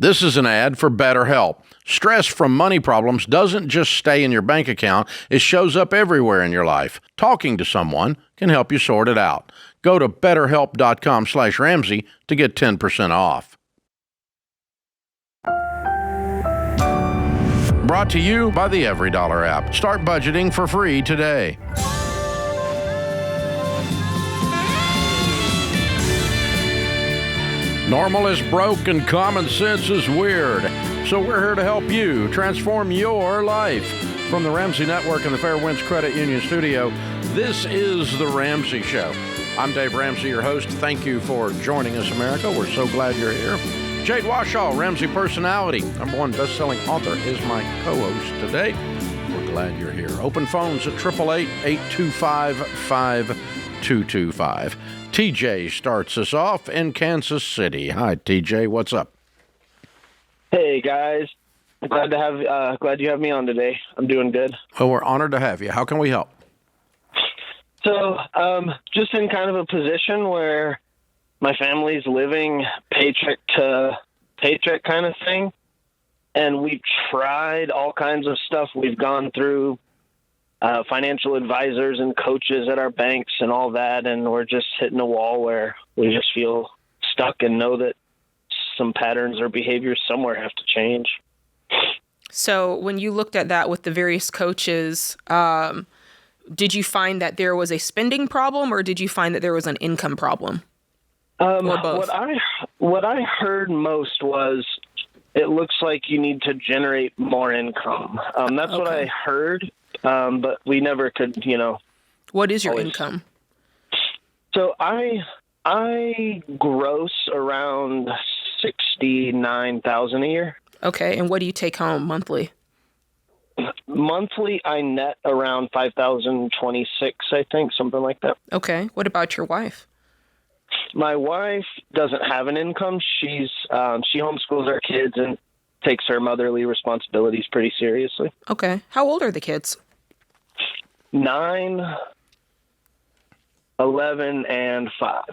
This is an ad for BetterHelp. Stress from money problems doesn't just stay in your bank account, it shows up everywhere in your life. Talking to someone can help you sort it out. Go to betterhelp.com/Ramsey to get 10% off. Brought to you by the EveryDollar app. Start budgeting for free today. Normal is broke and common sense is weird. So we're here to help you transform your life. From the Ramsey Network and the Fairwinds Credit Union studio, this is The Ramsey Show. I'm Dave Ramsey, your host. Thank you for joining us, America. We're so glad you're here. Jade Warshaw, Ramsey personality, #1 best-selling author, is my co-host today. We're glad you're here. Open phones at 888-825-5225. TJ starts us off in Kansas City. Hi, TJ. What's up? Hey, guys. Glad you have me on today. I'm doing good. Well, we're honored to have you. How can we help? So, just in kind of a position where my family's living paycheck to paycheck kind of thing, and we've tried all kinds of stuff. We've gone through financial advisors and coaches at our banks and all that, and we're just hitting a wall where we just feel stuck and know that some patterns or behaviors somewhere have to change. So when you looked at that with the various coaches, did you find that there was a spending problem, or did you find that there was an income problem? Or both? What I heard most was it looks like you need to generate more income. That's what I heard. But we never could, What is your income? So I gross around $69,000 a year. Okay, and what do you take home monthly? Monthly, I net around $5,026, I think, something like that. Okay, what about your wife? My wife doesn't have an income. She homeschools our kids and takes her motherly responsibilities pretty seriously. Okay, how old are the kids? 9, 11, and 5.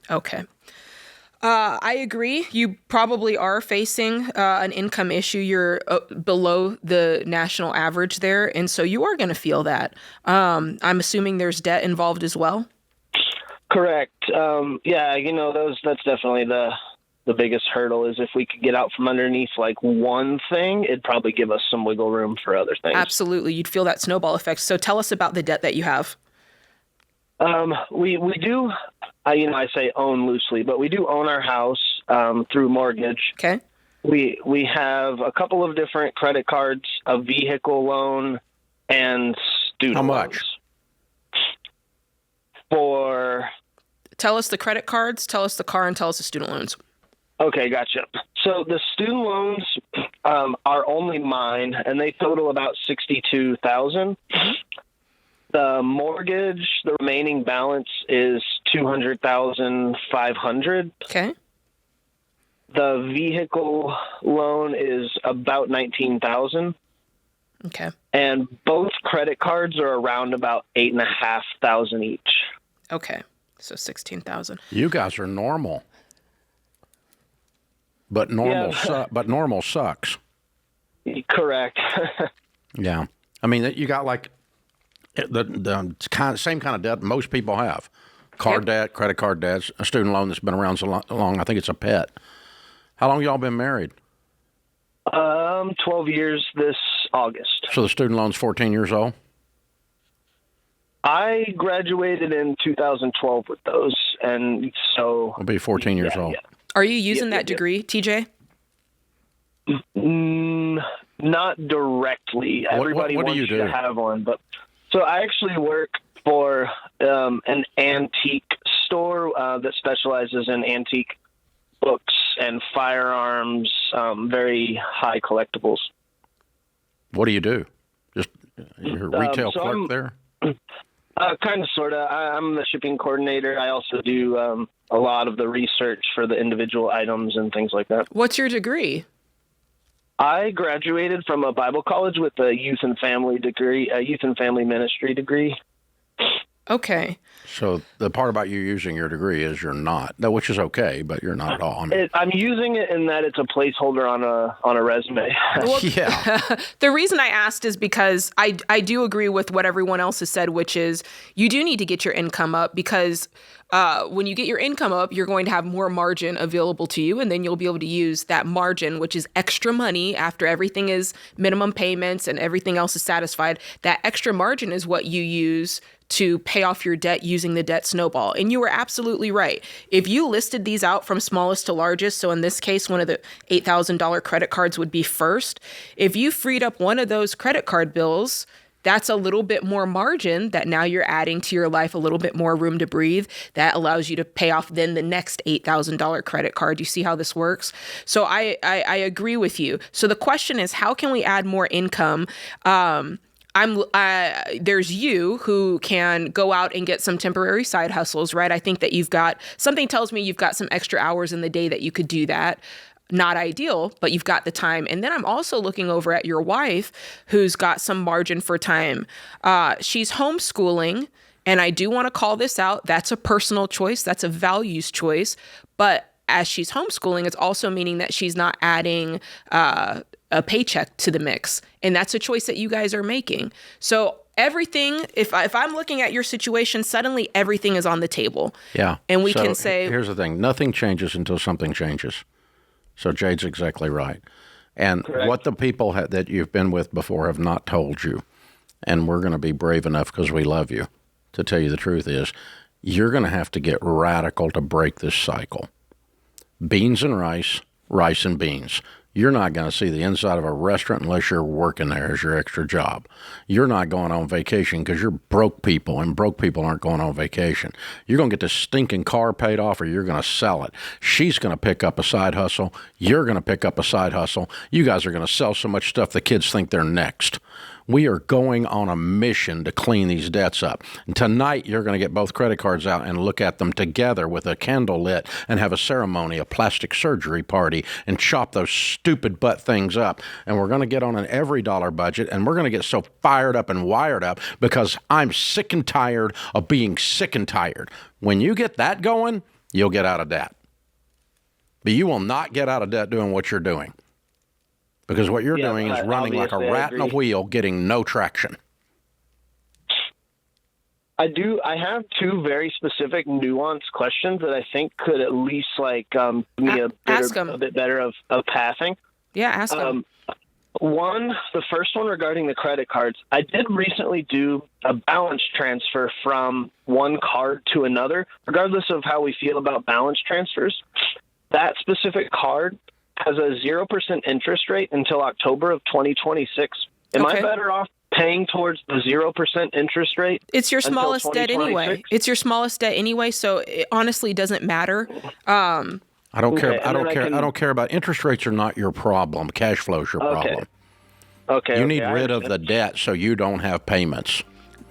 Okay. I agree. You probably are facing an income issue. You're below the national average there, and so you are going to feel that. I'm assuming there's debt involved as well? Correct. That's definitely the biggest hurdle is if we could get out from underneath like one thing, it'd probably give us some wiggle room for other things. Absolutely. You'd feel that snowball effect. So tell us about the debt that you have. We do, I say own loosely, but we do own our house through mortgage. Okay. We have a couple of different credit cards, a vehicle loan, and student How much? Loans. Tell us the credit cards, tell us the car, and tell us the student loans. Okay, gotcha. So the student loans are only mine, and they total about $62,000. The mortgage, the remaining balance is $200,500. Okay. The vehicle loan is about $19,000. Okay. And both credit cards are around about $8,500 each. Okay. So $16,000. You guys are normal. But normal sucks. Correct. Yeah. I mean, you got like the same kind of debt most people have. Car debt, credit card debt, a student loan that's been around so long. I think it's a pet. How long y'all been married? 12 years this August. So the student loan's 14 years old? I graduated in 2012 with those, and so... I'll be 14 years old. Yeah. Are you using that degree, TJ? Not directly. Everybody what wants do you do? to have one, but so I actually work for an antique store that specializes in antique books and firearms, very high collectibles. What do you do? Just you're a retail clerk there? Kind of, sort of. I'm the shipping coordinator. I also do a lot of the research for the individual items and things like that. What's your degree? I graduated from a Bible college with a youth and family degree, a youth and family ministry degree. Okay. So the part about you using your degree is you're not, which is okay, but you're not at all. I'm using it in that it's a placeholder on a resume. Well, yeah. The reason I asked is because I do agree with what everyone else has said, which is you do need to get your income up because when you get your income up, you're going to have more margin available to you, and then you'll be able to use that margin, which is extra money after everything is minimum payments and everything else is satisfied. That extra margin is what you use to pay off your debt using the debt snowball. And you were absolutely right. If you listed these out from smallest to largest, so in this case, one of the $8,000 credit cards would be first. If you freed up one of those credit card bills, that's a little bit more margin that now you're adding to your life, a little bit more room to breathe. That allows you to pay off then the next $8,000 credit card. You see how this works? So I agree with you. So the question is, how can we add more income? There's you who can go out and get some temporary side hustles, right? I think that something tells me you've got some extra hours in the day that you could do that. Not ideal, but you've got the time. And then I'm also looking over at your wife who's got some margin for time. She's homeschooling, and I do want to call this out. That's a personal choice. That's a values choice. But as she's homeschooling, it's also meaning that she's not adding a paycheck to the mix. And that's a choice that you guys are making. So everything, if I'm looking at your situation, suddenly everything is on the table. Yeah. And we can say... Here's the thing. Nothing changes until something changes. So Jade's exactly right. And Correct. What the people that you've been with before have not told you, and we're going to be brave enough because we love you to tell you the truth is, you're going to have to get radical to break this cycle. Beans and rice, rice and beans. You're not going to see the inside of a restaurant unless you're working there as your extra job. You're not going on vacation because you're broke people, and broke people aren't going on vacation. You're going to get this stinking car paid off, or you're going to sell it. She's going to pick up a side hustle. You're going to pick up a side hustle. You guys are going to sell so much stuff the kids think they're next. We are going on a mission to clean these debts up. And tonight, you're going to get both credit cards out and look at them together with a candle lit and have a ceremony, a plastic surgery party, and chop those stupid butt things up. And we're going to get on an every dollar budget, and we're going to get so fired up and wired up because I'm sick and tired of being sick and tired. When you get that going, you'll get out of debt. But you will not get out of debt doing what you're doing. Because what you're doing is running like a rat in a wheel, getting no traction. I have two very specific, nuanced questions that I think could at least give me a bit better of pathing. Yeah, ask them. The first one regarding the credit cards. I did recently do a balance transfer from one card to another, regardless of how we feel about balance transfers. That specific card has a 0% interest rate until October of 2026. Am I better off paying towards the 0% interest rate? It's your smallest debt anyway. So it honestly doesn't matter. I don't care about interest rates are not your problem. Cash flow is your problem. Okay. You need rid of the debt so you don't have payments.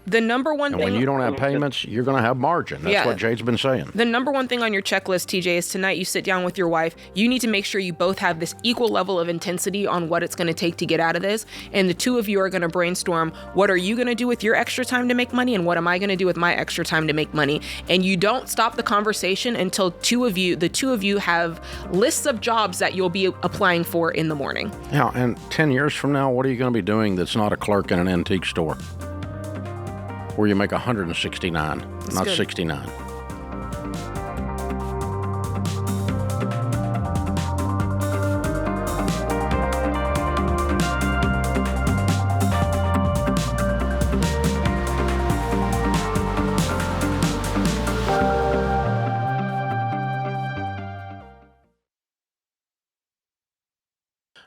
The number one thing... when you don't have payments, you're going to have margin. That's what Jade's been saying. The number one thing on your checklist, TJ, is tonight you sit down with your wife. You need to make sure you both have this equal level of intensity on what it's going to take to get out of this. And the two of you are going to brainstorm, what are you going to do with your extra time to make money? And what am I going to do with my extra time to make money? And you don't stop the conversation until the two of you have lists of jobs that you'll be applying for in the morning. Yeah, and 10 years from now, what are you going to be doing that's not a clerk in an antique store? Where you make 169, not good. 69.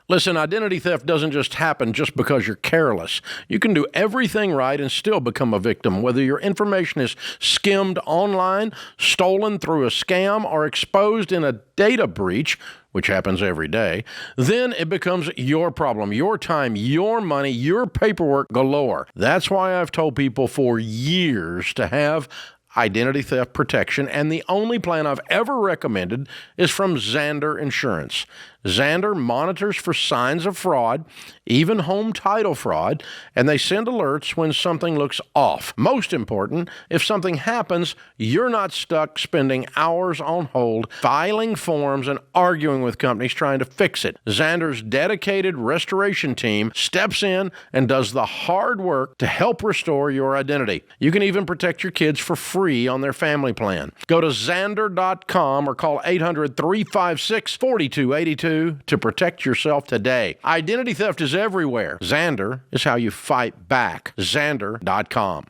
Listen, identity theft doesn't just happen just because you're careless. You can do everything right and still become a victim, whether your information is skimmed online, stolen through a scam, or exposed in a data breach, which happens every day. Then it becomes your problem, your time, your money, your paperwork galore. That's why I've told people for years to have identity theft protection, and the only plan I've ever recommended is from Xander Insurance. Xander monitors for signs of fraud, even home title fraud, and they send alerts when something looks off. Most important, if something happens, you're not stuck spending hours on hold, filing forms, and arguing with companies trying to fix it. Xander's dedicated restoration team steps in and does the hard work to help restore your identity. You can even protect your kids for free on their family plan. Go to Xander.com or call 800-356-4282 to protect yourself today. Identity theft is everywhere. Xander is how you fight back. Xander.com.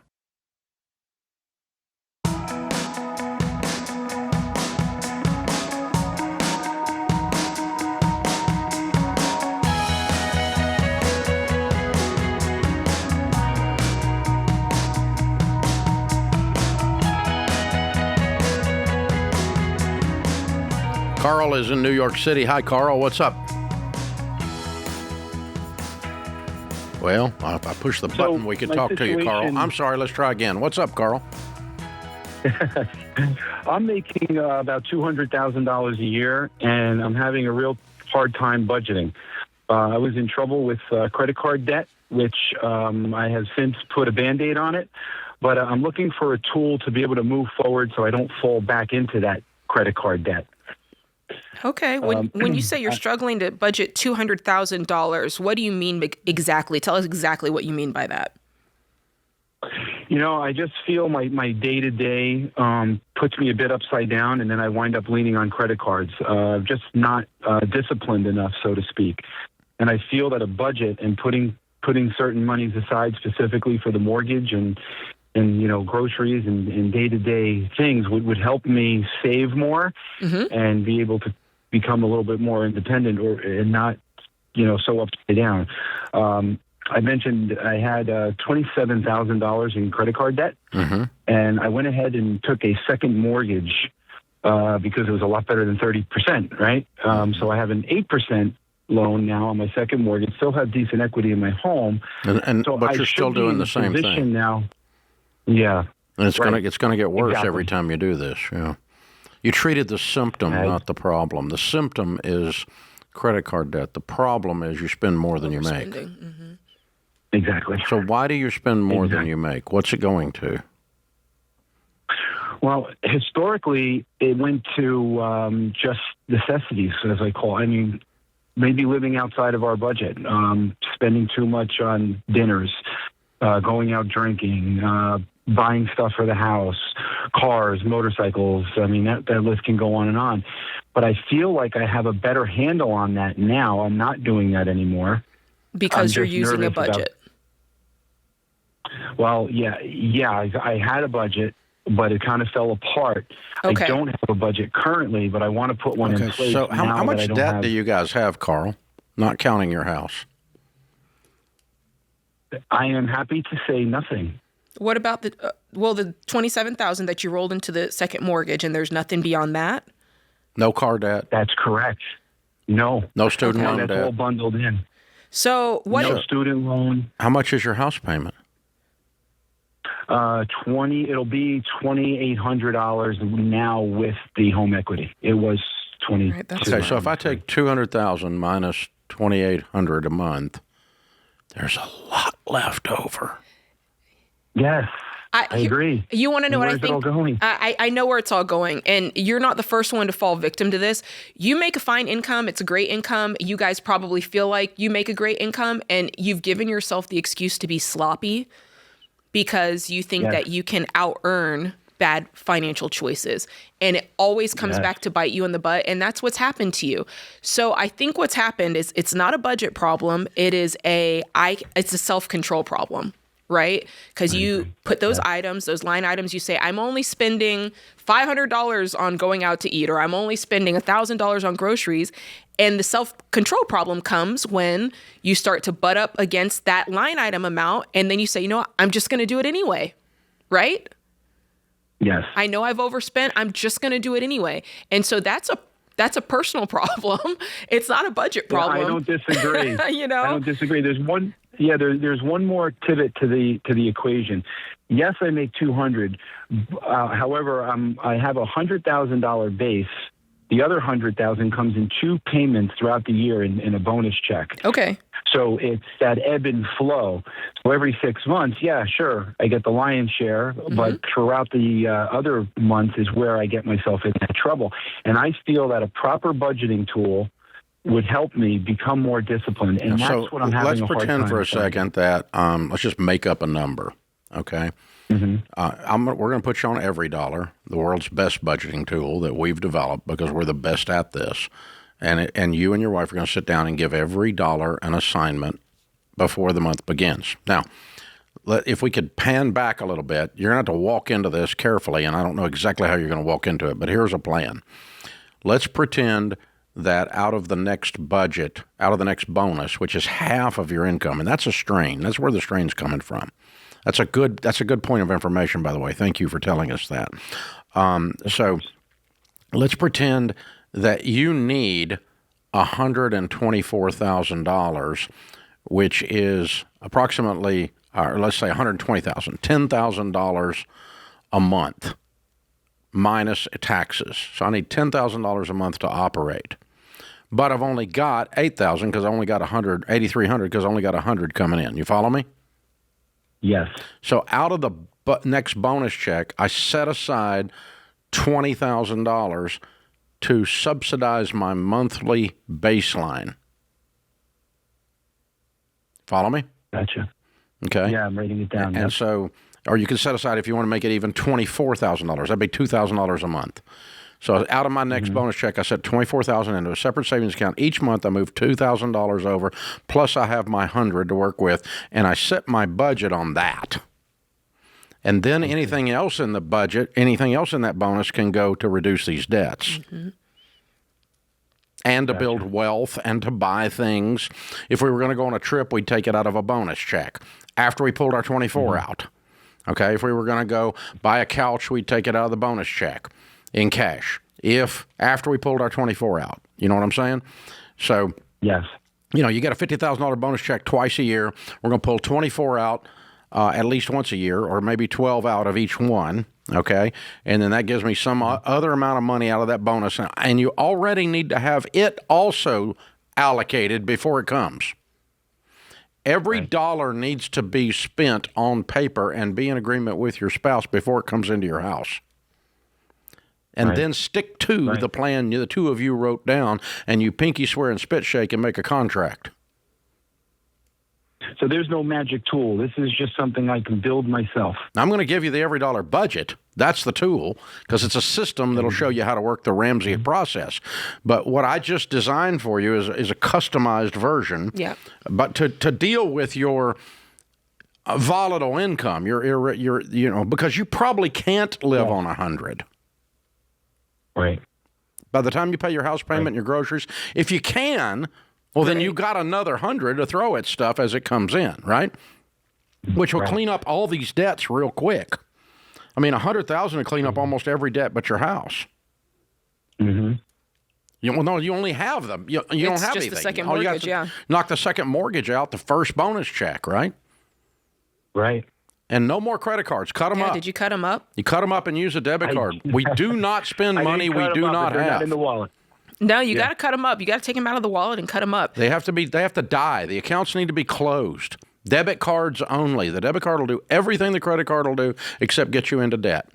Carl is in New York City. Hi, Carl. What's up? Well, if I push the button, we can talk to you, Carl. I'm sorry. Let's try again. What's up, Carl? I'm making about $200,000 a year, and I'm having a real hard time budgeting. I was in trouble with credit card debt, which I have since put a Band-Aid on it. But I'm looking for a tool to be able to move forward so I don't fall back into that credit card debt. Okay. When you say you're struggling to budget $200,000, what do you mean exactly? Tell us exactly what you mean by that. You know, I just feel my day-to-day puts me a bit upside down, and then I wind up leaning on credit cards, just not disciplined enough, so to speak. And I feel that a budget and putting certain monies aside specifically for the mortgage and you know, groceries and day-to-day things would help me save more and be able to become a little bit more independent and not, you know, so upside down. I mentioned I had $27,000 in credit card debt, and I went ahead and took a second mortgage because it was a lot better than 30%, right? So I have an 8% loan now on my second mortgage, still have decent equity in my home. But you're still doing the same thing. Now. Yeah. And it's gonna get worse every time you do this. Yeah. You treated the symptom, not the problem. The symptom is credit card debt. The problem is you spend more than you make. Exactly. So why do you spend more than you make? What's it going to? Well, historically, it went to just necessities, as I call it. I mean, maybe living outside of our budget, spending too much on dinners, going out drinking, buying stuff for the house, cars, motorcycles. I mean, that list can go on and on. But I feel like I have a better handle on that now. I'm not doing that anymore. Because you're using a budget. Well, I had a budget, but it kind of fell apart. Okay. I don't have a budget currently, but I want to put one in place. So how much debt do you guys have, Carl? Not counting your house. I am happy to say nothing. What about the $27,000 that you rolled into the second mortgage, and there's nothing beyond that? No car debt. That's correct. No student loan debt. That's all bundled in. So what? No student loan. How much is your house payment? It'll be $2,800 now with the home equity. It was $20,000. Right, okay, so if I take $200,000 minus $2,800 a month, there's a lot left over. Yes, I agree. You want to know what I think? Where's it all going? I know where it's all going, and you're not the first one to fall victim to this. You make a fine income. It's a great income. You guys probably feel like you make a great income, and you've given yourself the excuse to be sloppy because you think that you can out-earn bad financial choices. And it always comes back to bite you in the butt, and that's what's happened to you. So I think what's happened is it's not a budget problem. It's a self-control problem. Right? Because you put those items, those line items, you say, I'm only spending $500 on going out to eat, or I'm only spending $1,000 on groceries. And the self-control problem comes when you start to butt up against that line item amount. And then you say, you know what? I'm just going to do it anyway. Right? Yes. I know I've overspent. I'm just going to do it anyway. And so that's a personal problem. It's not a budget problem. I don't disagree. You know? I don't disagree. There's one more pivot to the equation. Yes, I make 200. However, I have a $100,000 base. The other 100,000 comes in 2 payments throughout the year in a bonus check. Okay. So it's that ebb and flow. So every 6 months, yeah, sure, I get the lion's share, but throughout the other months is where I get myself in that trouble. And I feel that a proper budgeting tool would help me become more disciplined. And that's what I'm having a hard time. Let's pretend for a second that let's just make up a number, okay? We're going to put you on Every Dollar, the world's best budgeting tool that we've developed because we're the best at this. And you and your wife are going to sit down and give every dollar an assignment before the month begins. Now, if we could pan back a little bit, you're going to have to walk into this carefully, and I don't know exactly how you're going to walk into it, but here's a plan. Let's pretend that out of the next budget, out of the next bonus, which is half of your income, and that's a strain. That's where the strain's coming from. That's a good point of information, by the way. Thank you for telling us that. So let's pretend that you need $124,000, which is approximately, or let's say $120,000, $10,000 a month minus taxes. So I need $10,000 a month to operate. But I've only got $8,000 because I only got $8,300 because I only got $100 coming in. You follow me? Yes. So out of the next bonus check, I set aside $20,000 to subsidize my monthly baseline. Follow me? Gotcha. Okay. Yeah, I'm writing it down. And so, or you can set aside if you want to make it even $24,000. That'd be $2,000 a month. So out of my next bonus check, I set $24,000 into a separate savings account. Each month, I move $2,000 over, plus I have my $100 to work with, and I set my budget on that. And then anything else in the budget, anything else in that bonus can go to reduce these debts. And to build wealth and to buy things. If we were going to go on a trip, we'd take it out of a bonus check after we pulled our 24 out. Okay, if we were going to go buy a couch, we'd take it out of the bonus check in cash. If after we pulled our 24 out, you know what I'm saying? So, yes, you know, you get a $50,000 bonus check twice a year. We're going to pull 24 out at least once a year, or maybe 12 out of each one. Okay, and then that gives me some other amount of money out of that bonus, and you already need to have it also allocated before it comes. Every dollar needs to be spent on paper and be in agreement with your spouse before it comes into your house. And then stick to the plan the two of you wrote down, and you pinky swear and spit shake and make a contract. So there's no magic tool. This is just something I can build myself. I'm going to give you the Every Dollar budget. That's the tool, because it's a system that'll show you how to work the Ramsey process. But what I just designed for you is a customized version. Yeah. But to deal with your volatile income, your because you probably can't live on 100. Right. By the time you pay your house payment and your groceries, if you can, well, then you got another 100 to throw at stuff as it comes in, right? Which will clean up all these debts real quick. I mean, $100,000 to clean up almost every debt but your house. You only have them. You don't have anything. It's just the second mortgage, knock the second mortgage out, the first bonus check, right? Right. And no more credit cards. Cut them up. Did you cut them up? You cut them up and use a debit card. We do not spend money we do not have. Not in the wallet. No, you got to cut them up. You got to take them out of the wallet and cut them up. They have to die. The accounts need to be closed. Debit cards only. The debit card will do everything the credit card will do except get you into debt.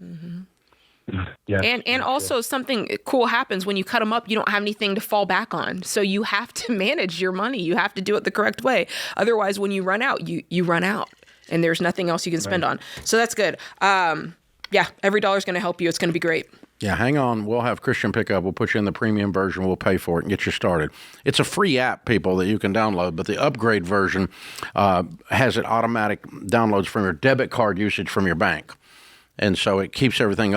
Yeah. And also something cool happens when you cut them up. You don't have anything to fall back on. So you have to manage your money. You have to do it the correct way. Otherwise, when you run out, you run out. And there's nothing else you can spend on. So that's good. Every dollar is going to help you. It's going to be great. Yeah, hang on. We'll have Christian pick up. We'll put you in the premium version. We'll pay for it and get you started. It's a free app, people, that you can download, but the upgrade version has it automatic downloads from your debit card usage from your bank. And so it keeps everything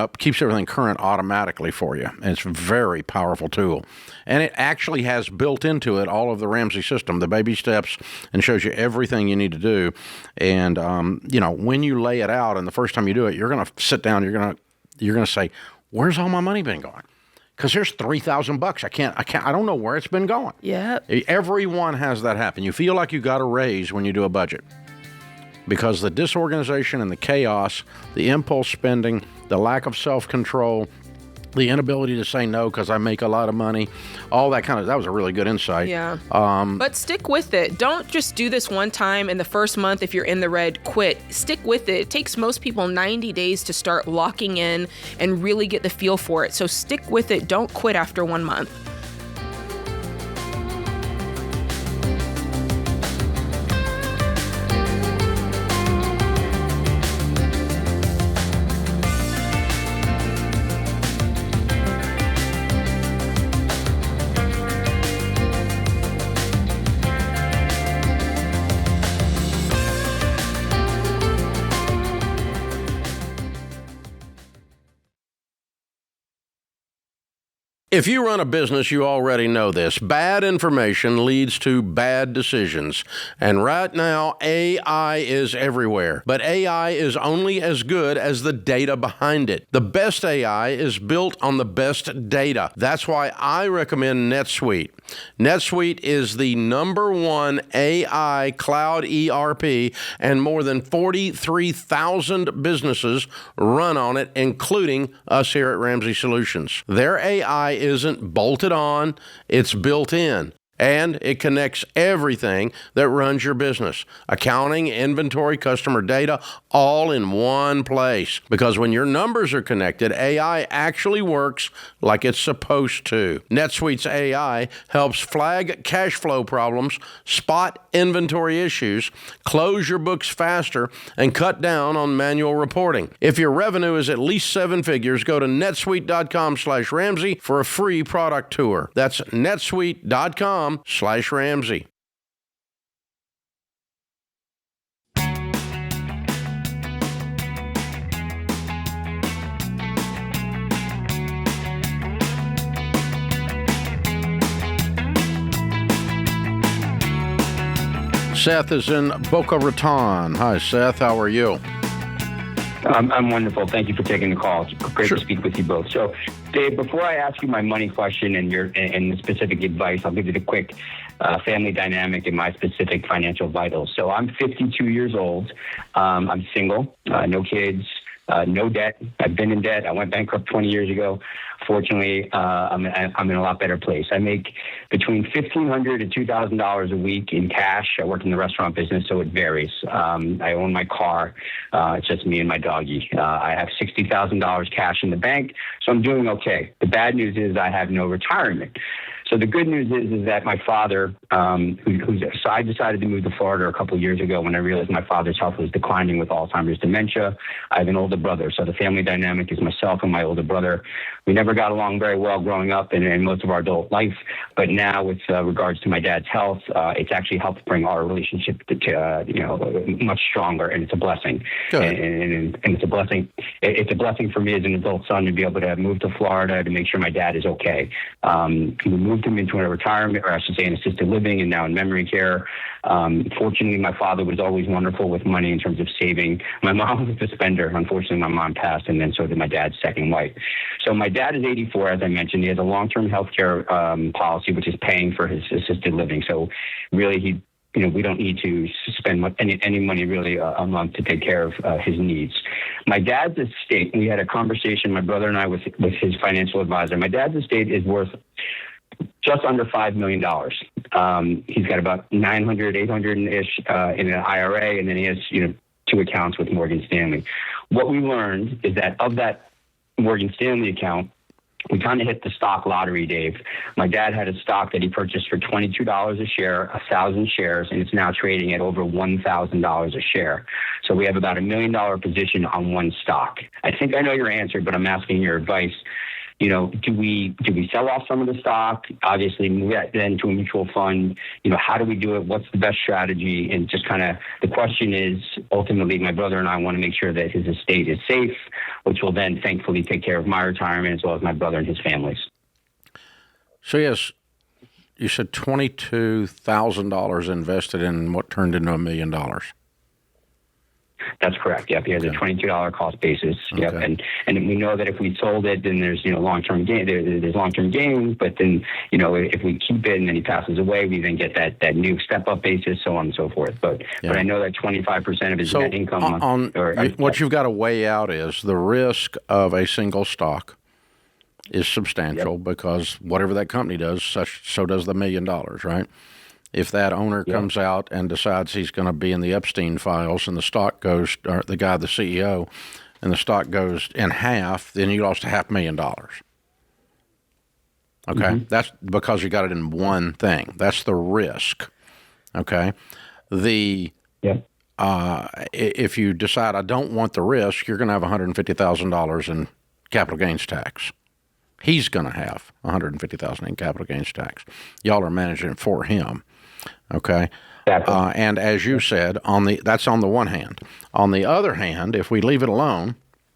current automatically for you. And it's a very powerful tool. And it actually has built into it all of the Ramsey system, the baby steps, and shows you everything you need to do. And, when you lay it out and the first time you do it, you're going to sit down, you're going to say, where's all my money been going? Because there's $3,000. I don't know where it's been going. Yeah. Everyone has that happen. You feel like you got a raise when you do a budget. because the disorganization and the chaos, the impulse spending, the lack of self-control, the inability to say no because I make a lot of money, all that that was a really good insight. Yeah. But stick with it. Don't just do this one time in the first month. If you're in the red, quit. Stick with it. It takes most people 90 days to start locking in and really get the feel for it. So stick with it. Don't quit after 1 month. If you run a business, you already know this. Bad information leads to bad decisions. And right now, AI is everywhere. But AI is only as good as the data behind it. The best AI is built on the best data. That's why I recommend NetSuite. NetSuite is the #1 AI cloud ERP, and more than 43,000 businesses run on it, including us here at Ramsey Solutions. Their AI isn't bolted on, it's built in. And it connects everything that runs your business. Accounting, inventory, customer data, all in one place. Because when your numbers are connected, AI actually works like it's supposed to. NetSuite's AI helps flag cash flow problems, spot inventory issues, close your books faster, and cut down on manual reporting. If your revenue is at least 7 figures, go to netsuite.com/Ramsey for a free product tour. That's netsuite.com/Ramsey. Seth is in Boca Raton. Hi, Seth. How are you? I'm wonderful. Thank you for taking the call. It's great to speak with you both. So, Dave, before I ask you my money question and the specific advice, I'll give you the quick family dynamic and my specific financial vitals. So I'm 52 years old. I'm single, no kids, no debt. I've been in debt. I went bankrupt 20 years ago. Fortunately, I'm in a lot better place. I make between $1,500 to $2,000 a week in cash. I work in the restaurant business, so it varies. I own my car. It's just me and my doggy. I have $60,000 cash in the bank, so I'm doing okay. The bad news is I have no retirement. So the good news is that my father, so I decided to move to Florida a couple of years ago when I realized my father's health was declining with Alzheimer's dementia. I have an older brother, so the family dynamic is myself and my older brother. We never got along very well growing up and most of our adult life, but now with regards to my dad's health, it's actually helped bring our relationship to much stronger, and it's a blessing. And it's a blessing. It's a blessing for me as an adult son to be able to move to Florida to make sure my dad is okay. We moved him into a retirement, or I should say in assisted living, and now in memory care. Fortunately, my father was always wonderful with money in terms of saving. My mom was a spender. Unfortunately, my mom passed, and then so did my dad's second wife. So my dad is 84, as I mentioned. He has a long-term health care policy, which is paying for his assisted living. So really, we don't need to spend any money really a month to take care of his needs. My dad's estate, we had a conversation, my brother and I, with his financial advisor. My dad's estate is worth just under $5 million. He's got about 800-ish in an IRA, and then he has 2 accounts with Morgan Stanley. What we learned is that of that Morgan Stanley account, we kind of hit the stock lottery, Dave. My dad had a stock that he purchased for $22 a share, 1,000 shares, and it's now trading at over $1,000 a share. So we have about $1 million position on one stock. I think I know your answer, but I'm asking your advice. Do we sell off some of the stock? Obviously, move that then to a mutual fund. How do we do it? What's the best strategy? And just kind of the question is, ultimately, my brother and I want to make sure that his estate is safe, which will then thankfully take care of my retirement as well as my brother and his families. So yes, you said $22,000 invested in what turned into $1 million. That's correct. Yep. He has a $22 cost basis. Yep. Okay. And we know that if we sold it, then there's, long-term gain. There's long-term gains, but then, if we keep it and then he passes away, we then get that new step-up basis, so on and so forth. But I know that 25% of his net income what you've got to weigh out is the risk of a single stock is substantial because whatever that company does, so does the $1 million, right? If that owner comes out and decides he's going to be in the Epstein files and the stock goes, or the CEO, and the stock goes in half, then you lost $500,000. Okay? That's because you got it in one thing. That's the risk. Okay? If you decide I don't want the risk, you're going to have $150,000 in capital gains tax. He's going to have $150,000 in capital gains tax. Y'all are managing it for him, okay? And as you said, that's on the one hand. On the other hand, if we leave it alone,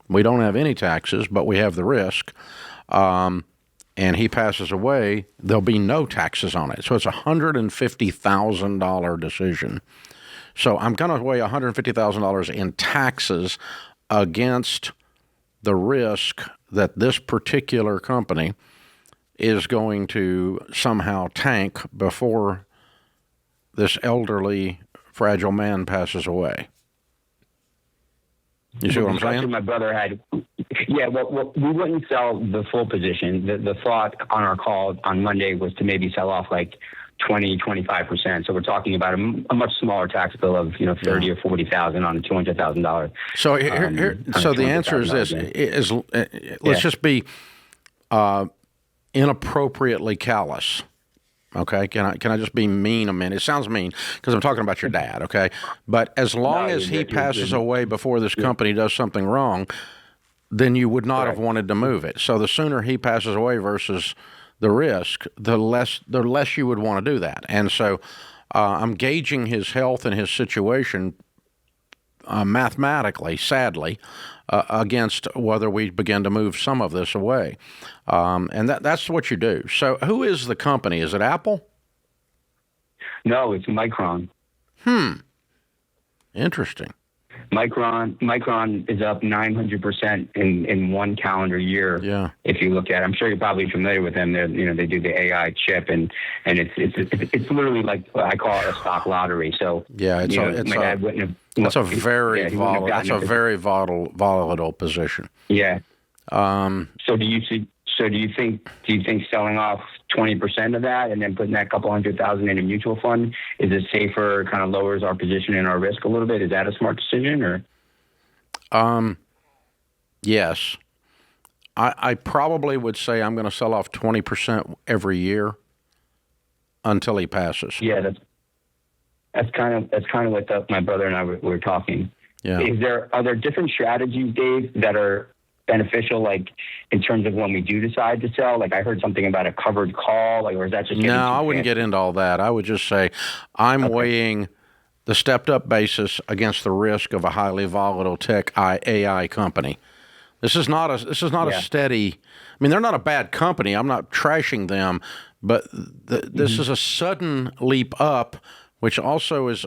we don't have any taxes, but we have the risk, and he passes away, there'll be no taxes on it. So it's a $150,000 decision. So I'm going to weigh $150,000 in taxes against the risk that this particular company is going to somehow tank before this elderly, fragile man passes away. You see what I'm saying? My brother had, well, we wouldn't sell the full position. The thought on our call on Monday was to maybe sell off like 25%. So we're talking about a much smaller tax bill of, 30 or 40,000 on a $200,000. So so the answer is this: let's just be inappropriately callous. Okay, can I just be mean a minute? It sounds mean because I'm talking about your dad. Okay, but as long as he passes away before this company does something wrong, then you would not have wanted to move it. So the sooner he passes away versus the risk, the less you would want to do that. And so I'm gauging his health and his situation mathematically, sadly, against whether we begin to move some of this away. And that's what you do. So who is the company? Is it Apple? No, it's Micron. Interesting. Micron is up 900% in one calendar year. Yeah. If you look at, I'm sure you're probably familiar with them. They do the AI chip, and it's literally like I call it a stock lottery. So it's a very volatile position. Yeah. So do you think selling off 20% of that and then putting that couple $100,000 in a mutual fund is it safer? Kind of lowers our position and our risk a little bit. Is that a smart decision or? Yes. I probably would say I'm going to sell off 20% every year until he passes. Yeah, that's kind of what my brother and I were talking. Yeah. Are there different strategies, Dave, that are beneficial, like in terms of when we do decide to sell? Like I heard something about a covered call, or is that just no? I wouldn't get into all that. I would just say I'm weighing the stepped-up basis against the risk of a highly volatile tech AI company. This is not a steady. I mean, they're not a bad company. I'm not trashing them, but this is a sudden leap up, which also is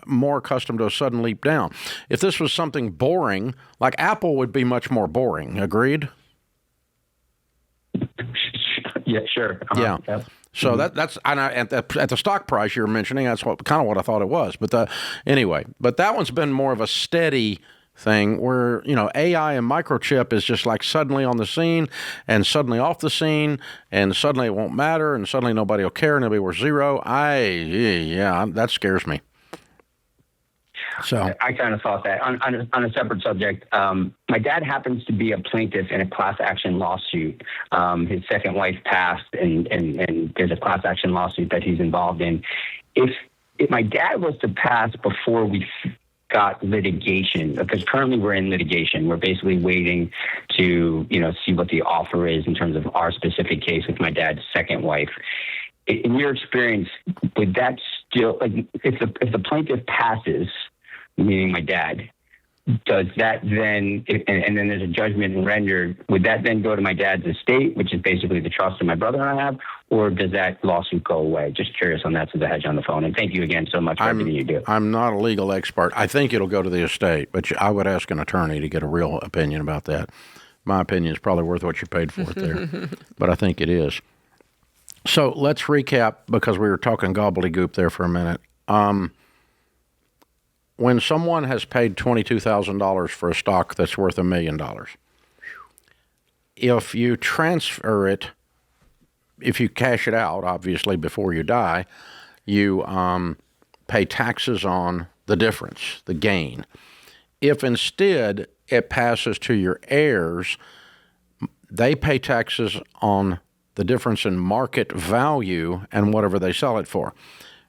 more accustomed to a sudden leap down. If this was something boring, like Apple would be much more boring. Agreed? Yeah, sure. Yeah. So that's at the stock price you were mentioning, that's what I thought it was. But anyway, that one's been more of a steady thing where, AI and microchip is just like suddenly on the scene and suddenly off the scene and suddenly it won't matter and suddenly nobody will care and it'll be worth zero. That scares me. So I kind of thought that on a separate subject. My dad happens to be a plaintiff in a class action lawsuit. His second wife passed, and there's a class action lawsuit that he's involved in. If my dad was to pass before we got litigation, because currently we're in litigation, we're basically waiting to see what the offer is in terms of our specific case with my dad's second wife. In your experience, would that still, like, if the plaintiff passes, meaning my dad, does that then, and then there's a judgment rendered, would that then go to my dad's estate, which is basically the trust that my brother and I have, or does that lawsuit go away? Just curious on that, since I had you on the phone. And thank you again so much for everything you do. I'm not a legal expert. I think it'll go to the estate, but I would ask an attorney to get a real opinion about that. My opinion is probably worth what you paid for it there, but I think it is. So let's recap, because we were talking gobbledygook there for a minute. When someone has paid $22,000 for a stock that's worth $1 million, if you transfer it, if you cash it out, obviously, before you die, you pay taxes on the difference, the gain. If instead it passes to your heirs, they pay taxes on the difference in market value and whatever they sell it for.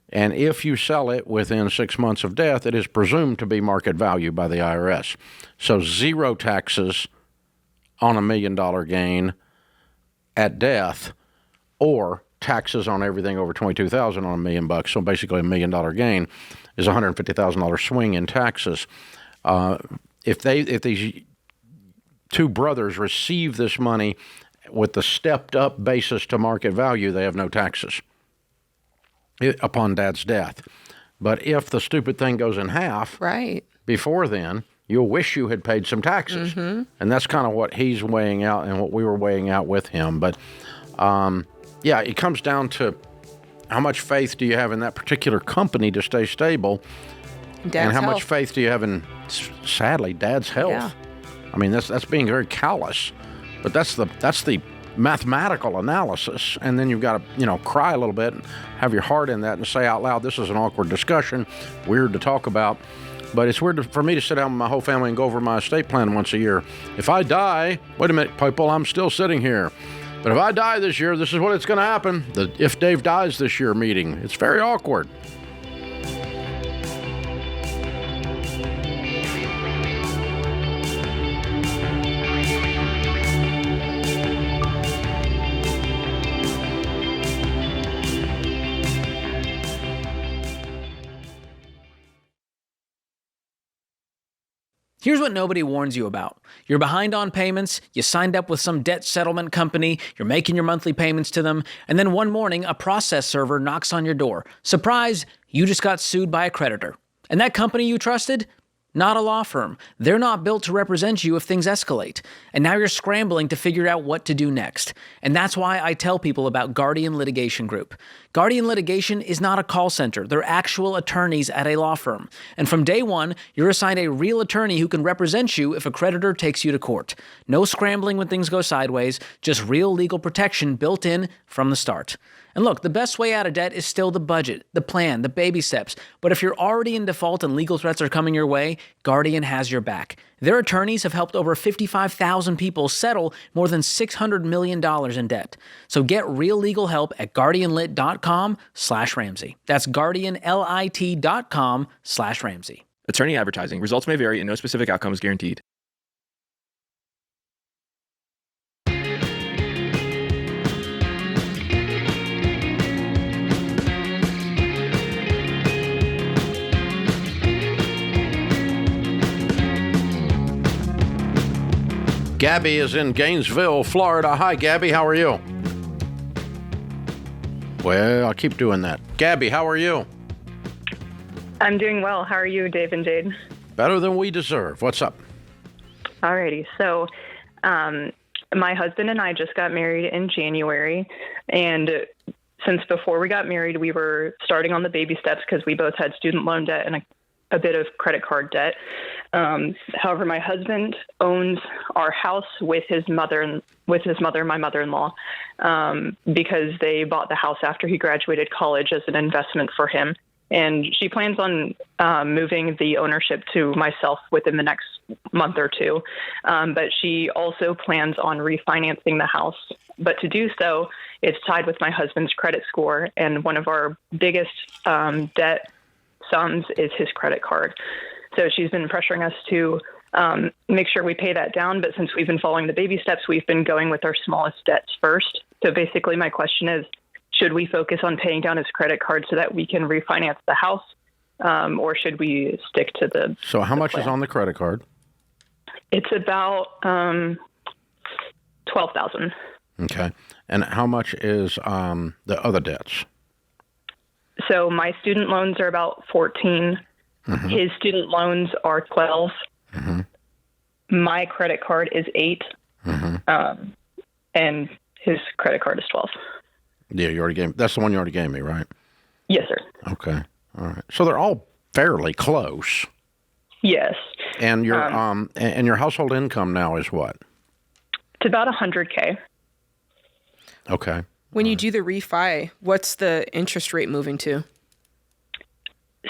And if you sell it within 6 months of death, it is presumed to be market value by the IRS. So 0 taxes on $1 million gain at death, or taxes on everything over $22,000 on $1 million. So basically $1 million gain is $150,000 swing in taxes. If these two brothers receive this money with the stepped up basis to market value, they have no taxes upon dad's death. But if the stupid thing goes in half before then, you'll wish you had paid some taxes. And that's kind of what he's weighing out and what we were weighing out with him. But yeah, it comes down to how much faith do you have in that particular company to stay stable, and how much faith do you have in, sadly, dad's health. Yeah. I mean, that's being very callous, but that's the mathematical analysis. And then you've got to, cry a little bit and have your heart in that and say out loud, this is an awkward discussion, weird to talk about. But it's weird for me to sit down with my whole family and go over my estate plan once a year. If I die, wait a minute, people, I'm still sitting here. But if I die this year, this is what it's going to happen. The If Dave Dies This Year meeting. It's very awkward. Here's what nobody warns you about. You're behind on payments, you signed up with some debt settlement company, you're making your monthly payments to them, and then one morning a process server knocks on your door. Surprise, you just got sued by a creditor. And that company you trusted? Not a law firm. They're not built to represent you if things escalate. And now you're scrambling to figure out what to do next. And that's why I tell people about Guardian Litigation Group. Guardian Litigation is not a call center. They're actual attorneys at a law firm. And from day one, you're assigned a real attorney who can represent you if a creditor takes you to court. No scrambling when things go sideways, just real legal protection built in from the start. And look, the best way out of debt is still the budget, the plan, the baby steps. But if you're already in default and legal threats are coming your way, Guardian has your back. Their attorneys have helped over 55,000 people settle more than $600 million in debt. So get real legal help at guardianlit.com/Ramsey. That's guardianlit.com/Ramsey. Attorney advertising. Results may vary and no specific outcome is guaranteed. Gabby is in Gainesville, Florida. Hi, Gabby. How are you? Well, I'll keep doing that. Gabby, how are you? I'm doing well. How are you, Dave and Jade? Better than we deserve. What's up? Alrighty. So, my husband and I just got married in January, and since before we got married, we were starting on the baby steps because we both had student loan debt and a bit of credit card debt. However, my husband owns our house with his mother and my mother-in-law, because they bought the house after he graduated college as an investment for him. And she plans on moving the ownership to myself within the next month or two. But she also plans on refinancing the house. But to do so, it's tied with my husband's credit score. And one of our biggest debt sums is his credit card. So she's been pressuring us to make sure we pay that down. But since we've been following the baby steps, we've been going with our smallest debts first. So basically my question is, should we focus on paying down his credit card so that we can refinance the house? or should we stick to the? So how much plan? is on the credit card? It's about $12,000. Okay. And how much is the other debts? So my student loans are about 14. Mm-hmm. His student loans are 12. Mm-hmm. My credit card is 8. Mm-hmm. And his credit card is 12. Yeah, you already gave. That's the one you already gave me, right? Yes, sir. Okay. All right. So they're all fairly close. Yes. And your and your household income now is what? It's about $100K. Okay. When you do the refi, what's the interest rate moving to?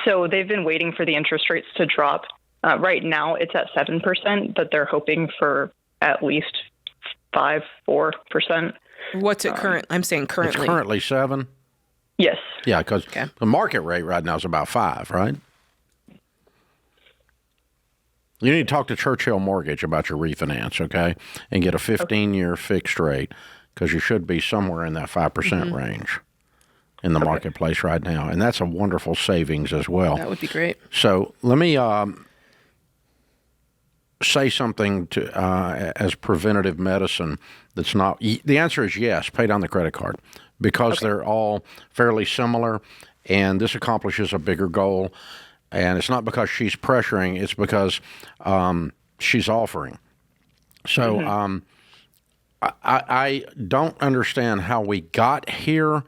So they've been waiting for the interest rates to drop. Right now it's at 7%, but they're hoping for at least 4%. What's it current? I'm saying currently. It's currently 7. Yes. Yeah, because the market rate right now is about 5, right? You need to talk to Churchill Mortgage about your refinance, okay, and get a 15-year fixed rate, because you should be somewhere in that 5% range in the marketplace right now, and that's a wonderful savings as well. That would be great. So let me say something to as preventative medicine that's not. The answer is yes. Pay down the credit card, because they're all fairly similar, and this accomplishes a bigger goal. And it's not because she's pressuring; it's because she's offering. So I don't understand how we got here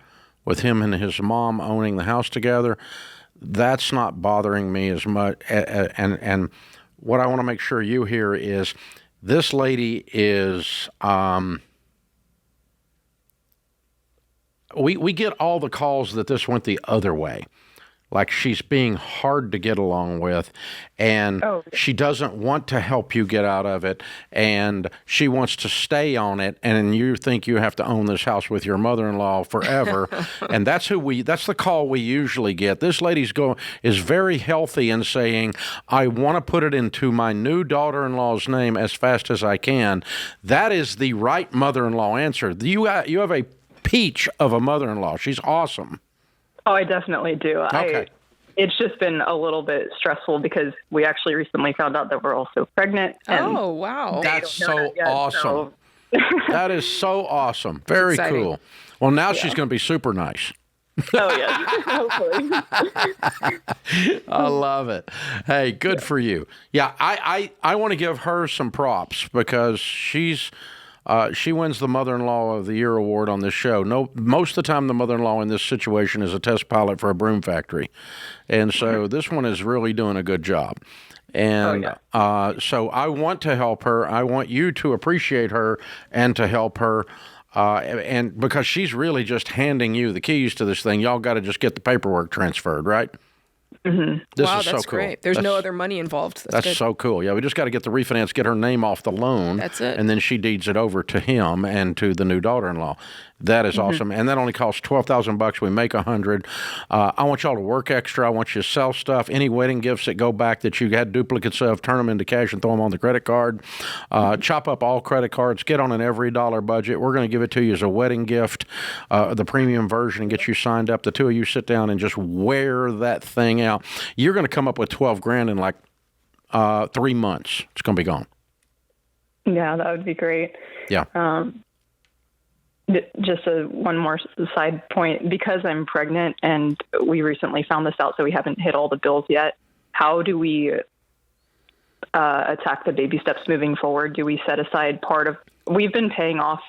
with him and his mom owning the house together. That's not bothering me as much. And what I want to make sure you hear is this lady is, we get all the calls that this went the other way. Like she's being hard to get along with, and she doesn't want to help you get out of it, and she wants to stay on it, and you think you have to own this house with your mother-in-law forever. And that's the call we usually get. This lady's is very healthy in saying, I want to put it into my new daughter-in-law's name as fast as I can. That is the right mother-in-law answer. You have a peach of a mother-in-law. She's awesome. Oh, I definitely do. Okay. It's just been a little bit stressful because we actually recently found out that we're also pregnant. And oh, wow. That's so yet, awesome. So. That is so awesome. Very cool. Well, now she's going to be super nice. Oh, yeah. Hopefully. I love it. Hey, good for you. Yeah, I want to give her some props because she wins the Mother-in-Law of the Year award on this show. Most of the time, the mother-in-law in this situation is a test pilot for a broom factory, and so this one is really doing a good job. And so I want to help her. I want you to appreciate her and to help her. And because she's really just handing you the keys to this thing, y'all got to just get the paperwork transferred, right? Mm-hmm. This wow, is that's so cool. Great. There's no other money involved. That's so cool. Yeah, we just got to get the refinance, get her name off the loan. That's it. And then she deeds it over to him and to the new daughter-in-law. That is awesome. And that only costs $12,000. We make $100. I want y'all to work extra. I want you to sell stuff. Any wedding gifts that go back that you had duplicates of, turn them into cash and throw them on the credit card. Chop up all credit cards. Get on an every dollar budget. We're going to give it to you as a wedding gift, the premium version, and get you signed up. The two of you sit down and just wear that thing out. You're going to come up with $12,000 in like 3 months. It's going to be gone. Yeah, that would be great. Yeah. Just one more side point, because I'm pregnant and we recently found this out, so we haven't hit all the bills yet. How do we attack the baby steps moving forward? Do we set aside we've been paying off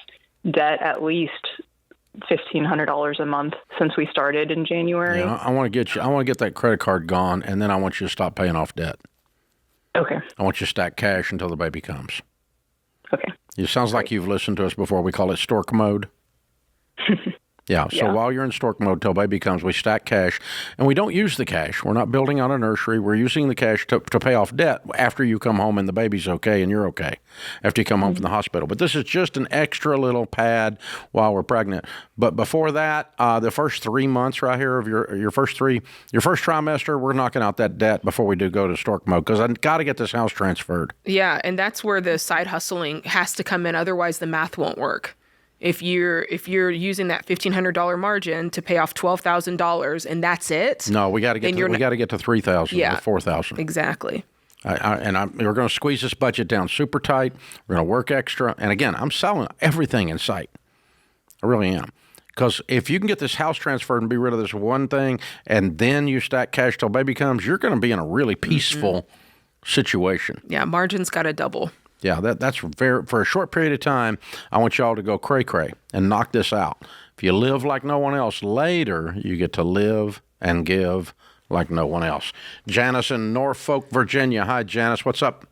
debt at least $1,500 a month since we started in January. Yeah, I want to get that credit card gone, and then I want you to stop paying off debt. Okay. I want you to stack cash until the baby comes. Okay. It sounds like you've listened to us before. We call it stork mode. Yeah, so while you're in stork mode till baby comes, we stack cash, and we don't use the cash. We're not building on a nursery. We're using the cash to pay off debt after you come home and the baby's okay and you're okay, after you come home from the hospital. But this is just an extra little pad while we're pregnant. But before that, the first 3 months right here of your first trimester, we're knocking out that debt before we do go to stork mode, because I've got to get this house transferred. Yeah, and that's where the side hustling has to come in. Otherwise, the math won't work. If you're using that $1,500 margin to pay off $12,000 and that's it. No, we got to get to $3,000 or $4,000. Exactly. We're going to squeeze this budget down super tight. We're going to work extra. And again, I'm selling everything in sight. I really am. Because if you can get this house transferred and be rid of this one thing, and then you stack cash till baby comes, you're going to be in a really peaceful situation. Yeah, margin's got to double. Yeah, that's for a short period of time. I want y'all to go cray-cray and knock this out. If you live like no one else, later you get to live and give like no one else. Janice in Norfolk, Virginia. Hi, Janice. What's up?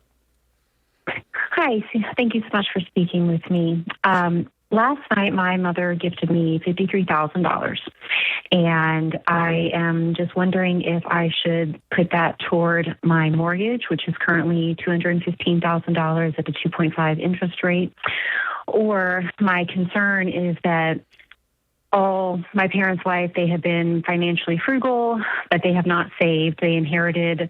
Hi. Thank you so much for speaking with me. Last night, my mother gifted me $53,000, and I am just wondering if I should put that toward my mortgage, which is currently $215,000 at a 2.5 interest rate, or my concern is that my parents' life, they have been financially frugal, but they have not saved. They inherited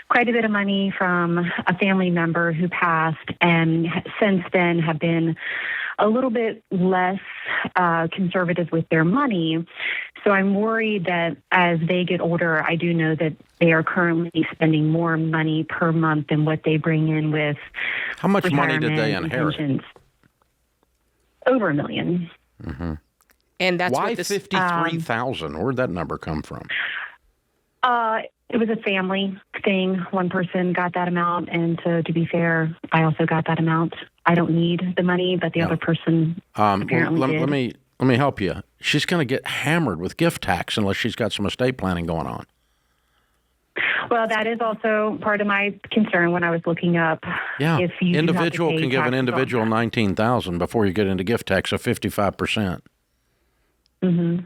quite a bit of money from a family member who passed, and since then have been a little bit less conservative with their money. So I'm worried that as they get older, I do know that they are currently spending more money per month than what they bring in with How much money did they inherit? Pensions. Over $1 million. Mm-hmm. And that's why what this, $53,000? Where'd that number come from? It was a family thing. One person got that amount, and so to be fair, I also got that amount. I don't need the money, but the other person apparently did. Let me help you. She's going to get hammered with gift tax unless she's got some estate planning going on. Well, that is also part of my concern when I was looking up. Yeah, if you individual can give an individual $19,000 before you get into gift tax of 55%. Mm-hmm.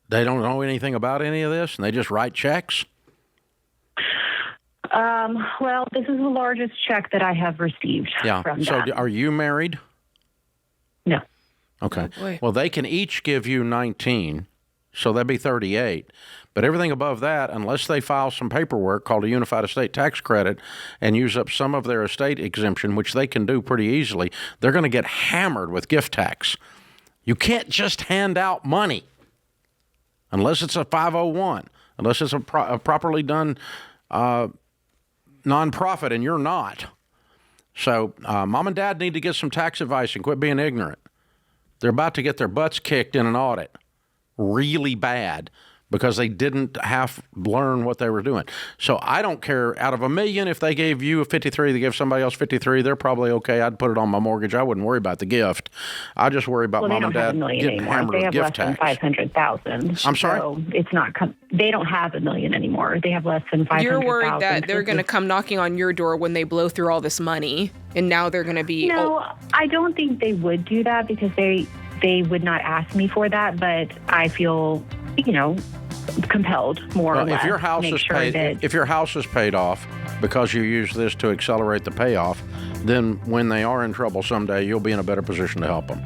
They don't know anything about any of this, and they just write checks? Well, this is the largest check that I have received from So that. are you married? No. Okay. Well, they can each give you 19, so that'd be 38. But everything above that, unless they file some paperwork called a unified estate tax credit and use up some of their estate exemption, which they can do pretty easily, they're going to get hammered with gift tax. You can't just hand out money unless it's a 501, unless it's a properly done nonprofit, and you're not. So mom and dad need to get some tax advice and quit being ignorant. They're about to get their butts kicked in an audit really bad because they didn't learn what they were doing. So I don't care. Out of $1 million, if they gave you a 53, they gave somebody else 53, they're probably okay. I'd put it on my mortgage. I wouldn't worry about the gift. I just worry about mom and dad getting hammered with gift tax. They have less than $500,000. I'm sorry? So it's not. They don't have $1 million anymore. They have less than $500,000. You're worried that they're going to come knocking on your door when they blow through all this money, and now they're going to be. No, I don't think they would do that because they would not ask me for that. But I feel, compelled more or less. If your house is paid off because you use this to accelerate the payoff, then when they are in trouble someday, you'll be in a better position to help them.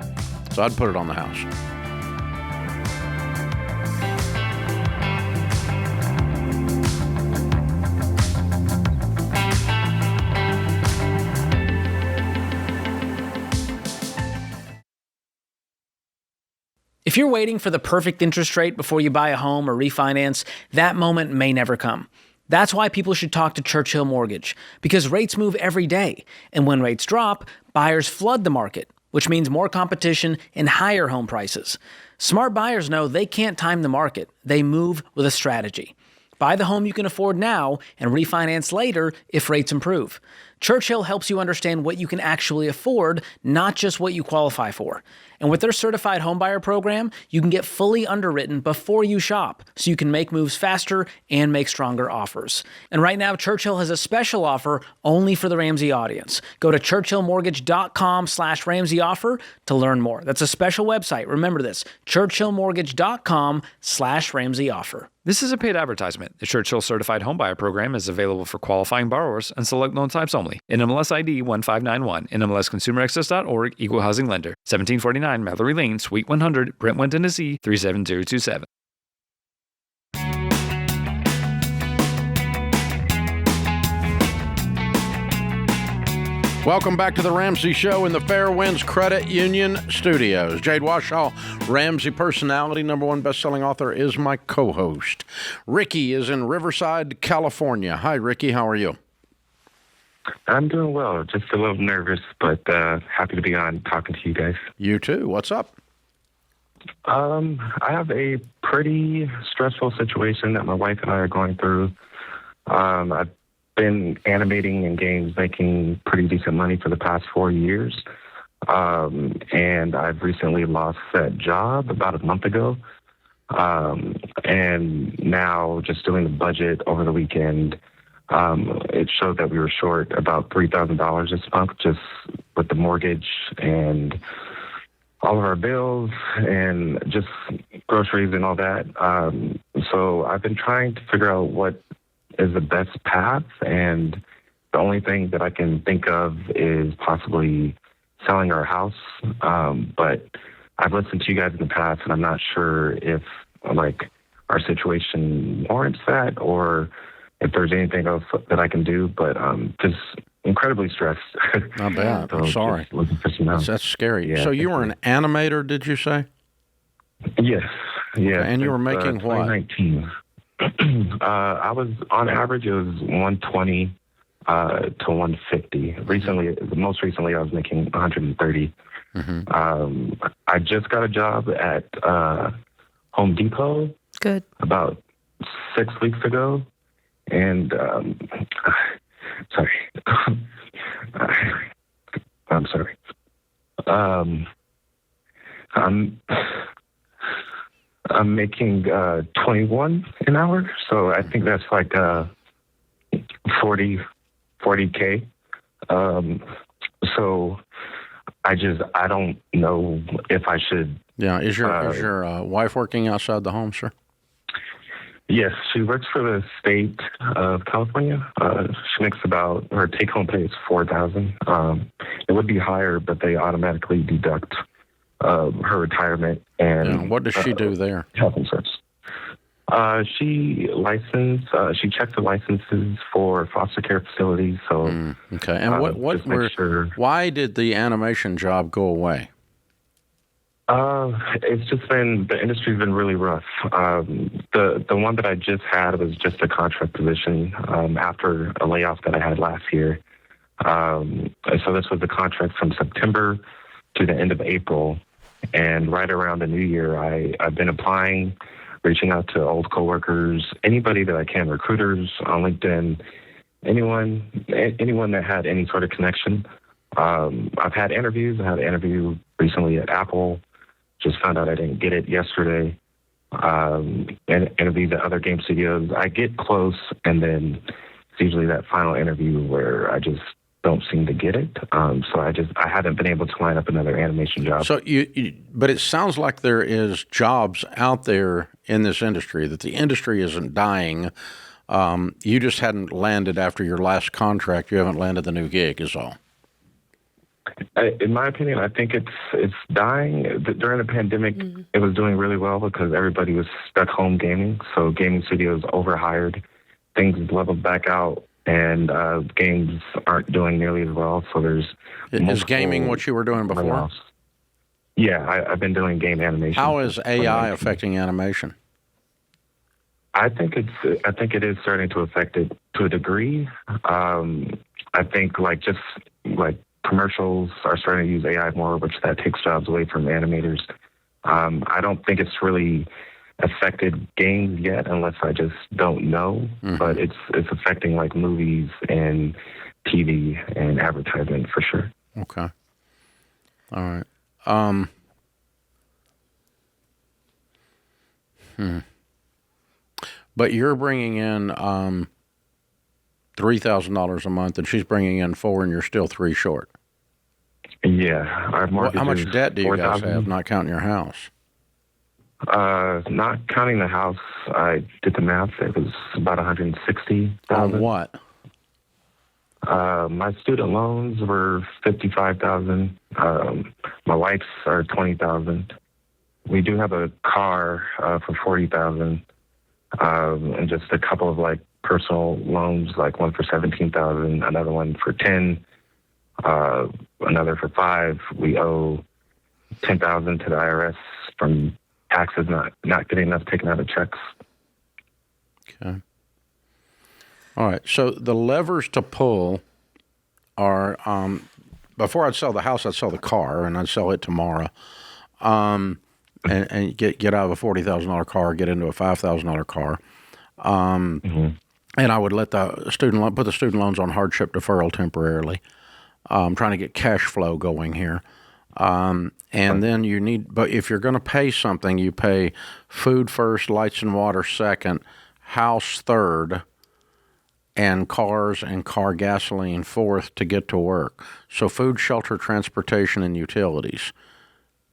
So I'd put it on the house. If you're waiting for the perfect interest rate before you buy a home or refinance, that moment may never come. That's why people should talk to Churchill Mortgage, because rates move every day. And when rates drop, buyers flood the market, which means more competition and higher home prices. Smart buyers know they can't time the market. They move with a strategy. Buy the home you can afford now and refinance later if rates improve. Churchill helps you understand what you can actually afford, not just what you qualify for. And with their certified homebuyer program, you can get fully underwritten before you shop, so you can make moves faster and make stronger offers. And right now, Churchill has a special offer only for the Ramsey audience. Go to churchillmortgage.com/Ramsey offer to learn more. That's a special website. Remember this, churchillmortgage.com/Ramsey offer. This is a paid advertisement. The Churchill Certified Homebuyer Program is available for qualifying borrowers and select loan types only. NMLS ID 1591, NMLSConsumerAccess.org, Equal Housing Lender, 1749 Mallory Lane, Suite 100, Brentwood, Tennessee, 37027. Welcome back to the Ramsey Show in the Fairwinds Credit Union Studios. Jade Warshaw, Ramsey personality, #1 best-selling author, is my co-host. Ricky is in Riverside, California. Hi, Ricky. How are you? I'm doing well. Just a little nervous, but happy to be on talking to you guys. You too. What's up? I have a pretty stressful situation that my wife and I are going through. I've been animating in games, making pretty decent money for the past 4 years. And I've recently lost that job about a month ago. And now just doing the budget over the weekend, it showed that we were short about $3,000 this month, just with the mortgage and all of our bills and just groceries and all that. So I've been trying to figure out what is the best path, and the only thing that I can think of is possibly selling our house. But I've listened to you guys in the past, and I'm not sure if our situation warrants that or if there's anything else that I can do. But just incredibly stressed. Not bad. So I'm sorry. just looking for some help. That's scary. Yeah, So you were an animator, did you say? Yes. Yeah. Okay, and you were making what? 2019. I was on average, it was 120 to 150. Most recently, I was making 130. Mm-hmm. I just got a job at Home Depot. Good. About 6 weeks ago, and sorry, I'm sorry. I'm making 21 an hour, so I think that's like 40K. So I don't know if I should. Yeah, is your wife working outside the home, sir? Yes, she works for the state of California. She makes about, her take-home pay is $4,000. It would be higher, but they automatically deduct her retirement and what does she do there? Health insurance. She checks the licenses for foster care facilities. So okay, and why did the animation job go away? It's just been, the industry's been really rough. The one that I just had was just a contract position after a layoff that I had last year. So this was a contract from September to the end of April. And right around the new year, I've been applying, reaching out to old coworkers, anybody that I can, recruiters on LinkedIn, anyone that had any sort of connection. I've had interviews. I had an interview recently at Apple. Just found out I didn't get it yesterday. And interviews at other game studios. I get close, and then it's usually that final interview where I just don't seem to get it. So I haven't been able to line up another animation job. So but it sounds like there is jobs out there in this industry, that the industry isn't dying. You just hadn't landed after your last contract. You haven't landed the new gig is all. In my opinion, I think it's dying. During the pandemic, It was doing really well because everybody was stuck home gaming. So gaming studios overhired, things leveled back out, and games aren't doing nearly as well. So is gaming what you were doing before? Layoffs. Yeah, I've been doing game animation. How is AI affecting animation? I think it is starting to affect it to a degree. I think just commercials are starting to use AI more, which that takes jobs away from animators. I don't think it's really affected games yet, unless I just don't know. Mm-hmm. But it's affecting movies and TV and advertising for sure. Okay. All right. But you're bringing in $3,000 a month, and she's bringing in $4,000, and you're still $3,000 short. Yeah, our mortgage. How much debt do you guys 4,000. have, not counting your house? Not counting the house, I did the math. It was about $160,000. On what? My student loans were $55,000. My wife's are $20,000. We do have a car for $40,000, and just a couple of personal loans, one for $17,000, another one for $10,000. Another for 5. We owe $10,000 to the IRS from taxes not getting enough taken out of checks. Okay. All right. So the levers to pull are, before I'd sell the house, I'd sell the car, and I'd sell it tomorrow, and get out of a $40,000 car, get into a $5,000 car, and I would let the put the student loans on hardship deferral temporarily. Trying to get cash flow going here. And then but if you're going to pay something, you pay food first, lights and water second, house third, and cars and car gasoline fourth to get to work. So food, shelter, transportation, and utilities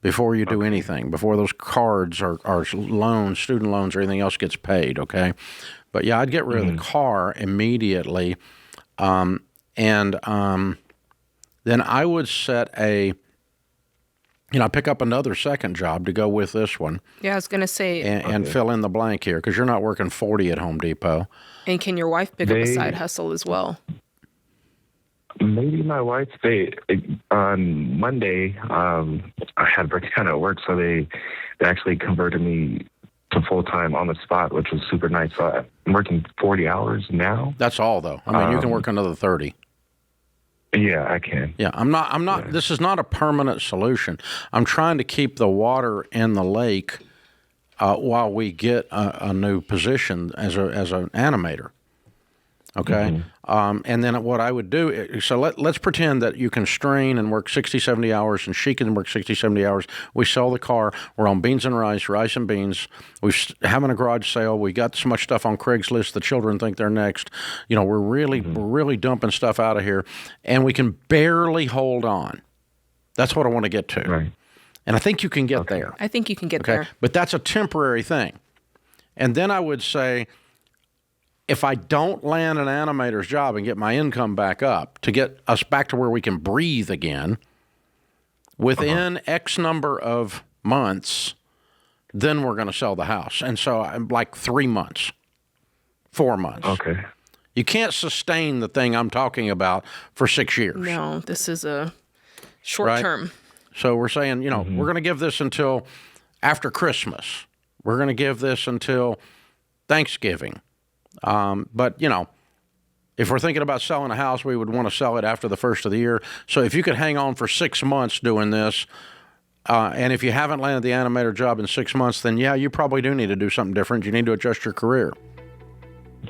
before you do anything, before those cards or loans, student loans, or anything else gets paid, okay? But yeah, I'd get rid of the car immediately, and then I would set pick up another second job to go with this one. Yeah, I was going to say. And fill in the blank here, because you're not working 40 at Home Depot. And can your wife pick up a side hustle as well? Maybe my wife, on Monday, I had a breakdown at work, so they actually converted me to full-time on the spot, which was super nice. So I'm working 40 hours now. That's all, though. I mean, you can work another 30. Yeah, I can. Yeah, I'm not. Yeah. This is not a permanent solution. I'm trying to keep the water in the lake while we get a new position as an animator. Okay, and then what I would do, so let's pretend that you can strain and work 60, 70 hours, and she can work 60, 70 hours. We sell the car. We're on beans and rice and beans. We're having a garage sale. We got so much stuff on Craigslist. The children think they're next. We're really dumping stuff out of here, and we can barely hold on. That's what I want to get to. Right. And I think you can get there. I think you can get there. But that's a temporary thing. And then I would say, if I don't land an animator's job and get my income back up to get us back to where we can breathe again, within X number of months, then we're going to sell the house. And so I'm like 3 months, 4 months. Okay. You can't sustain the thing I'm talking about for 6 years. No, this is a short term. So we're saying, we're going to give this until after Christmas. We're going to give this until Thanksgiving. But, if we're thinking about selling a house, we would want to sell it after the first of the year. So if you could hang on for 6 months doing this, and if you haven't landed the animator job in 6 months, then yeah, you probably do need to do something different. You need to adjust your career.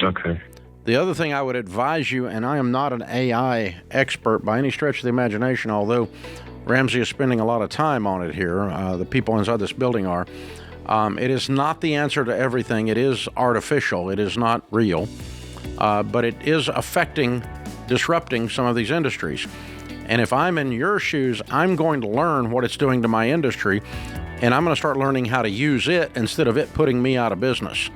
Okay. The other thing I would advise you, and I am not an AI expert by any stretch of the imagination, although Ramsey is spending a lot of time on it here, the people inside this building are, it is not the answer to everything. It is artificial. It is not real. But it is disrupting some of these industries. And if I'm in your shoes, I'm going to learn what it's doing to my industry, and I'm going to start learning how to use it instead of it putting me out of business.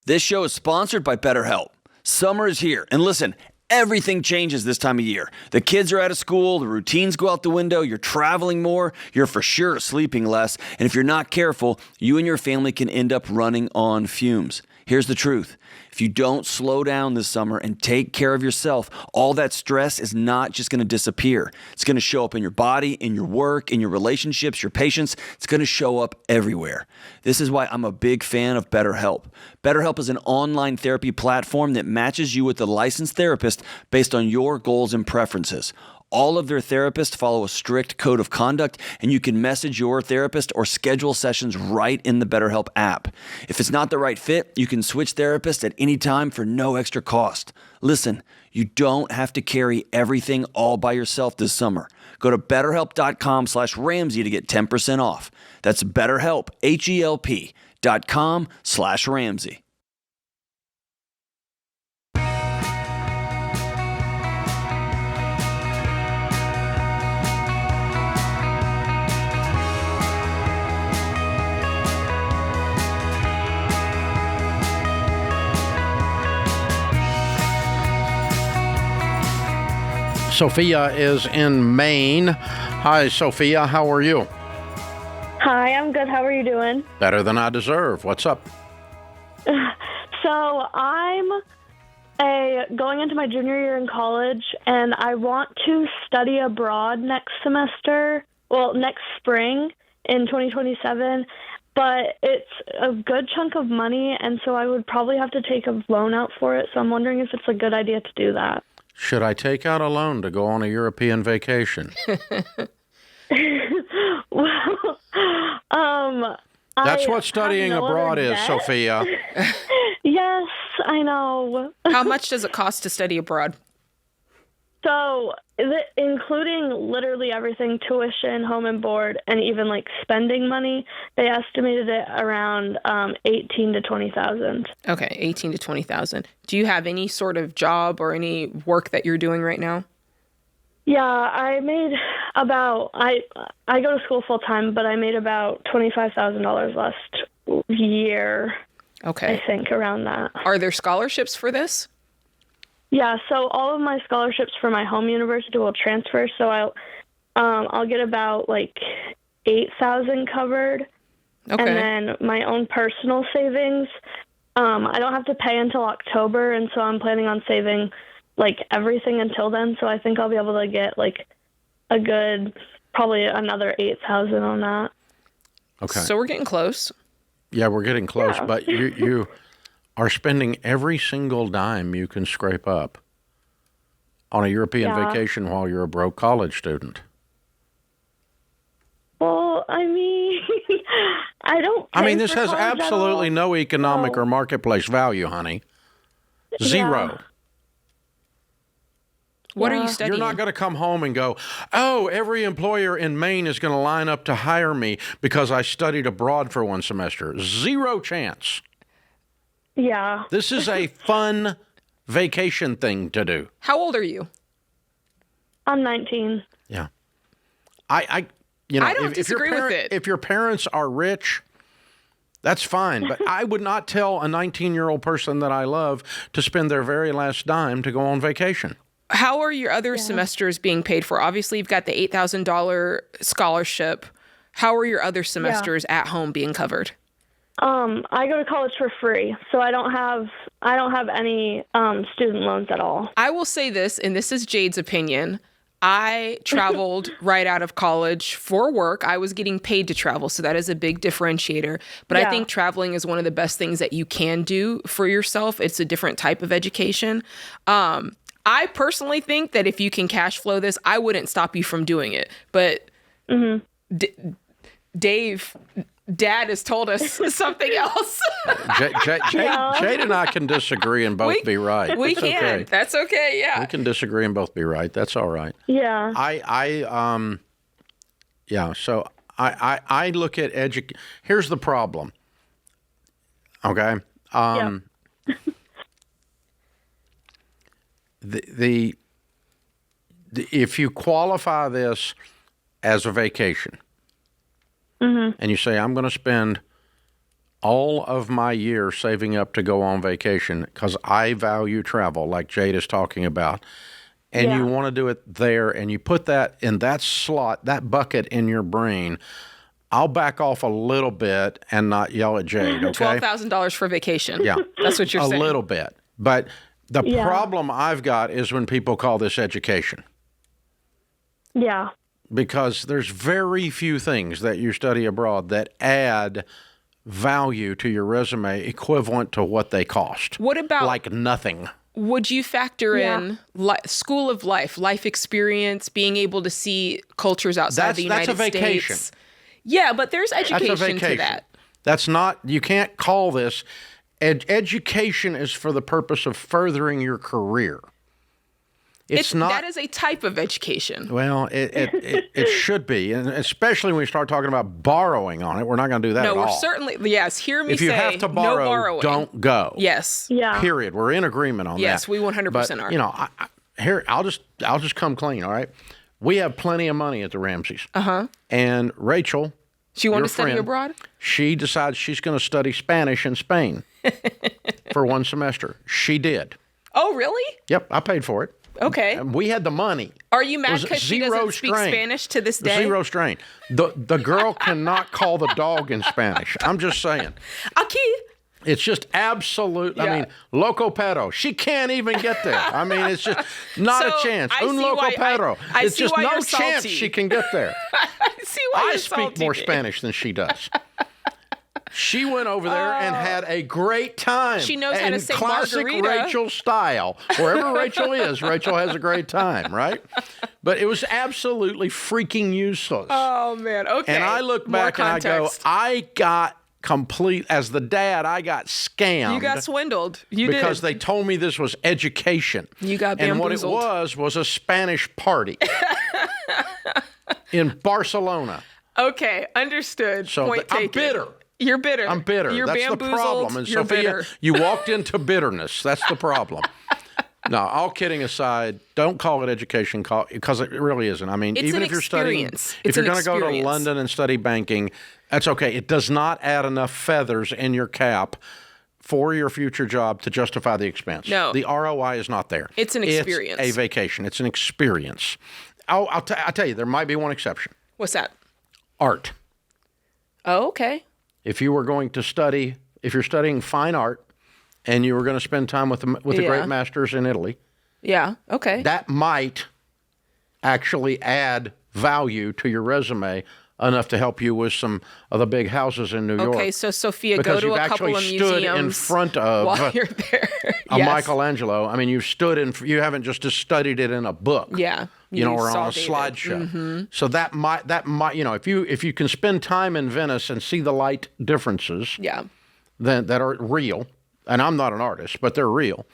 This show is sponsored by BetterHelp. Summer is here, and listen, everything changes this time of year. The kids are out of school, the routines go out the window, you're traveling more, you're for sure sleeping less, and if you're not careful, you and your family can end up running on fumes. Here's the truth. If you don't slow down this summer and take care of yourself, all that stress is not just going to disappear. It's going to show up in your body, in your work, in your relationships, your patience. It's going to show up everywhere. This is why I'm a big fan of BetterHelp. BetterHelp is an online therapy platform that matches you with a licensed therapist based on your goals and preferences. All of their therapists follow a strict code of conduct, and you can message your therapist or schedule sessions right in the BetterHelp app. If it's not the right fit, you can switch therapists at any time for no extra cost. Listen, you don't have to carry everything all by yourself this summer. Go to BetterHelp.com/Ramsey to get 10% off. That's BetterHelp, HELP.com/Ramsey. Sophia is in Maine. Hi, Sophia. How are you? Hi, I'm good. How are you doing? Better than I deserve. What's up? So I'm going into my junior year in college, and I want to study abroad next spring in 2027, but it's a good chunk of money, and so I would probably have to take a loan out for it, so I'm wondering if it's a good idea to do that. Should I take out a loan to go on a European vacation? Well, That's what studying abroad is, Sophia. Yes, I know. How much does it cost to study abroad? So, including literally everything, tuition, home and board, and even like spending money, they estimated it around 18 to 20,000. Okay, 18 to 20,000. Do you have any sort of job or any work that you're doing right now? Yeah, I made about I go to school full time, but I made about $25,000 last year. Okay, I think around that. Are there scholarships for this? Yeah, so all of my scholarships for my home university will transfer, so I'll get about like 8,000 covered. Okay. And then my own personal savings, I don't have to pay until October, and so I'm planning on saving like everything until then. So I think I'll be able to get like a good, probably another 8,000 on that. Okay. So we're getting close. Yeah, we're getting close, Yeah. but you are spending every single dime you can scrape up on a European vacation while you're a broke college student. Well, I mean, this has absolutely no economic or marketplace value, honey. Zero. Yeah. What are you studying? You're not going to come home and go, oh, every employer in Maine is going to line up to hire me because I studied abroad for one semester. Zero chance. Yeah. This is a fun vacation thing to do. How old are you? I'm 19. Yeah. I don't disagree with it. If your parents are rich, that's fine. But I would not tell a 19-year-old person that I love to spend their very last dime to go on vacation. How are your other semesters being paid for? Obviously, you've got the $8,000 scholarship. How are your other semesters at home being covered? I go to college for free, so I don't have any student loans at all. I will say this, and this is Jade's opinion. I traveled right out of college for work. I was getting paid to travel, so that is a big differentiator. But I think traveling is one of the best things that you can do for yourself. It's a different type of education. I personally think that if you can cash flow this, I wouldn't stop you from doing it. But Dad has told us something else. Jade and I can disagree and both be right. We That's can. okay. That's okay, yeah. We can disagree and both be right. That's all right. Yeah. So I look at here's the problem. Okay? If you qualify this as a vacation, and you say, I'm going to spend all of my year saving up to go on vacation because I value travel, like Jade is talking about, and you want to do it there, and you put that in that slot, that bucket in your brain, I'll back off a little bit and not yell at Jade, okay? $12,000 for vacation. Yeah. That's what you're saying. A little bit. But the problem I've got is when people call this education. Yeah. Because there's very few things that you study abroad that add value to your resume equivalent to what they cost. What about... Like nothing. Would you factor in school of life experience, being able to see cultures outside the United States? That's a vacation. Yeah, but there's education to that. That's not... You can't call this... Education is for the purpose of furthering your career. It's not. That is a type of education. Well, it should be, and especially when we start talking about borrowing on it. We're not going to do that at all. No, we're certainly, yes, hear me say, if you have to borrow, no borrowing. Don't go. Yes. Yeah. Period. We're in agreement on that. Yes, we 100% but, are. You know, here, I'll just come clean, all right? We have plenty of money at the Ramseys. Uh-huh. And Rachel, she wanted your to study friend, abroad? She decides she's going to study Spanish in Spain for one semester. She did. Oh, really? Yep, I paid for it. Okay. And we had the money. Are you mad It was because she zero doesn't speak strain. Spanish to this day? Zero strain. The girl cannot call the dog in Spanish. I'm just saying. Aquí. It's just absolute. Yeah. I mean, loco perro. She can't even get there. I mean, it's just not So, a chance. I Un see loco why- perro. I It's see just why no you're chance salty. she can get there. I see why I you're speak salty. more Spanish than she does. She went over there and had a great time. She knows how to in say classic margarita. Rachel style. Wherever Rachel is, Rachel has a great time, right? But it was absolutely freaking useless. Oh, man. Okay. And I look More back and I go, context. I got as the dad, I got scammed. You got swindled. You because did. they told me this was education. You got And what it bamboozled. was a Spanish party in Barcelona. Okay, understood. So Point I'm taken. bitter. You're bitter. I'm bitter. You're That's the bamboozled. problem. And You're Sophia, bitter. you walked into bitterness. That's the problem. No, all kidding aside, don't call it education, because it really isn't. I mean, It's even an if you're studying, experience. if It's you're an going to go to experience. London and study banking, that's okay. It does not add enough feathers in your cap for your future job to justify the expense. No. The ROI is not there. It's an experience. It's a vacation. It's an experience. I'll tell you, there might be one exception. What's that? Art. Oh, okay. If you were going to study, if you're studying fine art and you were going to spend time with the Yeah. great masters in Italy, Yeah, okay. that might actually add value to your resume enough to help you with some of the big houses in New York. Okay, so Sophia, because go to you've a couple actually of stood museums in front of while you're there. a Yes. Michelangelo. I mean, you stood in. You haven't just studied it in a book. Yeah, You know, or saw on a David. slideshow. Mhm. So that might, you know, if you can spend time in Venice and see the light differences, Yeah. that are real, and I'm not an artist, but they're real.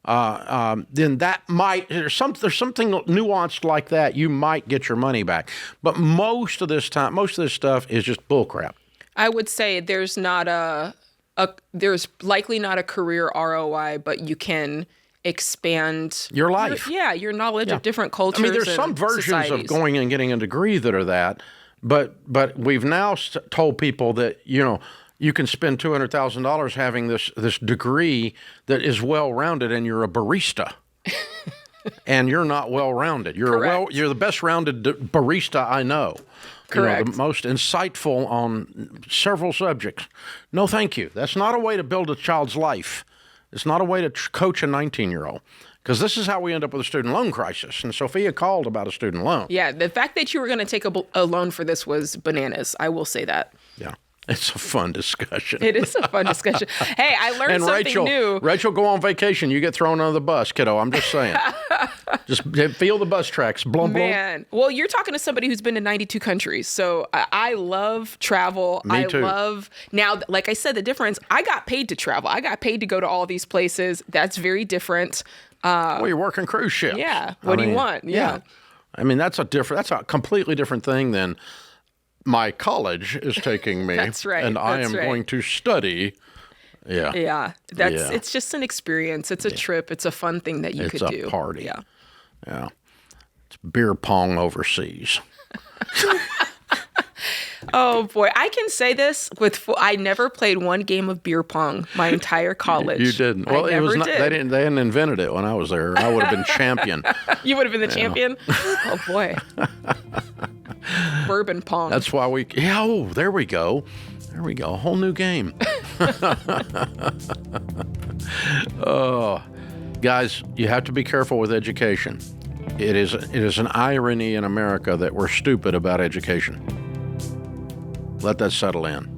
Then that might there's something nuanced like that. You might get your money back, but most of this stuff is just bullcrap. I would say there's not there's likely not a career ROI, but you can expand Your life. your knowledge Yeah. of different cultures. I mean, there's and some versions societies. of going and getting a degree that are that, but we've now told people that you can spend $200,000 having this degree that is well-rounded, and you're a barista, and you're not well-rounded. You're the best-rounded barista I know. Correct. The most insightful on several subjects. No, thank you. That's not a way to build a child's life. It's not a way to coach a 19-year-old. Because this is how we end up with a student loan crisis. And Sophia called about a student loan. Yeah, the fact that you were going to take a loan for this was bananas. I will say that. Yeah. It's a fun discussion. It is a fun discussion. Hey, I learned And something new. Rachel, go on vacation. You get thrown under the bus, kiddo. I'm just saying. Just feel the bus tracks. Blum, blum. Man, well, you're talking to somebody who's been to 92 countries. So I love travel. Me too. Now, like I said, the difference, I got paid to travel. I got paid to go to all these places. That's very different. Well, you're working cruise ships. Yeah. What do you want? Yeah. I mean, that's a completely different thing than my college is taking me. That's right. And I That's am right. going to study. Yeah. Yeah. Yeah. It's just an experience. It's a trip. It's a fun thing that you It's could a do. party. Yeah. Yeah. It's beer pong overseas. Oh boy, I can say this I never played one game of beer pong my entire college. You didn't. Well, I it was never not. did. They hadn't invented it when I was there. I would have been champion. You would have been the champion? Oh boy. Bourbon pong. That's why we. Yeah. Oh, there we go. There we go. A whole new game. Oh, guys, you have to be careful with education. It is an irony in America that we're stupid about education. Let that settle in.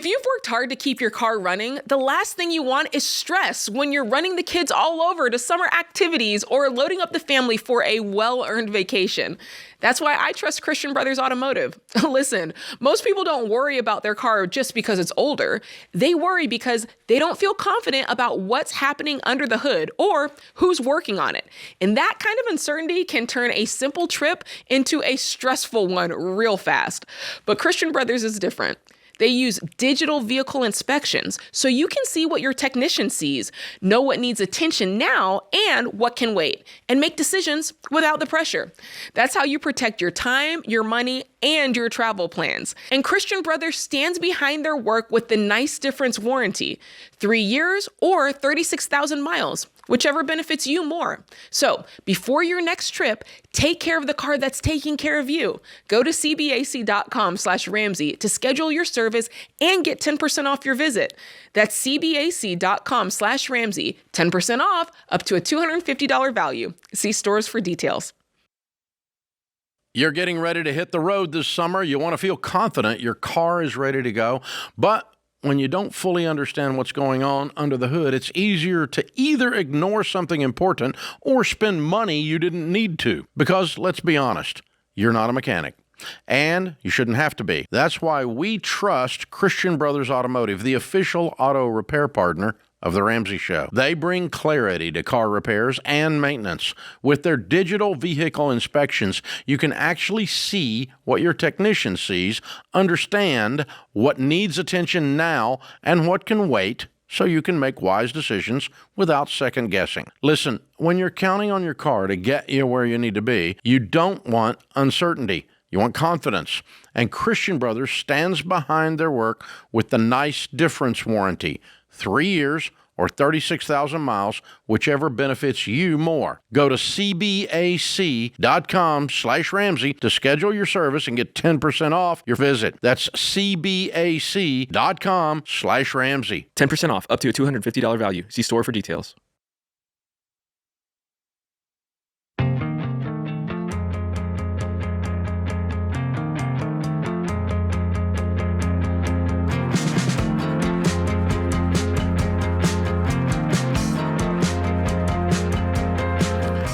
If you've worked hard to keep your car running, the last thing you want is stress when you're running the kids all over to summer activities or loading up the family for a well-earned vacation. That's why I trust Christian Brothers Automotive. Listen, most people don't worry about their car just because it's older. They worry because they don't feel confident about what's happening under the hood or who's working on it. And that kind of uncertainty can turn a simple trip into a stressful one real fast. But Christian Brothers is different. They use digital vehicle inspections so you can see what your technician sees, know what needs attention now and what can wait, and make decisions without the pressure. That's how you protect your time, your money, and your travel plans. And Christian Brothers stands behind their work with the Nice Difference warranty, 3 years or 36,000 miles, whichever benefits you more. So before your next trip, take care of the car that's taking care of you. Go to cbac.com/Ramsey to schedule your service and get 10% off your visit. That's cbac.com/Ramsey, 10% off up to a $250 value. See stores for details. You're getting ready to hit the road this summer. You want to feel confident your car is ready to go, but when you don't fully understand what's going on under the hood, it's easier to either ignore something important or spend money you didn't need to. Because, let's be honest, you're not a mechanic. And you shouldn't have to be. That's why we trust Christian Brothers Automotive, the official auto repair partner of The Ramsey Show. They bring clarity to car repairs and maintenance. With their digital vehicle inspections, you can actually see what your technician sees, understand what needs attention now and what can wait, so you can make wise decisions without second guessing. Listen, when you're counting on your car to get you where you need to be, you don't want uncertainty. You want confidence. And Christian Brothers stands behind their work with the Nice Difference warranty. 3 years or 36,000 miles, whichever benefits you more. Go to cbac.com/Ramsey to schedule your service and get 10% off your visit. That's cbac.com/Ramsey. 10% off up to a $250 value. See store for details.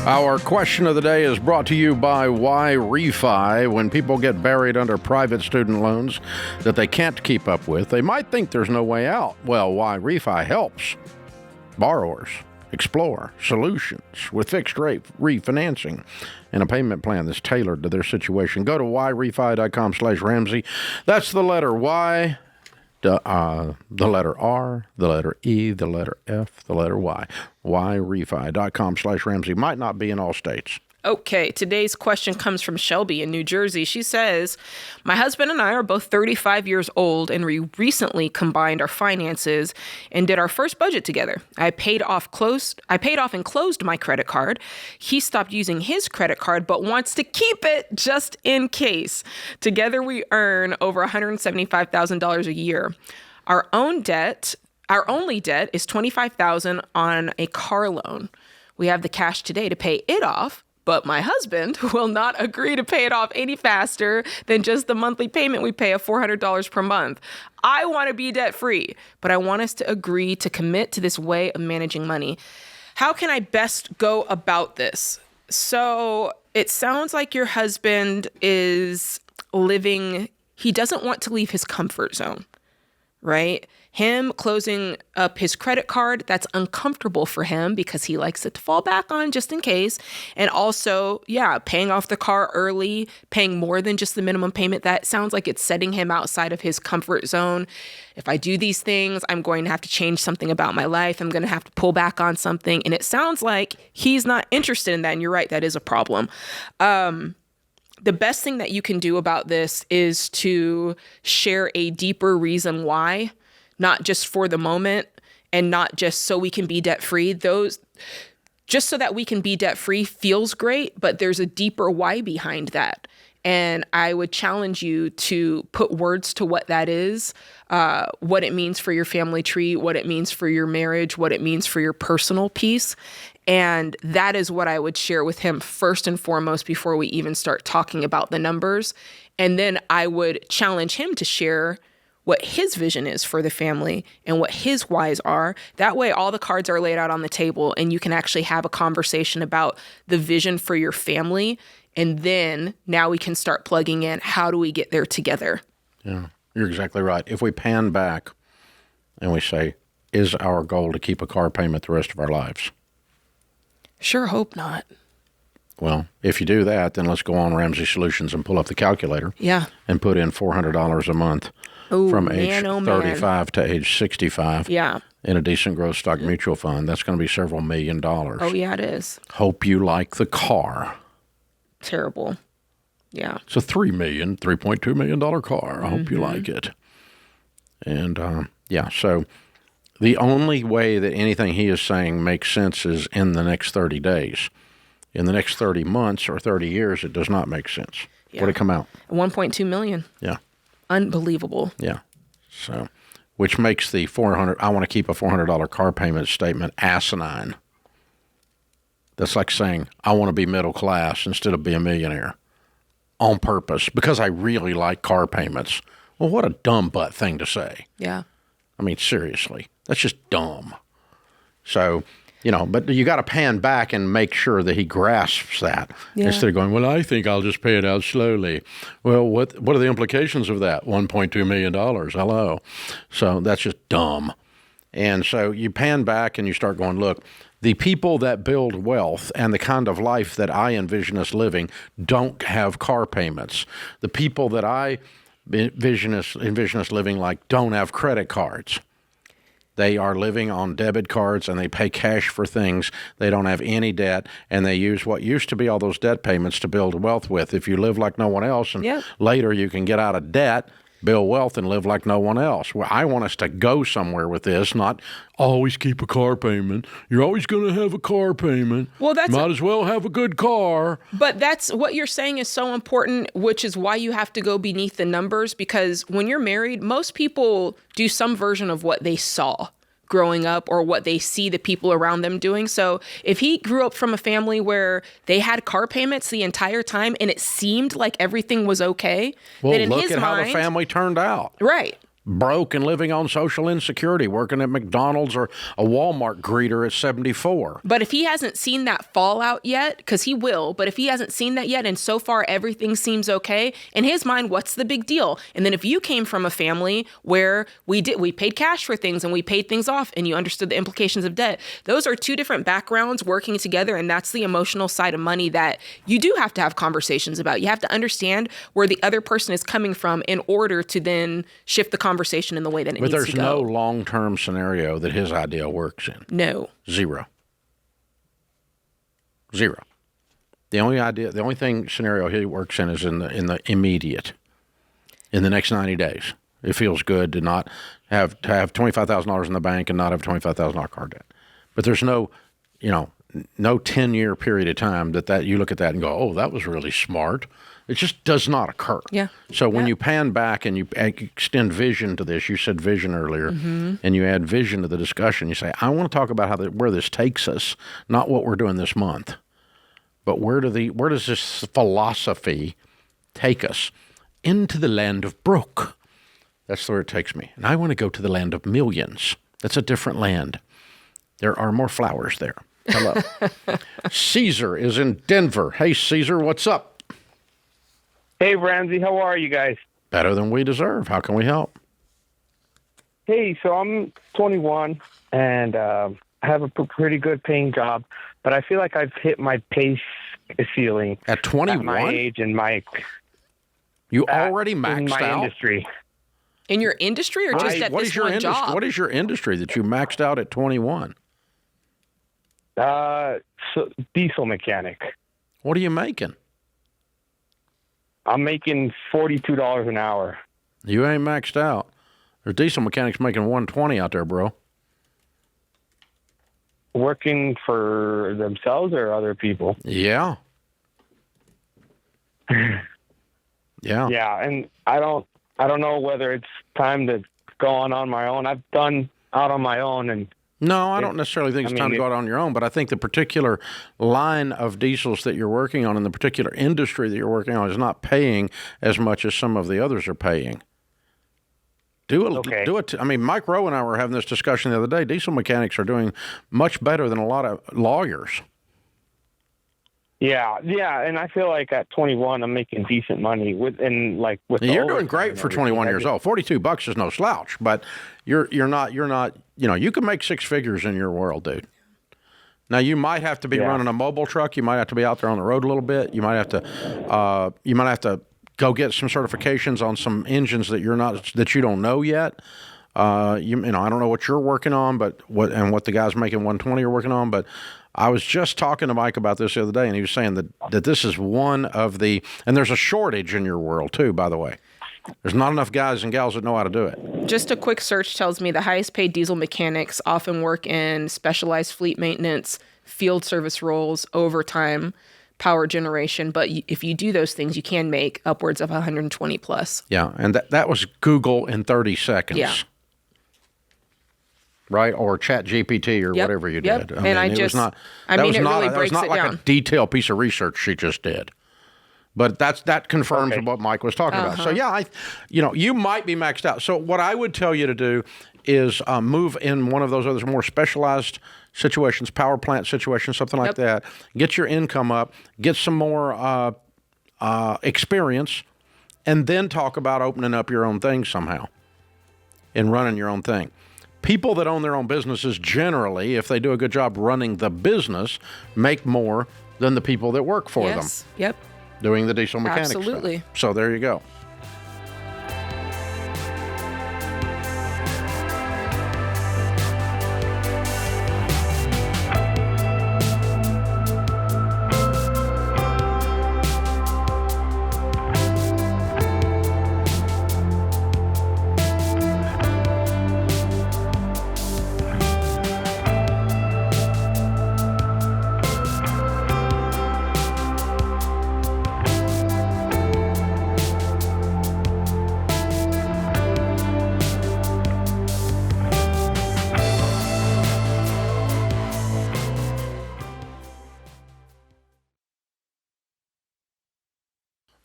Our question of the day is brought to you by Why Refi. When people get buried under private student loans that they can't keep up with, they might think there's no way out. Well, Why Refi helps borrowers explore solutions with fixed rate refinancing and a payment plan that's tailored to their situation. Go to whyrefi.com/Ramsey. That's the letter Y, the letter R, the letter E, the letter F, the letter Y. whyrefi.com/Ramsey. Might not be in all states. Okay, today's question comes from Shelby in New Jersey. She says, my husband and I are both 35 years old, and we recently combined our finances and did our first budget together. I paid off and closed my credit card. He stopped using his credit card, but wants to keep it just in case. Together, we earn over $175,000 a year. Our only debt is $25,000 on a car loan. We have the cash today to pay it off, but my husband will not agree to pay it off any faster than just the monthly payment we pay of $400 per month. I want to be debt-free, but I want us to agree to commit to this way of managing money. How can I best go about this? So it sounds like your husband is he doesn't want to leave his comfort zone, right? Him closing up his credit card, that's uncomfortable for him because he likes it to fall back on just in case. And also, paying off the car early, paying more than just the minimum payment, that sounds like it's setting him outside of his comfort zone. If I do these things, I'm going to have to change something about my life. I'm going to have to pull back on something. And it sounds like he's not interested in that. And you're right, that is a problem. The best thing that you can do about this is to share a deeper reason why. Not just for the moment and not just so we can be debt-free. Just so that we can be debt-free feels great, but there's a deeper why behind that. And I would challenge you to put words to what that is, what it means for your family tree, what it means for your marriage, what it means for your personal peace. And that is what I would share with him first and foremost before we even start talking about the numbers. And then I would challenge him to share what his vision is for the family and what his whys are. That way, all the cards are laid out on the table and you can actually have a conversation about the vision for your family. And then now we can start plugging in, how do we get there together? Yeah, you're exactly right. If we pan back and we say, is our goal to keep a car payment the rest of our lives? Sure hope not. Well, if you do that, then let's go on Ramsey Solutions and pull up the calculator. Yeah. And put in $400 a month from age 35 to age 65. Yeah. In a decent growth stock mutual fund. That's going to be several $1 million. Oh, yeah, it is. Hope you like the car. Terrible. Yeah. It's a $3.2 million car. I hope you like it. And, so the only way that anything he is saying makes sense is in the next 30 days. In the next 30 months or 30 years, it does not make sense. Yeah. What did it come out? 1.2 million. Yeah. Unbelievable. Yeah. So, which makes the I want to keep a $400 car payment statement asinine. That's like saying, I want to be middle class instead of be a millionaire on purpose because I really like car payments. Well, what a dumb butt thing to say. Yeah. I mean, seriously, that's just dumb. So, but you got to pan back and make sure that he grasps that instead of going, well, I think I'll just pay it out slowly. Well, what are the implications of that? $1.2 million. Hello. So that's just dumb. And so you pan back and you start going, look, the people that build wealth and the kind of life that I envision us living don't have car payments. The people that I envision us living like don't have credit cards. They are living on debit cards and they pay cash for things. They don't have any debt and they use what used to be all those debt payments to build wealth with. If you live like no one else and later you can get out of debt, build wealth and live like no one else. Well, I want us to go somewhere with this, not always keep a car payment. You're always going to have a car payment. Well, might as well have a good car. But that's what you're saying is so important, which is why you have to go beneath the numbers, because when you're married, most people do some version of what they saw growing up or what they see the people around them doing. So if he grew up from a family where they had car payments the entire time and it seemed like everything was okay, then in look his at mind, how the family turned out. Right. Broke and living on social insecurity, working at McDonald's or a Walmart greeter at 74. But if he hasn't seen that fallout yet, because he will, but if he hasn't seen that yet and so far everything seems okay, in his mind, what's the big deal? And then if you came from a family where we paid cash for things and we paid things off and you understood the implications of debt, those are two different backgrounds working together, and that's the emotional side of money that you do have to have conversations about. You have to understand where the other person is coming from in order to then shift the conversation in the way that it needs to go. But there's no long-term scenario that his idea works in. No. Zero. The only scenario he works in is in the immediate, in the next 90 days. It feels good to not have $25,000 in the bank and not have $25,000 car debt. But there's no 10-year period of time that you look at that and go, oh, that was really smart. It just does not occur. Yeah. So when you pan back and you extend vision to this, you said vision earlier, and you add vision to the discussion, you say, I want to talk about where this takes us, not what we're doing this month, but where does this philosophy take us? Into the land of broke. That's where it takes me. And I want to go to the land of millions. That's a different land. There are more flowers there. Hello. Caesar is in Denver. Hey, Caesar, what's up? Hey, Ramsey, how are you guys? Better than we deserve. How can we help? Hey, so I'm 21, and I have a pretty good paying job, but I feel like I've hit my pay ceiling. At 21? At my age and my... You already maxed in my out? Industry. In your industry or just at this one job? What is your industry that you maxed out at 21? Diesel mechanic. What are you making? I'm making $42 an hour. You ain't maxed out. There's diesel mechanics making $120 out there, bro. Working for themselves or other people? Yeah. Yeah. Yeah, and I don't know whether it's time to go on my own. I've done out on my own, and no, I don't necessarily think it's time to go out on your own, but I think the particular line of diesels that you're working on and the particular industry that you're working on is not paying as much as some of the others are paying. Do it. I mean, Mike Rowe and I were having this discussion the other day. Diesel mechanics are doing much better than a lot of lawyers. Yeah, and I feel like at 21, I'm making decent money with. You're doing great for 21 years old. $42 is no slouch, but you're not. You can make six figures in your world, dude. Now you might have to be running a mobile truck. You might have to be out there on the road a little bit. You might have to. Go get some certifications on some engines that you don't know yet. I don't know what you're working on, but what the guys making 120 are working on. But I was just talking to Mike about this the other day, and he was saying that this is one of the, and there's a shortage in your world too, by the way. There's not enough guys and gals that know how to do it. Just a quick search tells me the highest paid diesel mechanics often work in specialized fleet maintenance, field service roles, overtime, power generation, but if you do those things, you can make upwards of 120 plus. Yeah, and that was Google in 30 seconds. Yeah. Right, or Chat GPT or whatever you did. It really breaks it down. A detailed piece of research she just did. But that confirms what Mike was talking about. So you might be maxed out. So what I would tell you to do is move in one of those other more specialized situations, power plant situations, something like that. Get your income up, get some more experience, and then talk about opening up your own thing somehow and running your own thing. People that own their own businesses generally, if they do a good job running the business, make more than the people that work for them. Yep. Doing the diesel mechanics. Absolutely. Stuff. So there you go.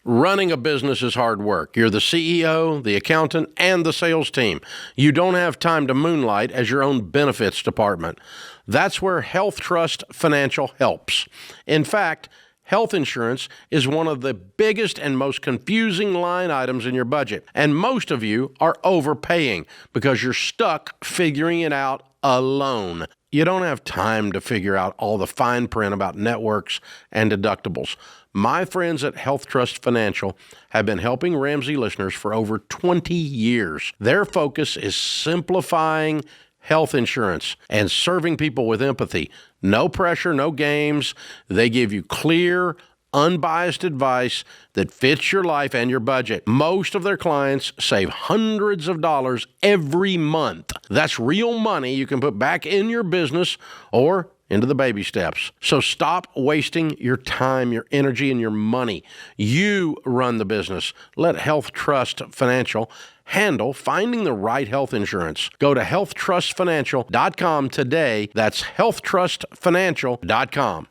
Running a business is hard work. You're the CEO, the accountant, and the sales team. You don't have time to moonlight as your own benefits department. That's where Health Trust Financial helps. In fact, health insurance is one of the biggest and most confusing line items in your budget. And most of you are overpaying because you're stuck figuring it out alone. You don't have time to figure out all the fine print about networks and deductibles. My friends at Health Trust Financial have been helping Ramsey listeners for over 20 years. Their focus is simplifying health insurance and serving people with empathy. No pressure, no games. They give you clear, unbiased advice that fits your life and your budget. Most of their clients save hundreds of dollars every month. That's real money you can put back in your business or into the baby steps. So stop wasting your time, your energy, and your money. You run the business. Let Health Trust Financial handle finding the right health insurance. Go to healthtrustfinancial.com today. That's healthtrustfinancial.com.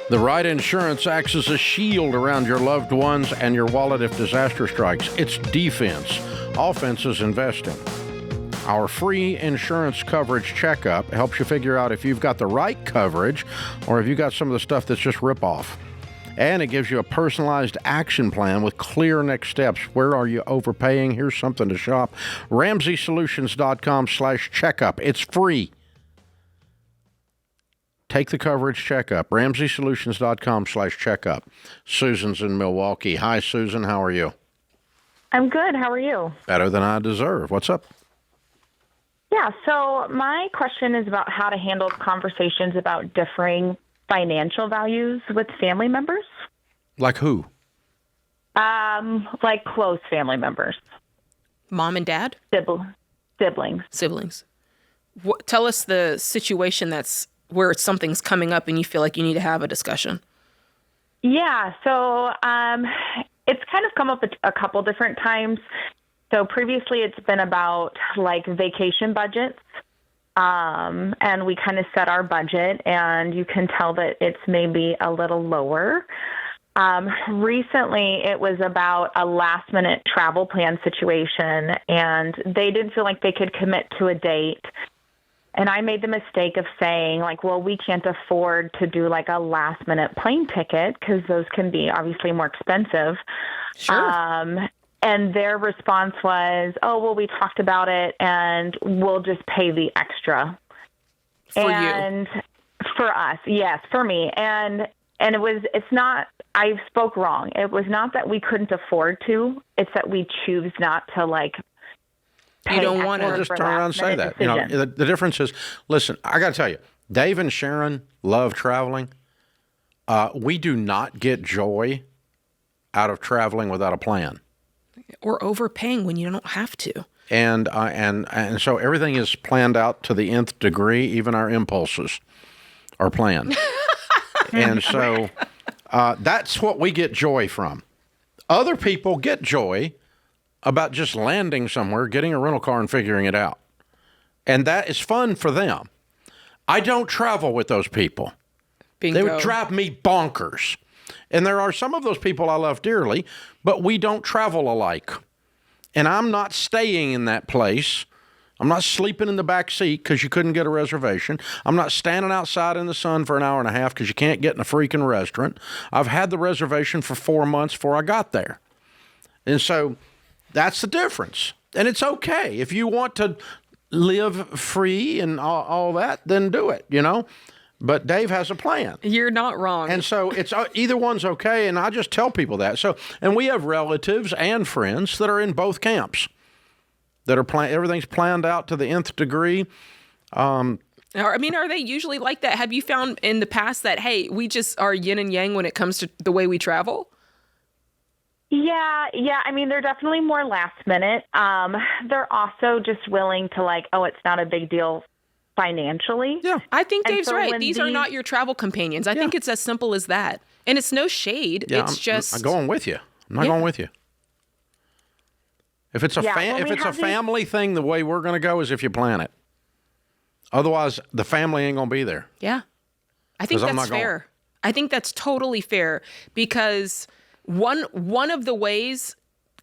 The right insurance acts as a shield around your loved ones and your wallet if disaster strikes. It's defense. Offense is investing. Our free insurance coverage checkup helps you figure out if you've got the right coverage or if you got some of the stuff that's just rip-off. And it gives you a personalized action plan with clear next steps. Where are you overpaying? Here's something to shop. RamseySolutions.com/checkup. It's free. Take the coverage checkup. RamseySolutions.com/checkup. Susan's in Milwaukee. Hi, Susan. How are you? I'm good. How are you? Better than I deserve. What's up? Yeah, so my question is about how to handle conversations about differing financial values with family members. Like who? Like close family members. Mom and dad? Siblings. Tell us the situation that's where something's coming up and you feel like you need to have a discussion. Yeah, so it's kind of come up a couple different times. So previously it's been about like vacation budgets. and we kind of set our budget, and you can tell that it's maybe a little lower. Recently, it was about a last-minute travel plan situation, and they didn't feel like they could commit to a date. And I made the mistake of saying, like, well, we can't afford to do, like, a last-minute plane ticket because those can be obviously more expensive. Sure. And their response was, oh, well, we talked about it, and we'll just pay the extra. For and you. For us, yes, for me. And it's not, I spoke wrong. It was not that we couldn't afford to. It's that we choose not to, like, you don't want to just turn around and say that. You know, the difference is, listen, I got to tell you, Dave and Sharon love traveling. We do not get joy out of traveling without a plan. Or overpaying when you don't have to. And so everything is planned out to the nth degree. Even our impulses are planned. And so that's what we get joy from. Other people get joy about just landing somewhere, getting a rental car, and figuring it out. And that is fun for them. I don't travel with those people. Bingo. They would drive me bonkers. And there are some of those people I love dearly, but we don't travel alike. And I'm not staying in that place. I'm not sleeping in the back seat because you couldn't get a reservation. I'm not standing outside in the sun for an hour and a half because you can't get in a freaking restaurant. I've had the reservation for 4 months before I got there. And so that's the difference. And it's okay. If you want to live free and all that, then do it, you know. But Dave has a plan. You're not wrong. And so it's either one's okay, and I just tell people that. So, and we have relatives and friends that are in both camps, that are everything's planned out to the nth degree. I mean, are they usually like that? Have you found in the past that, hey, we just are yin and yang when it comes to the way we travel? Yeah. I mean, they're definitely more last minute. They're also just willing to, like, oh, it's not a big deal financially. Yeah. I think Dave's right. These are not your travel companions. I think it's as simple as that. And it's no shade. Yeah, It's I'm going with you. I'm not going with you. If it's a family thing, the way we're going to go is if you plan it. Otherwise, the family ain't going to be there. Yeah. I think that's fair. I think that's totally fair because one of the ways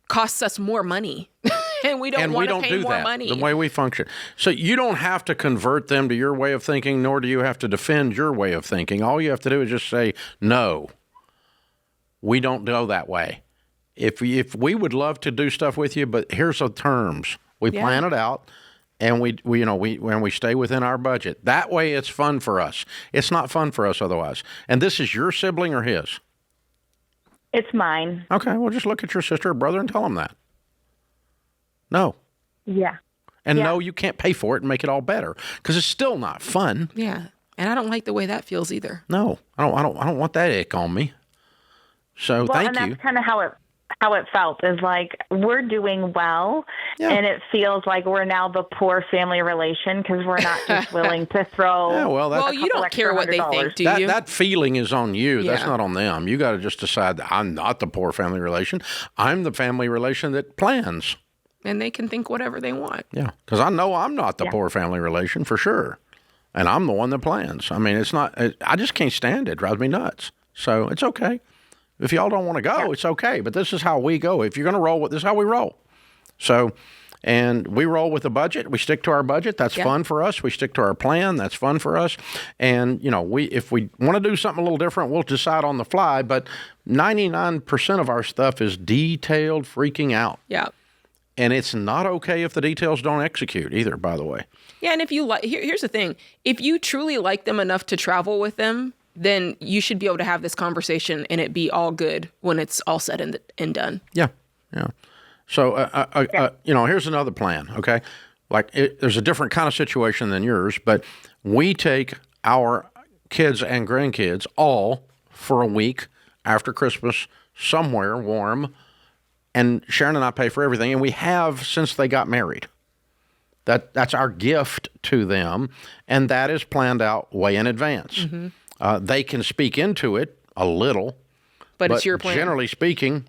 costs us more money. And we don't want to pay more money. The way we function. So you don't have to convert them to your way of thinking, nor do you have to defend your way of thinking. All you have to do is just say, no, we don't go that way. If we would love to do stuff with you, but here's the terms. We plan it out, and we stay within our budget. That way it's fun for us. It's not fun for us otherwise. And this is your sibling or his? It's mine. Okay, well, just look at your sister or brother and tell them that. No. Yeah. And no, you can't pay for it and make it all better because it's still not fun. Yeah. And I don't like the way that feels either. No, I don't want that ick on me. So thank you. And that's kind of how it felt is like we're doing well, and it feels like we're now the poor family relation because we're not just willing to throw. Yeah, well, you don't care what they think, do you? That feeling is on you. Yeah. That's not on them. You got to just decide that I'm not the poor family relation. I'm the family relation that plans. And they can think whatever they want. Yeah, because I know I'm not the poor family relation for sure. And I'm the one that plans. I mean, it's not, I just can't stand it. It drives me nuts. So it's okay. If y'all don't want to go, it's okay. But this is how we go. If you're going to roll with this, is how we roll. So, and we roll with the budget. We stick to our budget. That's fun for us. We stick to our plan. That's fun for us. And, you know, if we want to do something a little different, we'll decide on the fly. But 99% of our stuff is detailed freaking out. Yeah. And it's not okay if the details don't execute either, by the way. Yeah, and if you like, here's the thing. If you truly like them enough to travel with them, then you should be able to have this conversation and it be all good when it's all said and done. Yeah. So, here's another plan, okay? Like, there's a different kind of situation than yours, but we take our kids and grandkids all for a week after Christmas somewhere warm. And Sharon and I pay for everything, and we have since they got married. That's our gift to them, and that is planned out way in advance. Mm-hmm. They can speak into it a little, but it's your plan. Generally speaking,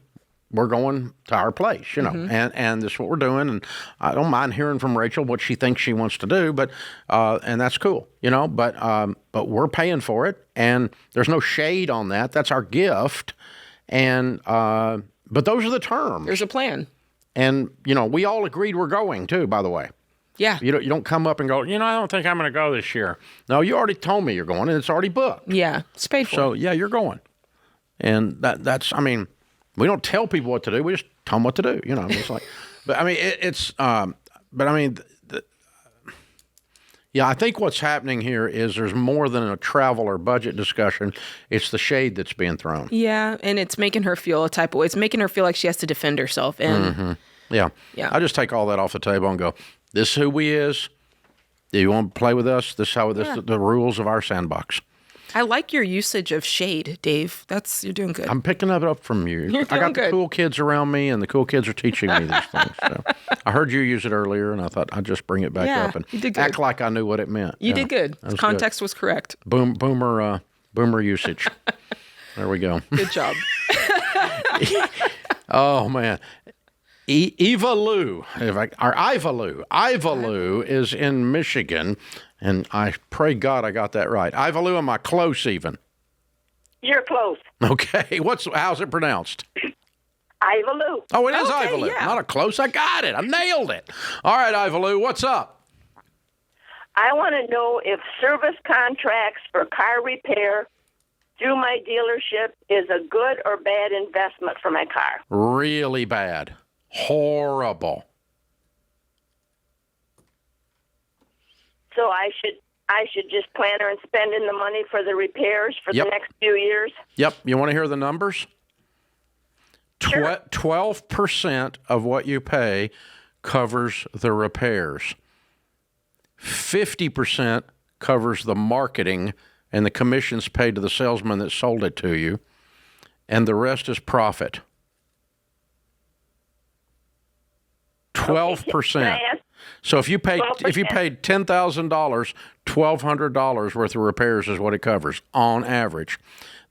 we're going to our place, and this is what we're doing. And I don't mind hearing from Rachel what she thinks she wants to do, but and that's cool, but we're paying for it, and there's no shade on that. That's our gift. And but those are the terms. There's a plan. And, we all agreed we're going, too, by the way. Yeah. You don't come up and go, I don't think I'm going to go this year. No, you already told me you're going, and it's already booked. Yeah, it's paid for. So, yeah, you're going. And that's, we don't tell people what to do. We just tell them what to do, It's like, but, yeah, I think what's happening here is there's more than a travel or budget discussion. It's the shade that's being thrown. Yeah, and it's making her feel a type of way. It's making her feel like she has to defend herself. And Yeah. Yeah. I just take all that off the table and go, this is who we is. Do you want to play with us? This is how the rules of our sandbox. I like your usage of shade, Dave. You're doing good. I'm picking that up from you. You're I got doing the good. cool kids around me, and the cool kids are teaching me these things. So I heard you use it earlier, and I thought I'd just bring it back up and you did good. act like I knew what it meant. You did good. That was Context was correct. Boomer usage. There we go. Good job. Oh, man. Eva Lou is in Michigan, and I pray God I got that right. Eva Lou, am I close even? You're close. Okay. How's it pronounced? Eva Lou. Oh, it is Okay, Eva Lou. yeah. Not a close. I got it. I nailed it. All right, Eva Lou, what's up? I want to know if service contracts for car repair through my dealership is a good or bad investment for my car. Really bad. Horrible. So I should just plan on spending the money for the repairs for Yep. the next few years. Yep. You want to hear the numbers? Sure. 12% of what you pay covers the repairs. 50% covers the marketing and the commissions paid to the salesman that sold it to you, and the rest is profit. 12%. So if you paid $10,000, $1,200 worth of repairs is what it covers on average.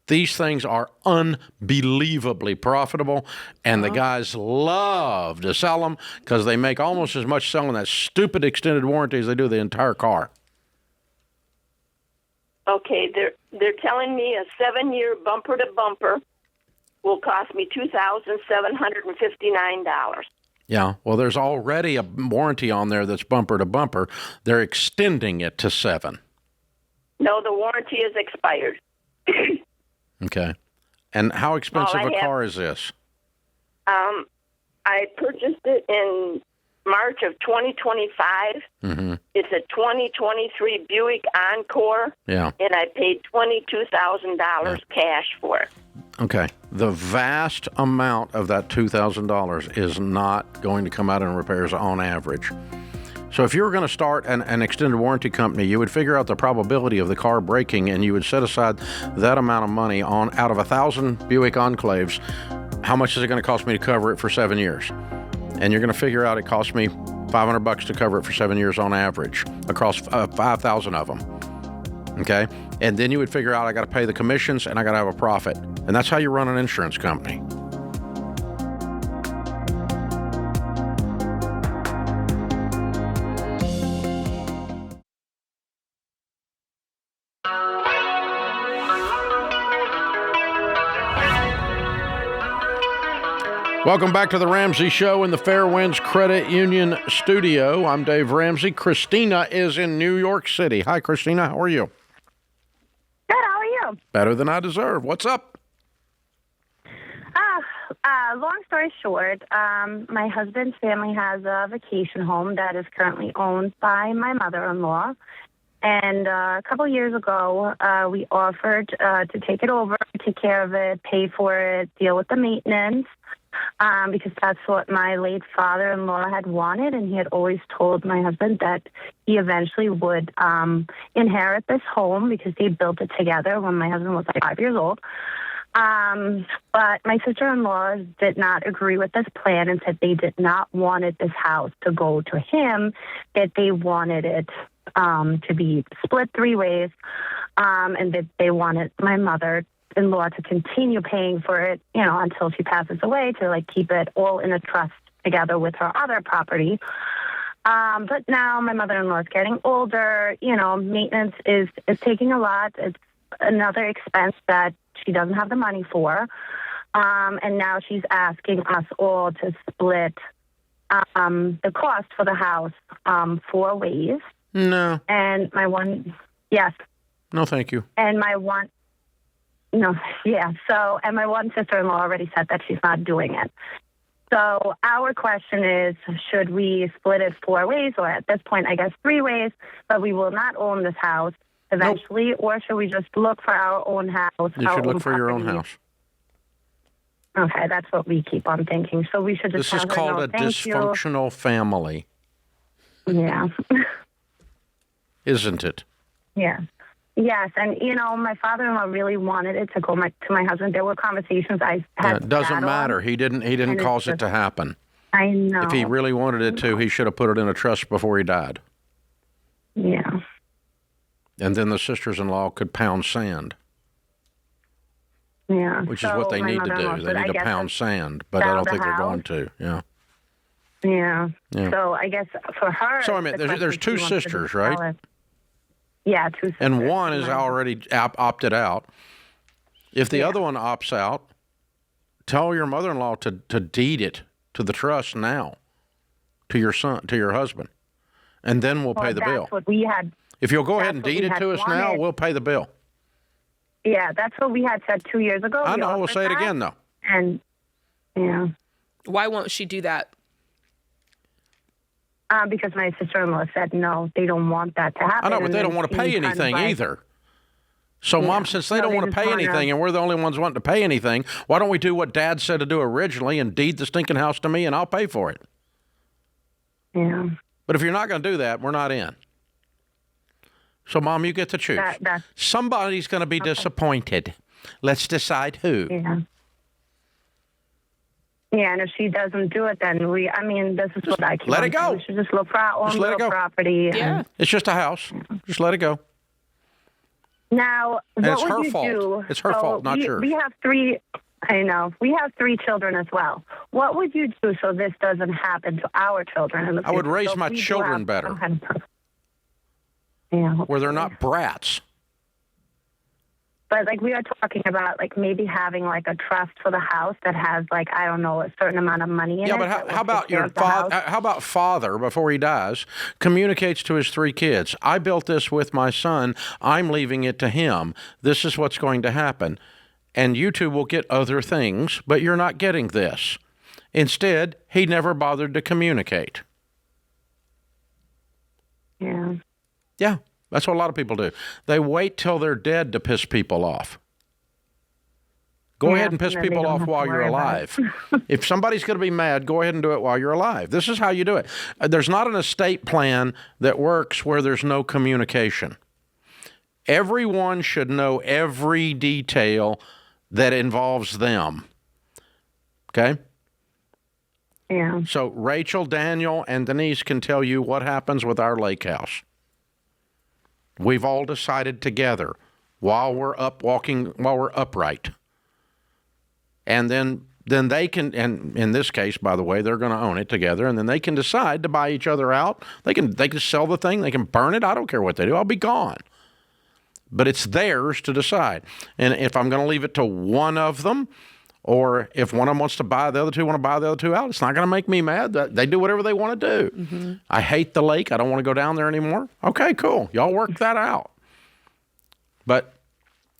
These things are unbelievably profitable, and the guys love to sell them because they make almost as much selling that stupid extended warranty as they do the entire car. Okay, they're telling me a 7-year bumper to bumper will cost me $2,759. Yeah, well, there's already a warranty on there that's bumper to bumper. They're extending it to 7. No, the warranty is expired. Okay. And how expensive a car is this? I purchased it in March of 2025. Mm-hmm. It's a 2023 Buick Encore. Yeah. And I paid $22,000 cash for it. Okay. The vast amount of that $2,000 is not going to come out in repairs on average. So if you were going to start an extended warranty company, you would figure out the probability of the car breaking, and you would set aside that amount of money out of 1,000 Buick Enclaves. How much is it going to cost me to cover it for 7 years? And you're going to figure out it costs me $500 to cover it for 7 years on average across 5,000 of them. Okay? And then you would figure out I got to pay the commissions and I got to have a profit. And that's how you run an insurance company. Welcome back to the Ramsey Show in the Fairwinds Credit Union studio. I'm Dave Ramsey. Christina is in New York City. Hi, Christina. How are you? Good. How are you? Better than I deserve. What's up? Long story short, my husband's family has a vacation home that is currently owned by my mother-in-law. And a couple years ago, we offered to take it over, take care of it, pay for it, deal with the maintenance. Because that's what my late father-in-law had wanted, and he had always told my husband that he eventually would inherit this home because they built it together when my husband was like 5 years old. But my sister-in-law did not agree with this plan and said they did not want this house to go to him, that they wanted it to be split 3 ways, and that they wanted my mother in-law to continue paying for it, until she passes away, to like keep it all in a trust together with her other property. But now my mother-in-law is getting older. Maintenance is taking a lot. It's another expense that she doesn't have the money for. And now she's asking us all to split the cost for the house 4 ways. No. And yes. No, thank you. And my one sister-in-law already said that she's not doing it. So our question is, should we split it 4 ways, or at this point, I guess 3 ways, but we will not own this house eventually, nope. Or should we just look for our own house? You should look for your own house. Okay, that's what we keep on thinking. So we should just This is called a dysfunctional family. Yeah. Isn't it? Yeah. Yes, and my father-in-law really wanted it to go to my husband. There were conversations I had. It doesn't matter. He didn't cause it to happen. I know. If he really wanted it to, he should have put it in a trust before he died. Yeah. And then the sisters-in-law could pound sand. Yeah. Which is what they need to do. They need to pound sand, but I don't think they're going to. Yeah. Yeah. So I guess for her. So I mean, there's 2 sisters, right? Yeah, 2 sisters. And one is already opted out. If the other one opts out, tell your mother-in-law to deed it to the trust now, to your husband, and then we'll pay the bill. That's what we had. If you'll go ahead and deed it to us now, we'll pay the bill. Yeah, that's what we had said 2 years ago. I know. We'll say it again, though. And yeah. Why won't she do that? Because my sister-in-law said no, they don't want that to happen. I know, but they don't want to pay anything either. So, Mom, since they don't want to pay anything and we're the only ones wanting to pay anything, why don't we do what Dad said to do originally and deed the stinking house to me and I'll pay for it? Yeah. But if you're not going to do that, we're not in. So, Mom, you get to choose. Somebody's going to be disappointed. Let's decide who. Yeah. Yeah, and if she doesn't do it, then this is what I keep let it go. We should just look for our own little property. Yeah. It's just a house. Just let it go. Now, and what it's would her you fault. do? It's her fault, not yours. We have 3. I know. We have 3 children as well. What would you do so this doesn't happen to our children in the future? I would raise my children better. Where they're not brats. But we are talking about maybe having a trust for the house that has a certain amount of money in it. Yeah, but how about your father? How about father before he dies communicates to his 3 kids? I built this with my son. I'm leaving it to him. This is what's going to happen, and you 2 will get other things, but you're not getting this. Instead, he never bothered to communicate. Yeah. Yeah. That's what a lot of people do. They wait till they're dead to piss people off. Go ahead and piss people off while you're alive. If somebody's going to be mad, go ahead and do it while you're alive. This is how you do it. There's not an estate plan that works where there's no communication. Everyone should know every detail that involves them. Okay? Yeah. So Rachel, Daniel, and Denise can tell you what happens with our lake house. We've all decided together while we're upright. And then they can, and in this case, by the way, they're going to own it together, and then they can decide to buy each other out. They can sell the thing, they can burn it. I don't care what they do. I'll be gone. But it's theirs to decide. And if I'm going to leave it to one of them, or if one of them wants to buy the other 2, want to buy the other 2 out, it's not going to make me mad. They do whatever they want to do. Mm-hmm. I hate the lake. I don't want to go down there anymore. Okay, cool. Y'all work that out. But,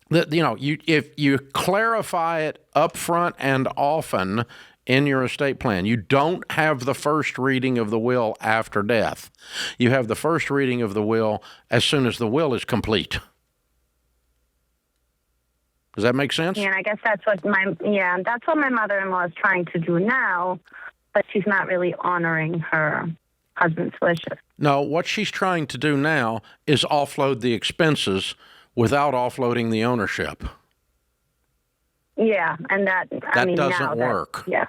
if you clarify it up front and often in your estate plan, you don't have the first reading of the will after death. You have the first reading of the will as soon as the will is complete. Does that make sense? Yeah, and I guess that's what my mother-in-law is trying to do now, but she's not really honoring her husband's wishes. No, what she's trying to do now is offload the expenses without offloading the ownership. Yeah, and that doesn't work. Yeah.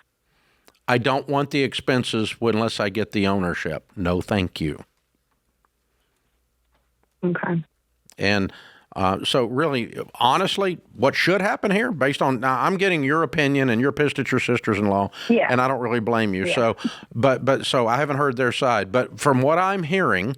I don't want the expenses unless I get the ownership. No, thank you. Okay. And So really, honestly, what should happen here, based on, now I'm getting your opinion and you're pissed at your sisters-in-law, Yeah. and I don't really blame you. Yeah. So, so I haven't heard their side. But from what I'm hearing,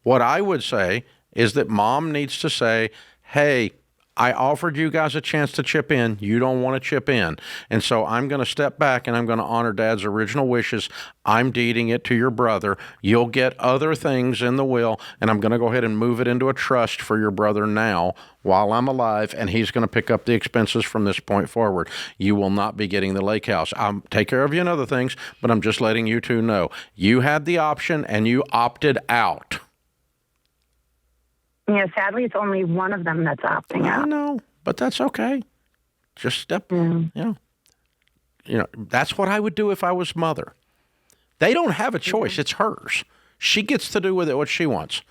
what I would say is that mom needs to say, hey, I offered you guys a chance to chip in. You don't want to chip in. And so I'm going to step back and I'm going to honor Dad's original wishes. I'm deeding it to your brother. You'll get other things in the will, and I'm going to go ahead and move it into a trust for your brother now while I'm alive, and he's going to pick up the expenses from this point forward. You will not be getting the lake house. I'll take care of you in other things, but I'm just letting you two know. You had the option, and you opted out. Yeah, sadly, it's only one of them that's opting out. I know, but that's okay. Just step, that's what I would do if I was mother. They don't have a choice. It's hers. She gets to do with it what she wants.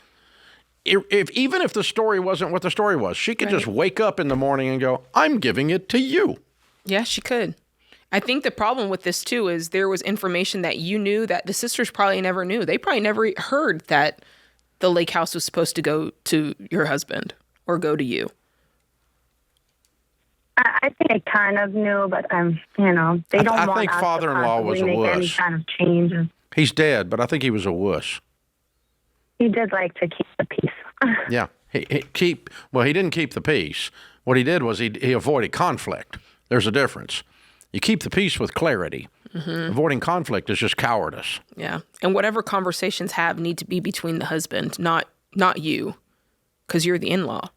Even if the story wasn't what the story was, she could just wake up in the morning and go, I'm giving it to you. Yeah, she could. I think the problem with this, too, is there was information that you knew that the sisters probably never knew. They probably never heard that the lake house was supposed to go to your husband or go to you. I think they kind of knew, but they don't want I think us father-in-law to was a make any wuss. kind of changes. He's dead, but I think he was a wuss. He did like to keep the peace. Yeah, he didn't keep the peace. What he did was he avoided conflict. There's a difference. You keep the peace with clarity. Mm-hmm. Avoiding conflict is just cowardice. Yeah, and whatever conversations need to be between the husband, not you, because you're the in-law.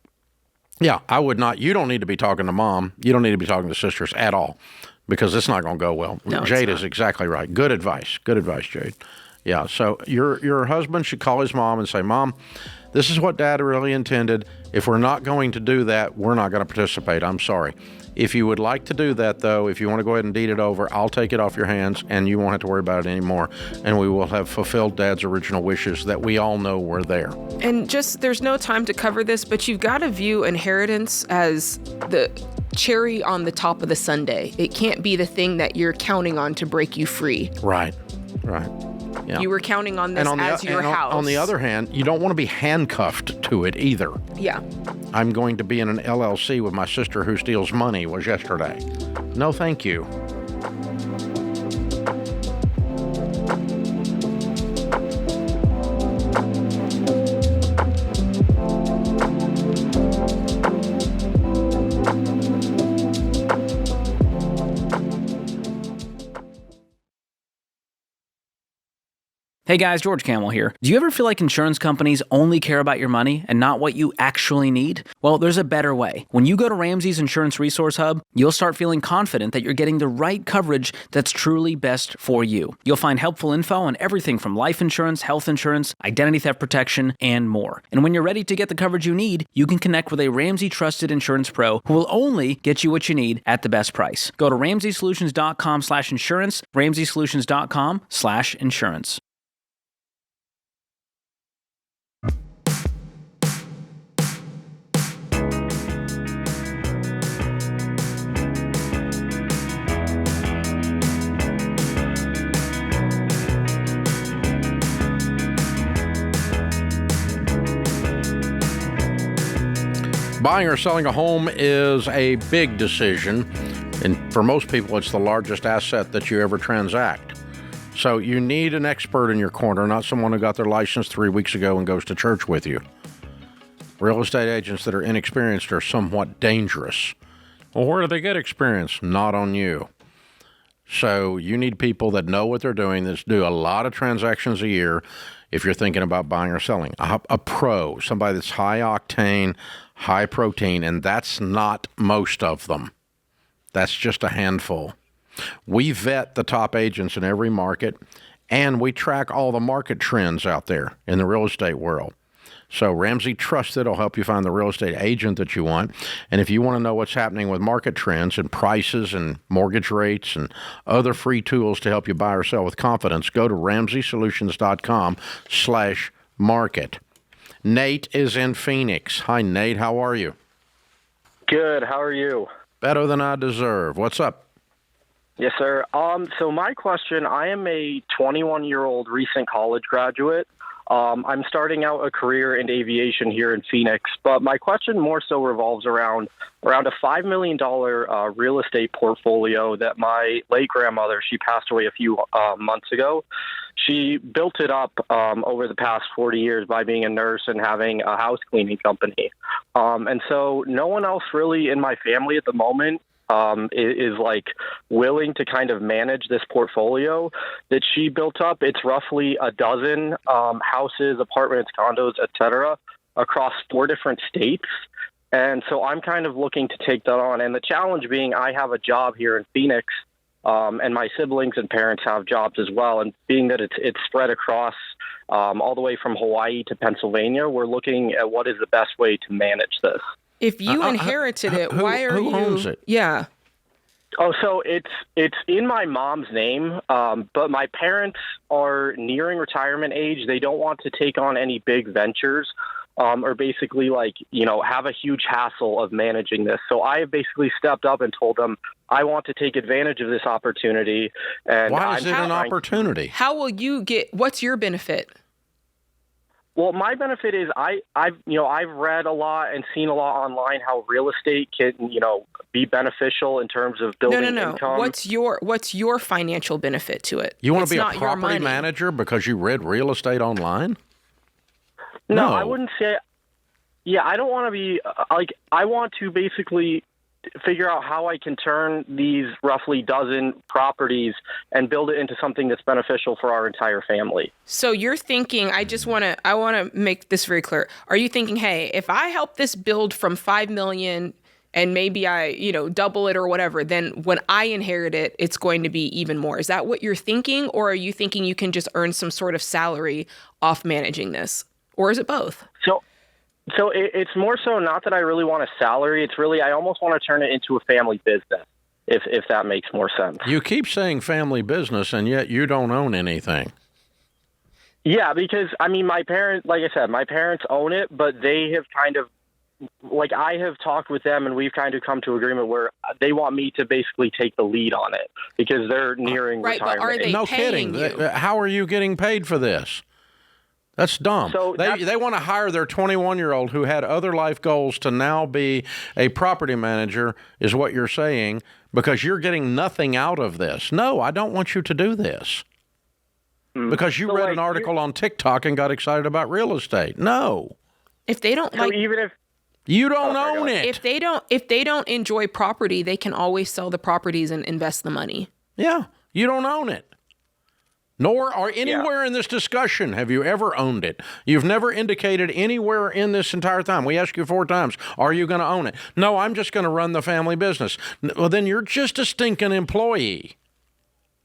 Yeah, I would not. You don't need to be talking to mom. You don't need to be talking to sisters at all, because it's not going to go well. No, Jade is exactly right. Good advice. Good advice, Jade. Yeah, so your husband should call his mom and say, Mom, this is what Dad really intended. If we're not going to do that, we're not going to participate. I'm sorry. If you would like to do that, though, if you want to go ahead and deed it over, I'll take it off your hands, and you won't have to worry about it anymore. And we will have fulfilled Dad's original wishes that we all know were there. And just, there's no time to cover this, but you've got to view inheritance as the cherry on the top of the sundae. It can't be the thing that you're counting on to break you free. Right. Yeah. You were counting on this as your house. On the other hand, you don't want to be handcuffed to it either. Yeah. I'm going to be in an LLC with my sister who steals money was yesterday. No, thank you. Hey guys, George Camel here. Do you ever feel like insurance companies only care about your money and not what you actually need? Well, there's a better way. When you go to Ramsey's Insurance Resource Hub, you'll start feeling confident that you're getting the right coverage that's truly best for you. You'll find helpful info on everything from life insurance, health insurance, identity theft protection, and more. And when you're ready to get the coverage you need, you can connect with a Ramsey trusted insurance pro who will only get you what you need at the best price. Go to RamseySolutions.com/insurance, RamseySolutions.com/insurance. Buying or selling a home is a big decision, and for most people, it's the largest asset that you ever transact. So you need an expert in your corner, not someone who got their license 3 weeks ago and goes to church with you. Real estate agents that are inexperienced are somewhat dangerous. Well, where do they get experience? Not on you. So you need people that know what they're doing, that do a lot of transactions a year if you're thinking about buying or selling. A pro, somebody that's high octane, high protein, and that's not most of them. That's just a handful. We vet the top agents in every market, and we track all the market trends out there in the real estate world. So Ramsey Trusted will help you find the real estate agent that you want. And if you want to know what's happening with market trends and prices and mortgage rates and other free tools to help you buy or sell with confidence, go to RamseySolutions.com/market. Nate is in Phoenix. Hi, Nate. How are you? Good. How are you? Better than I deserve. What's up? Yes, sir. So my question, I am a 21-year-old recent college graduate. I'm starting out a career in aviation here in Phoenix, but my question more so revolves around a $5 million real estate portfolio that my late grandmother, she passed away a few months ago. She built it up over the past 40 years by being a nurse and having a house cleaning company. And so no one else really in my family at the moment is like willing to kind of manage this portfolio that she built up. It's roughly a dozen houses, apartments, condos, etc., across 4 different states. And so I'm kind of looking to take that on. And the challenge being I have a job here in Phoenix, and my siblings and parents have jobs as well. And being that it's spread across all the way from Hawaii to Pennsylvania, we're looking at what is the best way to manage this. If you inherited it, why are you? Who owns it? Yeah. Oh, so it's in my mom's name, but my parents are nearing retirement age. They don't want to take on any big ventures, or basically have a huge hassle of managing this. So I have basically stepped up and told them I want to take advantage of this opportunity. And why is it an opportunity? How will you get? What's your benefit? Well, my benefit is I've read a lot and seen a lot online how real estate can, be beneficial in terms of building income. What's your financial benefit to it? You want to be a property manager because you read real estate online? No, I wouldn't say. Yeah, I don't want to be I want to basically figure out how I can turn these roughly dozen properties and build it into something that's beneficial for our entire family. So you're thinking, I want to make this very clear. Are you thinking, hey, if I help this build from 5 million and maybe I, double it or whatever, then when I inherit it, it's going to be even more. Is that what you're thinking? Or are you thinking you can just earn some sort of salary off managing this? Or is it both? So it's more so not that I really want a salary. It's really I almost want to turn it into a family business, if that makes more sense. You keep saying family business, and yet you don't own anything. Yeah, because, my parents, like I said, my parents own it, but they have kind of, I have talked with them, and we've kind of come to agreement where they want me to basically take the lead on it because they're nearing retirement. But are they no paying kidding. you? How are you getting paid for this? That's dumb. So they want to hire their 21-year-old who had other life goals to now be a property manager, is what you're saying, because you're getting nothing out of this. No, I don't want you to do this. Because you read an article on TikTok and got excited about real estate. No. If they don't even if you don't own it. If they don't enjoy property, they can always sell the properties and invest the money. Yeah, you don't own it. Nor are anywhere in this discussion have you ever owned it. You've never indicated anywhere in this entire time. We asked you 4 times, are you going to own it? No, I'm just going to run the family business. Well, then you're just a stinking employee.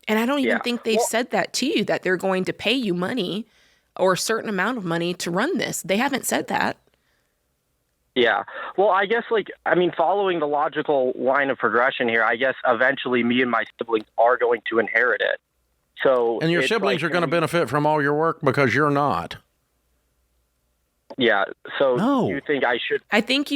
And I don't even think they've said that to you, that they're going to pay you money or a certain amount of money to run this. They haven't said that. Yeah. Well, I guess, following the logical line of progression here, I guess eventually me and my siblings are going to inherit it. And your siblings are going to benefit from all your work because you're not. Yeah. So you think I should? I think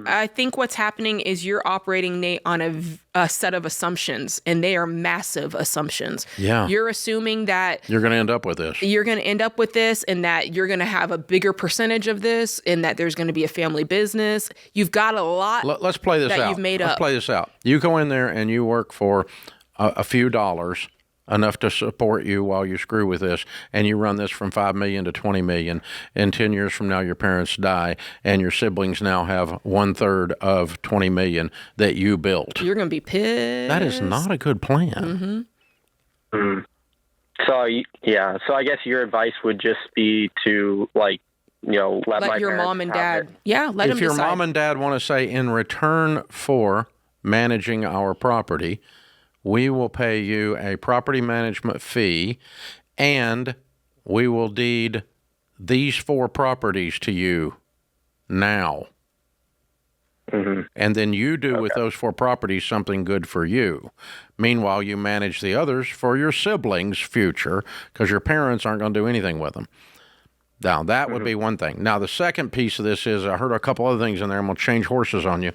I think what's happening is you're operating, Nate, on a set of assumptions, and they are massive assumptions. Yeah. You're assuming that you're going to end up with this. You're going to end up with this, and that you're going to have a bigger percentage of this, and that there's going to be a family business. You've got a lot. Let's play this that out. You've made Let's up. play this out. You go in there and you work for a few dollars, enough to support you while you screw with this, and you run this from 5 million to 20 million, and 10 years from now your parents die, and your siblings now have 1/3 of 20 million that you built. You're going to be pissed. That is not a good plan. Mm-hmm. So I guess your advice would just be to, let your mom and dad. Yeah, let them decide. If your mom and dad want to say, in return for managing our property, we will pay you a property management fee, and we will deed these 4 properties to you now. Mm-hmm. And then you do with those 4 properties something good for you. Meanwhile, you manage the others for your siblings' future, because your parents aren't going to do anything with them. Now, that would be one thing. Now, the second piece of this is, I heard a couple other things in there. I'm going to change horses on you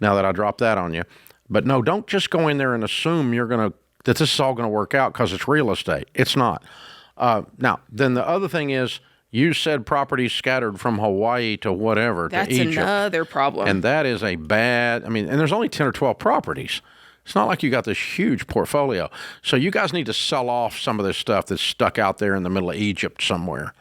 now that I dropped that on you. But no, don't just go in there and assume that this is all going to work out because it's real estate. It's not. Now, then the other thing is, You said properties scattered from Hawaii to whatever, That's to Egypt. another problem. And that is a bad, and there's only 10 or 12 properties. It's not like you got this huge portfolio. So you guys need to sell off some of this stuff that's stuck out there in the middle of Egypt somewhere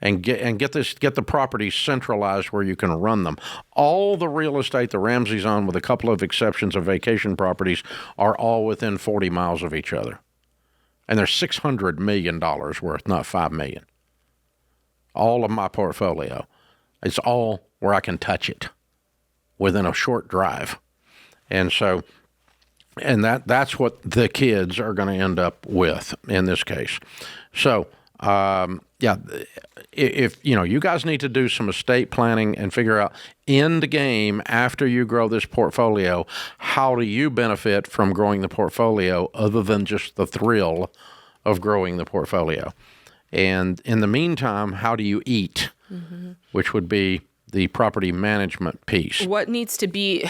and get the properties centralized where you can run them. All the real estate the Ramseys own, with a couple of exceptions of vacation properties, are all within 40 miles of each other. And they're $600 million worth, not $5 million. All of my portfolio. It's all where I can touch it within a short drive. And so, that's what the kids are going to end up with in this case. So, if you guys need to do some estate planning and figure out end game after you grow this portfolio, how do you benefit from growing the portfolio other than just the thrill of growing the portfolio? And in the meantime, how do you eat, which would be the property management piece? What needs to be,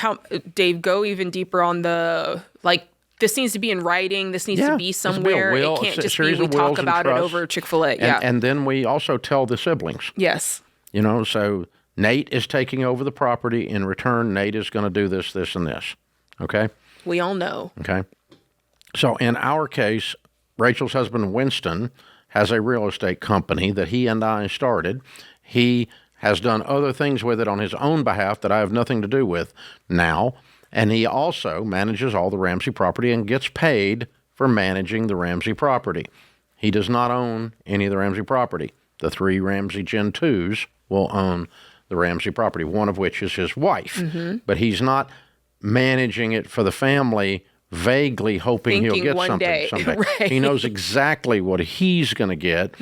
Dave, go even deeper on the, this needs to be in writing, this needs to be somewhere. It can't just be we talk about it over Chick-fil-A. And then we also tell the siblings. Yes. So Nate is taking over the property. In return, Nate is going to do this, this, and this. Okay? We all know. Okay? So in our case, Rachel's husband, Winston, has a real estate company that he and I started. He has done other things with it on his own behalf that I have nothing to do with now. And he also manages all the Ramsey property and gets paid for managing the Ramsey property. He does not own any of the Ramsey property. The 3 Ramsey Gen 2s will own the Ramsey property, one of which is his wife. But he's not managing it for the family, vaguely hoping he'll get something someday. Right. He knows exactly what he's going to get.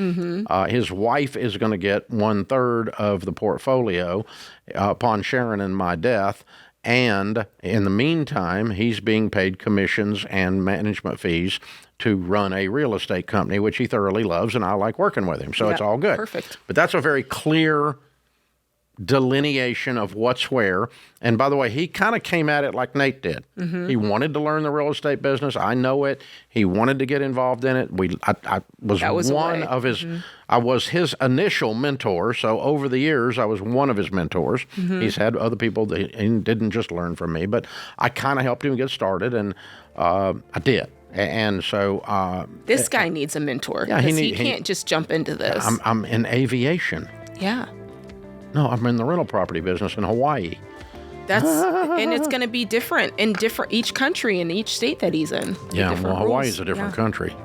His wife is going to get 1/3 of the portfolio upon Sharon and my death. And in the meantime, he's being paid commissions and management fees to run a real estate company, which he thoroughly loves, and I like working with him. So it's all good. Perfect. But that's a very clear delineation of what's where. And by the way, he kind of came at it like Nate did. He wanted to learn the real estate business. I know it. He wanted to get involved in it. I was one of his. I was his initial mentor. So over the years, I was one of his mentors. He's had other people that he didn't just learn from me, but I kind of helped him get started, and I did. And so this guy needs a mentor. Yeah, he can't just jump into this. I'm in aviation. Yeah. No, I'm in the rental property business in Hawaii. And it's going to be different in each country and each state that he's in. Yeah, well, Hawaii's a different country.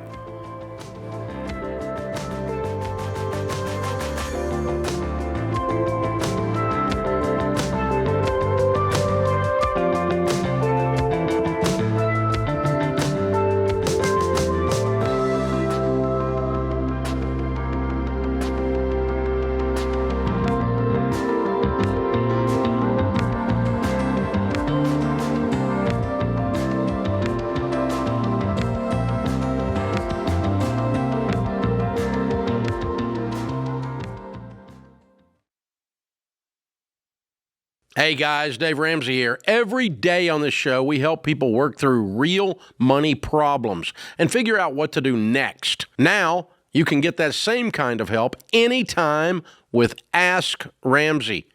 Hey guys, Dave Ramsey here. Every day on this show, we help people work through real money problems and figure out what to do next. Now, you can get that same kind of help anytime with Ask Ramsey.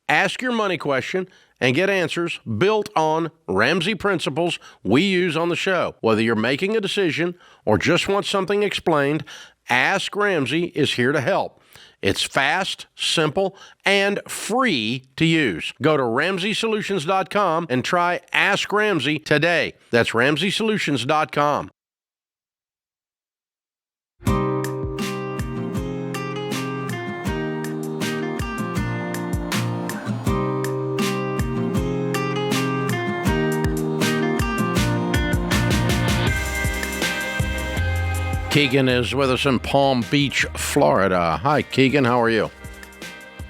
Ask your money question and get answers built on Ramsey principles we use on the show. Whether you're making a decision or just want something explained, Ask Ramsey is here to help. It's fast, simple, and free to use. Go to RamseySolutions.com and try Ask Ramsey today. That's RamseySolutions.com. Keegan is with us in Palm Beach, Florida. Hi, Keegan. How are you?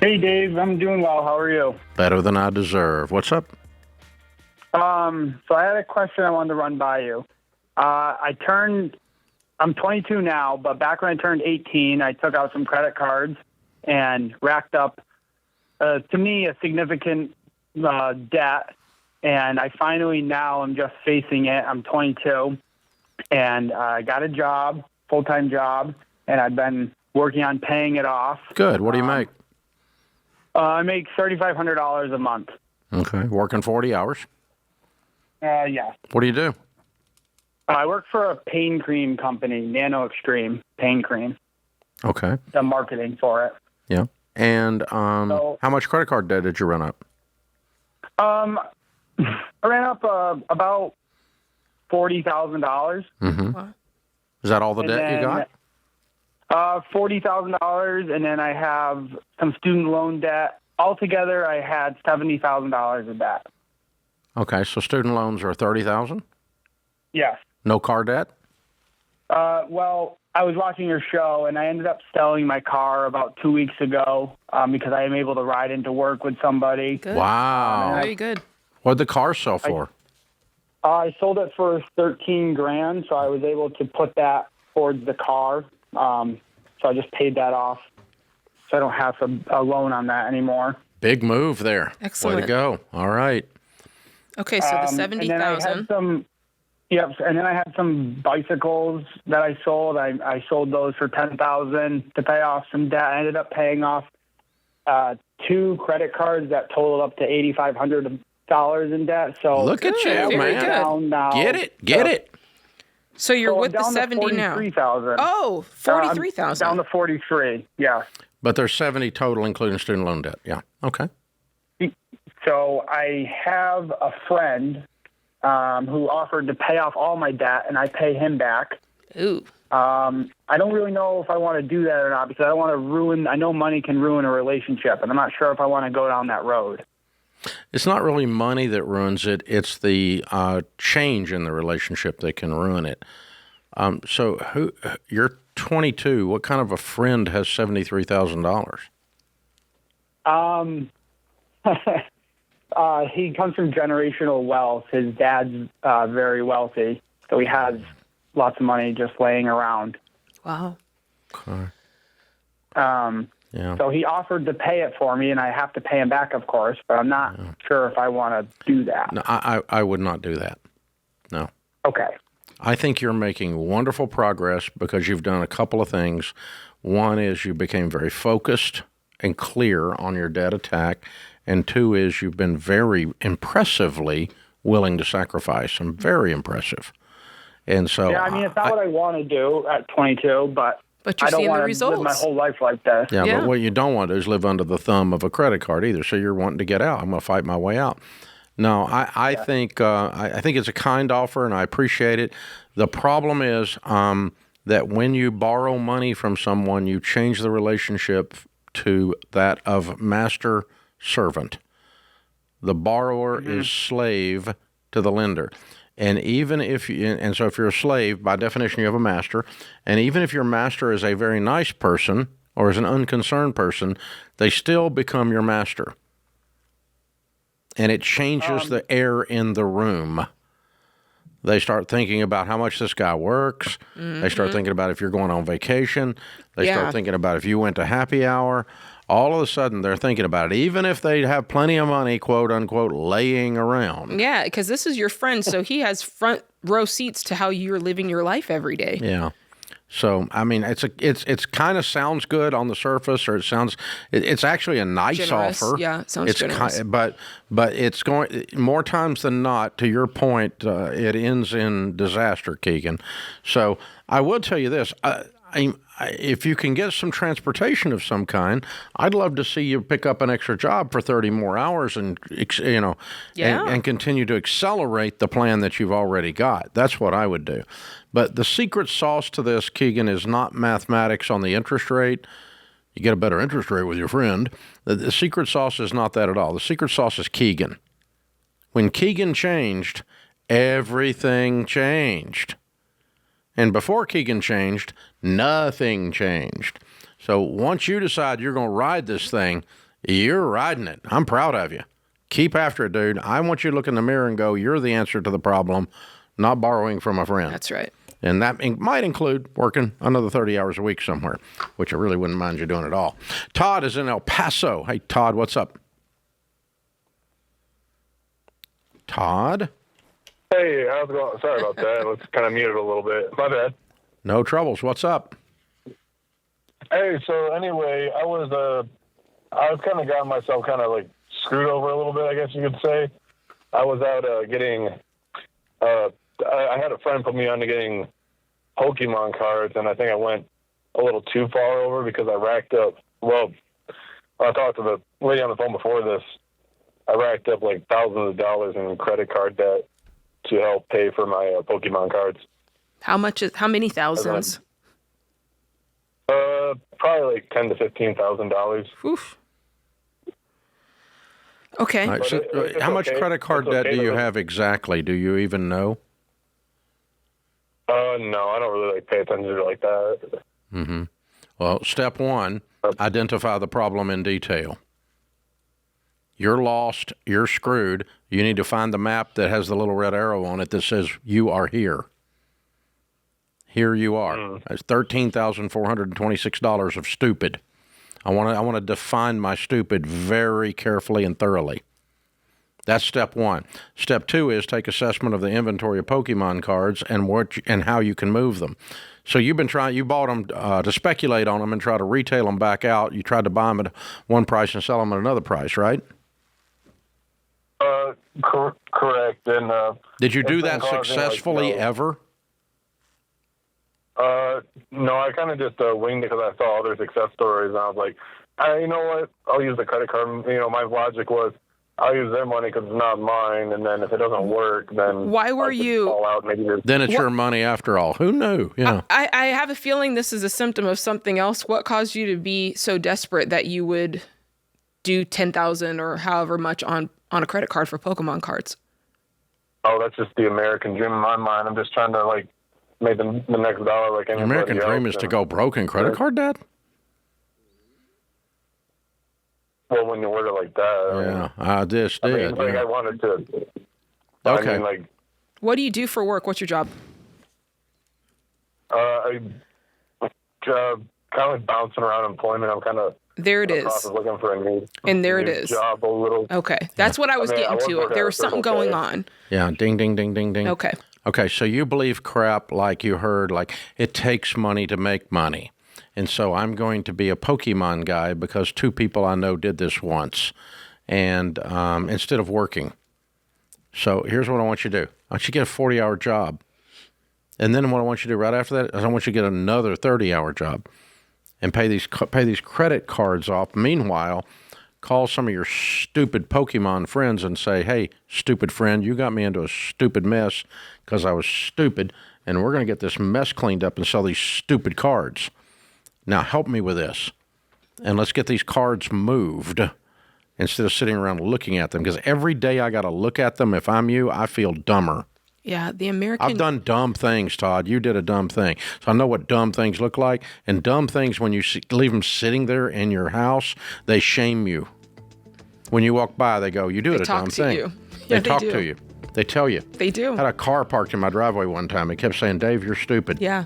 Hey, Dave. I'm doing well. How are you? Better than I deserve. What's up? So I had a question I wanted to run by you. I'm 22 now, but back when I turned 18, I took out some credit cards and racked up, to me, a significant debt. And I finally now am just facing it. I'm 22, and I got a job. Full-time job, and I've been working on paying it off. Good. What do you make? I make $3,500 a month. Okay. Working 40 hours? Yes. What do you do? I work for a pain cream company, Nano Extreme Pain Cream. Okay. The marketing for it. Yeah. And how much credit card debt did you run up? I ran up about $40,000. Mm-hmm. Is that all the debt you got? $40,000, and then I have some student loan debt. Altogether, I had $70,000 of debt. Okay, so student loans are $30,000? Yes. No car debt? Well, I was watching your show, and I ended up selling my car about 2 weeks ago because I am able to ride into work with somebody. Good. Wow. Very good. What'd the car sell for? I sold it for $13,000, so I was able to put that towards the car. So I just paid that off, so I don't have a loan on that anymore. Big move there. Excellent. Way to go. All right. Okay, so the 70,000. Yep, and then I had some bicycles that I sold. I sold those for $10,000 to pay off some debt. I ended up paying off 2 credit cards that totaled up to $8,500 in debt. So look at you, man. Get it. So you're I'm with the down to 70 now. 43,000. Oh, 43,000. Down to 43. Yeah. But there's 70 total, including student loan debt. Yeah. Okay. So I have a friend who offered to pay off all my debt, and I pay him back. Ooh. I don't really know if I want to do that or not because I don't want to ruin. I know money can ruin a relationship, and I'm not sure if I want to go down that road. It's not really money that ruins it. It's the change in the relationship that can ruin it. So you're 22. What kind of a friend has $73,000? He comes from generational wealth. His dad's very wealthy, so he has lots of money just laying around. Wow. Okay. Yeah. So he offered to pay it for me, and I have to pay him back, of course, but I'm not sure if I want to do that. No, I would not do that. No. Okay. I think you're making wonderful progress because you've done a couple of things. One is you became very focused and clear on your debt attack, and 2 is you've been very impressively willing to sacrifice. I'm very impressive. And so yeah, I mean, it's not what I want to do at 22, but you're I don't seeing the want to results. live my whole life like this. Yeah, but what you don't want to do is live under the thumb of a credit card either. So you're wanting to get out. I'm going to fight my way out. No, I think it's a kind offer, and I appreciate it. The problem is that when you borrow money from someone, you change the relationship to that of master-servant. The borrower is slave to the lender. And even if so if you're a slave, by definition, you have a master. And even if your master is a very nice person or is an unconcerned person, they still become your master. And it changes the air in the room. They start thinking about how much this guy works. Mm-hmm. They start thinking about if you're going on vacation. They start thinking about if you went to happy hour. All of a sudden, they're thinking about it, even if they have plenty of money, quote unquote, laying around. Yeah, because this is your friend, so he has front row seats to how you're living your life every day. Yeah. So I mean, it's kind of sounds good on the surface, or it's actually a nice generous offer. Yeah, it sounds generous. But it's going more times than not. To your point, it ends in disaster, Keegan. So I will tell you this. If you can get some transportation of some kind, I'd love to see you pick up an extra job for 30 more hours and continue to accelerate the plan that you've already got. That's what I would do. But the secret sauce to this, Keegan, is not mathematics on the interest rate. You get a better interest rate with your friend. The secret sauce is not that at all. The secret sauce is Keegan. When Keegan changed, everything changed. And before Keegan changed, nothing changed. So once you decide you're going to ride this thing, you're riding it. I'm proud of you. Keep after it, dude. I want you to look in the mirror and go, you're the answer to the problem, not borrowing from a friend. That's right. And that might include working another 30 hours a week somewhere, which I really wouldn't mind you doing at all. Todd is in El Paso. Hey, Todd, what's up? Todd? Hey, how's it going? Sorry about that. I was kind of muted a little bit. My bad. No troubles. What's up? Hey, so anyway, I was kind of got myself kind of like screwed over a little bit, I guess you could say. I was out getting, I had a friend put me on to getting Pokémon cards, and I think I went a little too far over because I racked up, well, I talked to the lady on the phone before this, I racked up like thousands of dollars in credit card debt to help pay for my Pokemon cards. How many thousands? Probably like $10,000 to $15,000. Oof. Okay. All right, so, how much credit card debt do you have exactly? Do you even know? No, I don't really pay attention to it like that. Mm-hmm. Well, step one, identify the problem in detail. You're lost. You're screwed. You need to find the map that has the little red arrow on it that says you are here. Here you are. That's $13,426 of stupid. I want to define my stupid very carefully and thoroughly. That's step one. Step two is take assessment of the inventory of Pokemon cards and how you can move them. So you bought them to speculate on them and try to retail them back out. You tried to buy them at one price and sell them at another price, right? Correct. And did you do that successfully ever? No, I kind of just winged it because I saw other success stories, and I was like, you know what? I'll use the credit card. You know, my logic was, I'll use their money because it's not mine, and then if it doesn't work, then why were you? Fall out. Maybe then it's your money after all. Who knew? Yeah. I have a feeling this is a symptom of something else. What caused you to be so desperate that you would do $10,000 or however much on a credit card for Pokemon cards? Oh, that's just the American dream in my mind. I'm just trying to make the next dollar like anybody else. The American dream is to go broke in credit card debt? Well, when you word it like that. Yeah, I just did. I wanted to. Okay. I mean, what do you do for work? What's your job? I kind of bouncing around employment. I'm kind of there. It is looking for a new and there it is. Job a little. Okay, that's what I was getting to. There was something going on. Yeah, ding, ding, ding, ding, ding. Okay. Okay, so you believe crap like you heard, like it takes money to make money. And so I'm going to be a Pokemon guy because two people I know did this once, and instead of working. So here's what I want you to do. I want you to get a 40-hour job. And then what I want you to do right after that is I want you to get another 30-hour job and pay these credit cards off. Meanwhile, call some of your stupid Pokemon friends and say, hey, stupid friend, you got me into a stupid mess because I was stupid, and we're going to get this mess cleaned up and sell these stupid cards. Now help me with this, and let's get these cards moved instead of sitting around looking at them, because every day I got to look at them. If I'm you, I feel dumber. Yeah, the American... I've done dumb things, Todd. You did a dumb thing. So I know what dumb things look like, and dumb things, when you leave them sitting there in your house, they shame you. When you walk by, they go, you did a dumb thing. Yeah, they talk to you. They tell you. They do. I had a car parked in my driveway one time. It kept saying, Dave, you're stupid. Yeah.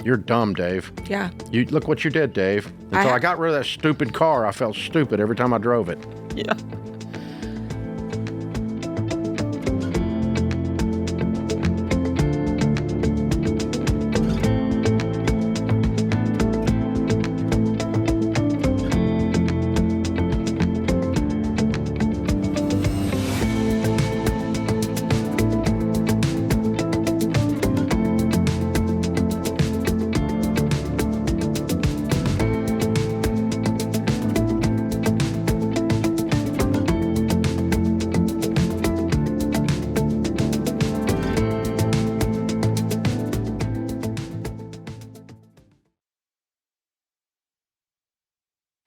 You're dumb, Dave. Yeah. You look what you did, Dave. And so I got rid of that stupid car. I felt stupid every time I drove it. Yeah.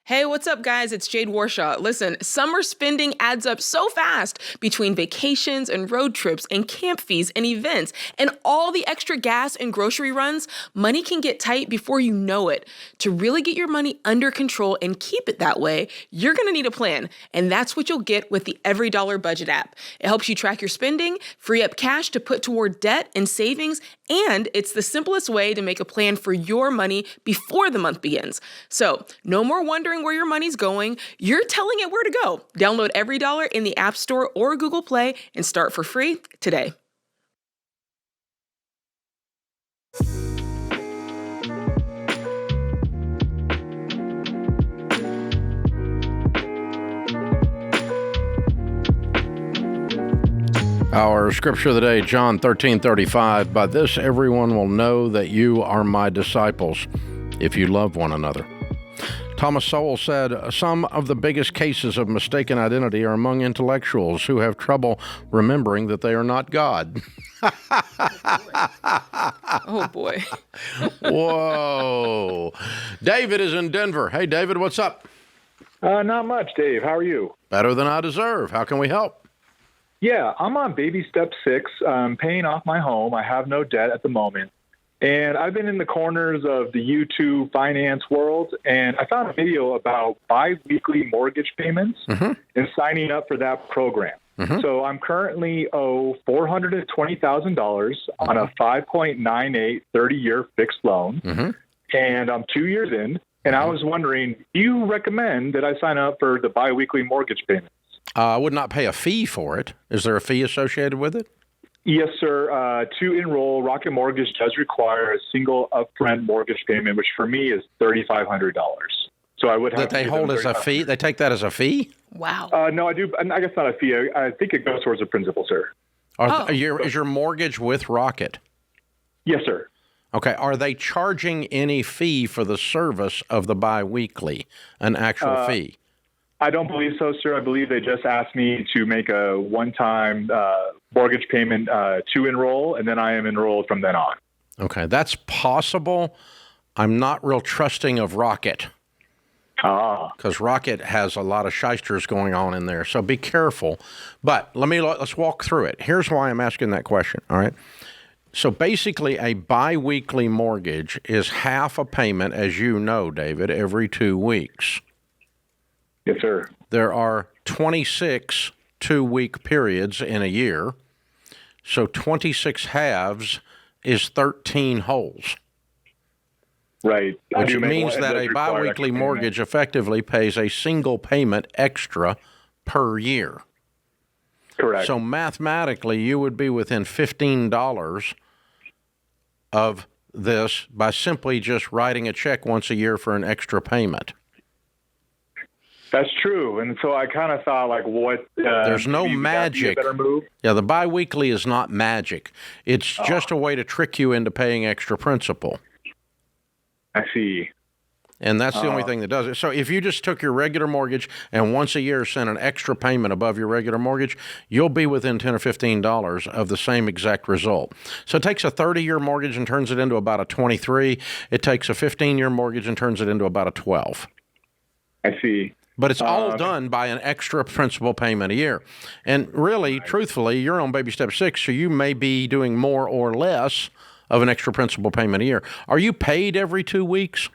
Hey, what's up, guys? It's Jade Warshaw. Listen, summer spending adds up so fast between vacations and road trips and camp fees and events and all the extra gas and grocery runs. Money can get tight before you know it. To really get your money under control and keep it that way, you're going to need a plan, and that's what you'll get with the Every Dollar Budget app. It helps you track your spending, free up cash to put toward debt and savings, and it's the simplest way to make a plan for your money before the month begins. So, no more wondering where your money's going. You're telling it where to go. Download Every Dollar in the App Store or Google Play and start for free today. Our scripture of the day, John 13:35. By this everyone will know that you are my disciples, if you love one another. Thomas Sowell said, some of the biggest cases of mistaken identity are among intellectuals who have trouble remembering that they are not God. Oh, boy. Whoa. David is in Denver. Hey, David, what's up? Not much, Dave. How are you? Better than I deserve. How can we help? Yeah, I'm on baby step 6, paying off my home. I have no debt at the moment. And I've been in the corners of the YouTube finance world, and I found a video about bi-weekly mortgage payments and signing up for that program. So I'm currently owe $420,000 on a 5.98 30-year fixed loan, and I'm 2 years in, and I was wondering, do you recommend that I sign up for the bi-weekly mortgage payments? I would not pay a fee for it. Is there a fee associated with it? Yes, sir. To enroll, Rocket Mortgage does require a single upfront mortgage payment, which for me is $3,500. So I would have that they hold as a fee. They take that as a fee. Wow. No, I do. I guess not a fee. I think it goes towards the principal, sir. Is your mortgage with Rocket? Yes, sir. Okay. Are they charging any fee for the service of the biweekly, an actual fee? I don't believe so, sir. I believe they just asked me to make a one-time mortgage payment to enroll, and then I am enrolled from then on. Okay, that's possible. I'm not real trusting of Rocket. Because Rocket has a lot of shysters going on in there, so be careful. But let's walk through it. Here's why I'm asking that question, all right? So basically, a biweekly mortgage is half a payment, as you know, David, every 2 weeks. Yes, sir. There are 26 two-week periods in a year, so 26 halves is 13 wholes. Right. Which means that a biweekly mortgage effectively pays a single payment extra per year. Correct. So mathematically, you would be within $15 of this by simply just writing a check once a year for an extra payment. That's true. And so I kind of thought, like, what? There's no magic. A better move? Yeah, the biweekly is not magic. It's just a way to trick you into paying extra principal. I see. And that's the only thing that does it. So if you just took your regular mortgage and once a year sent an extra payment above your regular mortgage, you'll be within $10 or $15 of the same exact result. So it takes a 30-year mortgage and turns it into about a 23. It takes a 15-year mortgage and turns it into about a 12. I see. But it's all done by an extra principal payment a year. And really, truthfully, you're on baby step 6, so you may be doing more or less of an extra principal payment a year. Are you paid every 2 weeks?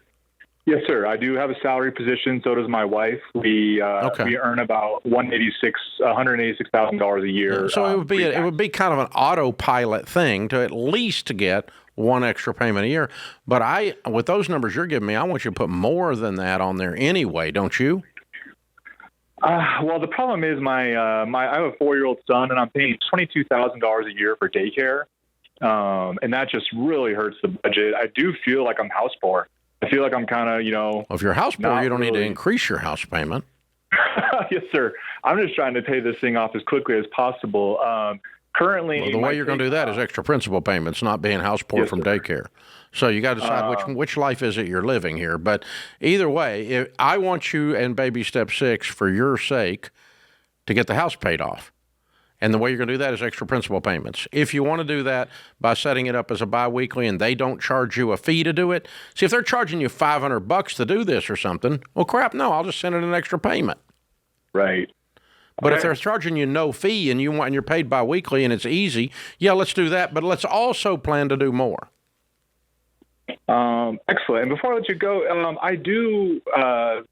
Yes, sir. I do have a salary position. So does my wife. We earn about $186,000 a year. Yeah, so it would be kind of an autopilot thing to at least get one extra payment a year. But with those numbers you're giving me, I want you to put more than that on there anyway, don't you? Well, the problem is I have a 4-year-old son, and I'm paying $22,000 a year for daycare, and that just really hurts the budget. I do feel like I'm house poor. I feel like I'm kind of, Well, if you're house poor, you don't need to increase your house payment. Yes, sir. I'm just trying to pay this thing off as quickly as possible. Currently, the way you're going to do that is extra principal payments, not being house poor from daycare. So you got to decide which life is it you're living here. But either way, I want you in baby step 6 for your sake to get the house paid off. And the way you're going to do that is extra principal payments. If you want to do that by setting it up as a biweekly and they don't charge you a fee to do it, see, if they're charging you $500 to do this or something, well, crap, no, I'll just send it an extra payment. Right. But if they're charging you no fee and you're paid biweekly and it's easy, yeah, let's do that. But let's also plan to do more. Excellent. And before I let you go, I do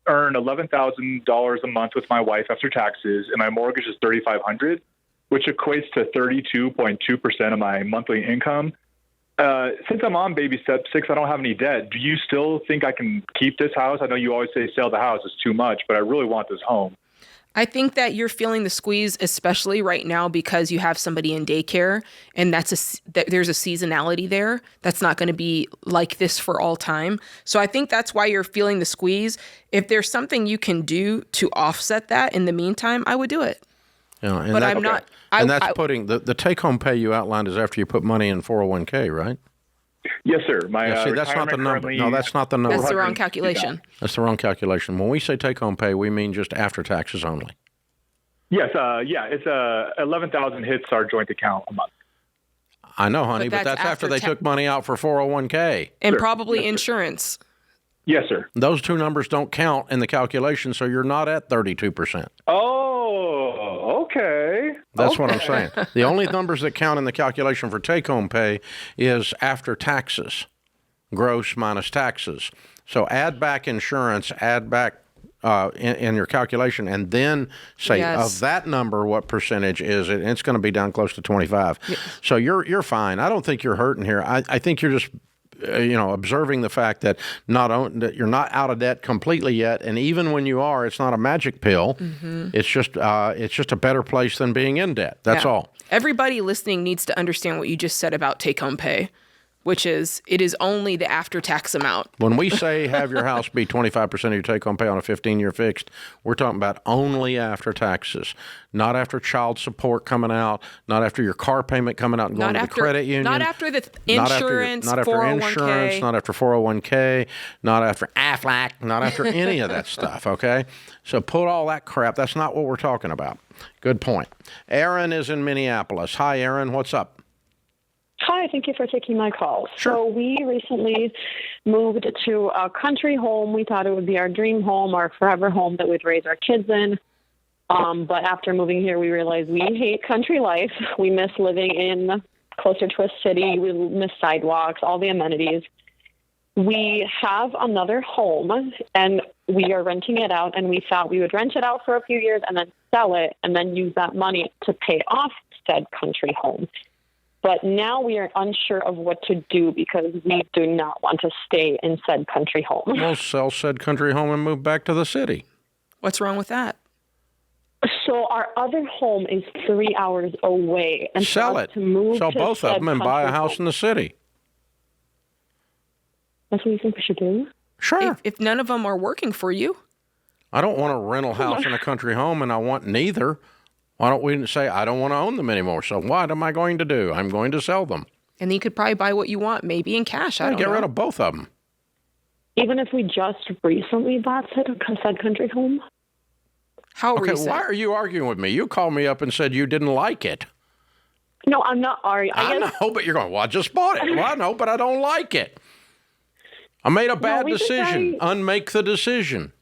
earn $11,000 a month with my wife after taxes, and my mortgage is $3,500, which equates to 32.2% of my monthly income. Since I'm on baby step 6, I don't have any debt. Do you still think I can keep this house? I know you always say sell the house is too much, but I really want this home. I think that you're feeling the squeeze, especially right now, because you have somebody in daycare, and there's a seasonality there that's not going to be like this for all time. So I think that's why you're feeling the squeeze. If there's something you can do to offset that in the meantime, I would do it. And but I'm not. And that's putting the take-home pay you outlined is after you put money in 401k, right? Yes, sir. See, that's not the number. No, that's not the number. That's the wrong calculation. That's the wrong calculation. When we say take-home pay, we mean just after taxes only. Yes, it's 11,000 hits our joint account a month. I know, honey, but that's after they took money out for 401k. And probably insurance. Yes, sir. Those two numbers don't count in the calculation, so you're not at 32%. Oh, okay. That's what I'm saying. The only numbers that count in the calculation for take-home pay is after taxes, gross minus taxes. So add back insurance, add back in your calculation, and then say of that number what percentage is it. And it's going to be down close to 25. Yes. So you're fine. I don't think you're hurting here. I think you're just observing the fact that that you're not out of debt completely yet, and even when you are, it's not a magic pill. Mm-hmm. It's just a better place than being in debt. That's all. Everybody listening needs to understand what you just said about take-home pay, which is it is only the after-tax amount. When we say have your house be 25% of your take-home pay on a 15-year fixed, we're talking about only after taxes, not after child support coming out, not after your car payment coming out and going to the credit union. Not after the insurance, not after 401k. Insurance, not after 401k, not after AFLAC, not after any of that stuff, okay? So put all that crap. That's not what we're talking about. Good point. Aaron is in Minneapolis. Hi, Aaron. What's up? Hi, thank you for taking my call. Sure. So we recently moved to a country home. We thought it would be our dream home, our forever home that we'd raise our kids in. But after moving here, we realized we hate country life. We miss living in closer to a city. We miss sidewalks, all the amenities. We have another home, and we are renting it out, and we thought we would rent it out for a few years and then sell it and then use that money to pay off said country home. But now we are unsure of what to do because we do not want to stay in said country home. Well, sell said country home and move back to the city. What's wrong with that? So our other home is 3 hours away. And sell it. Sell both of them and buy a house in the city. That's what you think we should do? Sure. If none of them are working for you. I don't want a rental house and a country home, and I want neither. Why don't we say, I don't want to own them anymore, so what am I going to do? I'm going to sell them. And then you could probably buy what you want, maybe in cash. I don't know. Get rid of both of them. Even if we just recently bought said country home? How recent? Okay, why are you arguing with me? You called me up and said you didn't like it. No, I'm not arguing. I know, but you're going, well, I just bought it. Well, I know, but I don't like it. I made a bad decision. Unmake the decision.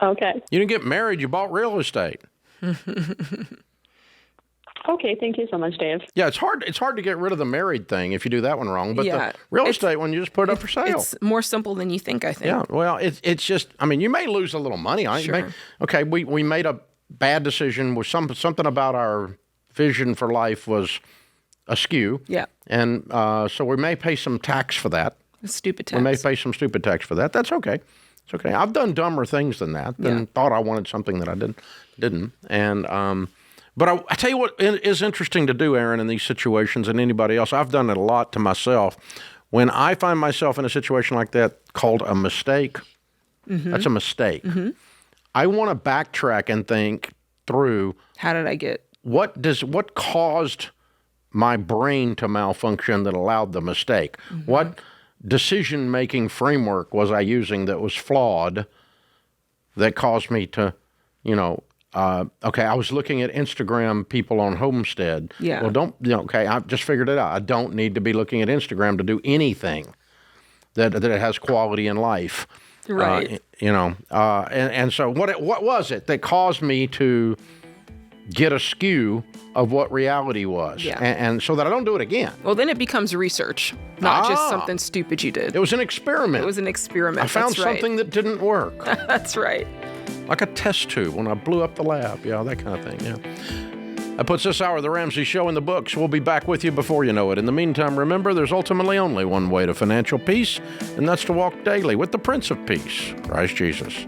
Okay. You didn't get married. You bought real estate. Okay, thank you so much, Dave. Yeah, it's hard to get rid of the married thing if you do that one wrong. But the real estate one, you just put it up for sale. It's more simple than you think, I think. Yeah, well, it's just, I mean, you may lose a little money. Sure. Okay, we made a bad decision with something about our vision for life was askew. Yeah. And so we may pay some tax for that. Stupid tax. We may pay some stupid tax for that. That's okay. It's okay. I've done dumber things than that and thought I wanted something that I didn't. And but I tell you what is interesting to do, Aaron, in these situations, and anybody else. I've done it a lot to myself. When I find myself in a situation like that called a mistake, that's a mistake. Mm-hmm. I want to backtrack and think through. How did I get? What caused my brain to malfunction that allowed the mistake? Mm-hmm. What decision-making framework was I using that was flawed that caused me to, I was looking at Instagram people on Homestead. Yeah. Well, I just figured it out. I don't need to be looking at Instagram to do anything that has quality in life. Right. And so what was it that caused me to get askew of what reality was, and so that I don't do it again. Well, then it becomes research, not just something stupid you did. It was an experiment. It was an experiment. I found something that didn't work. That's right. Like a test tube when I blew up the lab, that kind of thing, yeah. That puts this hour of the Ramsey Show in the books. We'll be back with you before you know it. In the meantime, remember, there's ultimately only one way to financial peace, and that's to walk daily with the Prince of Peace, Christ Jesus.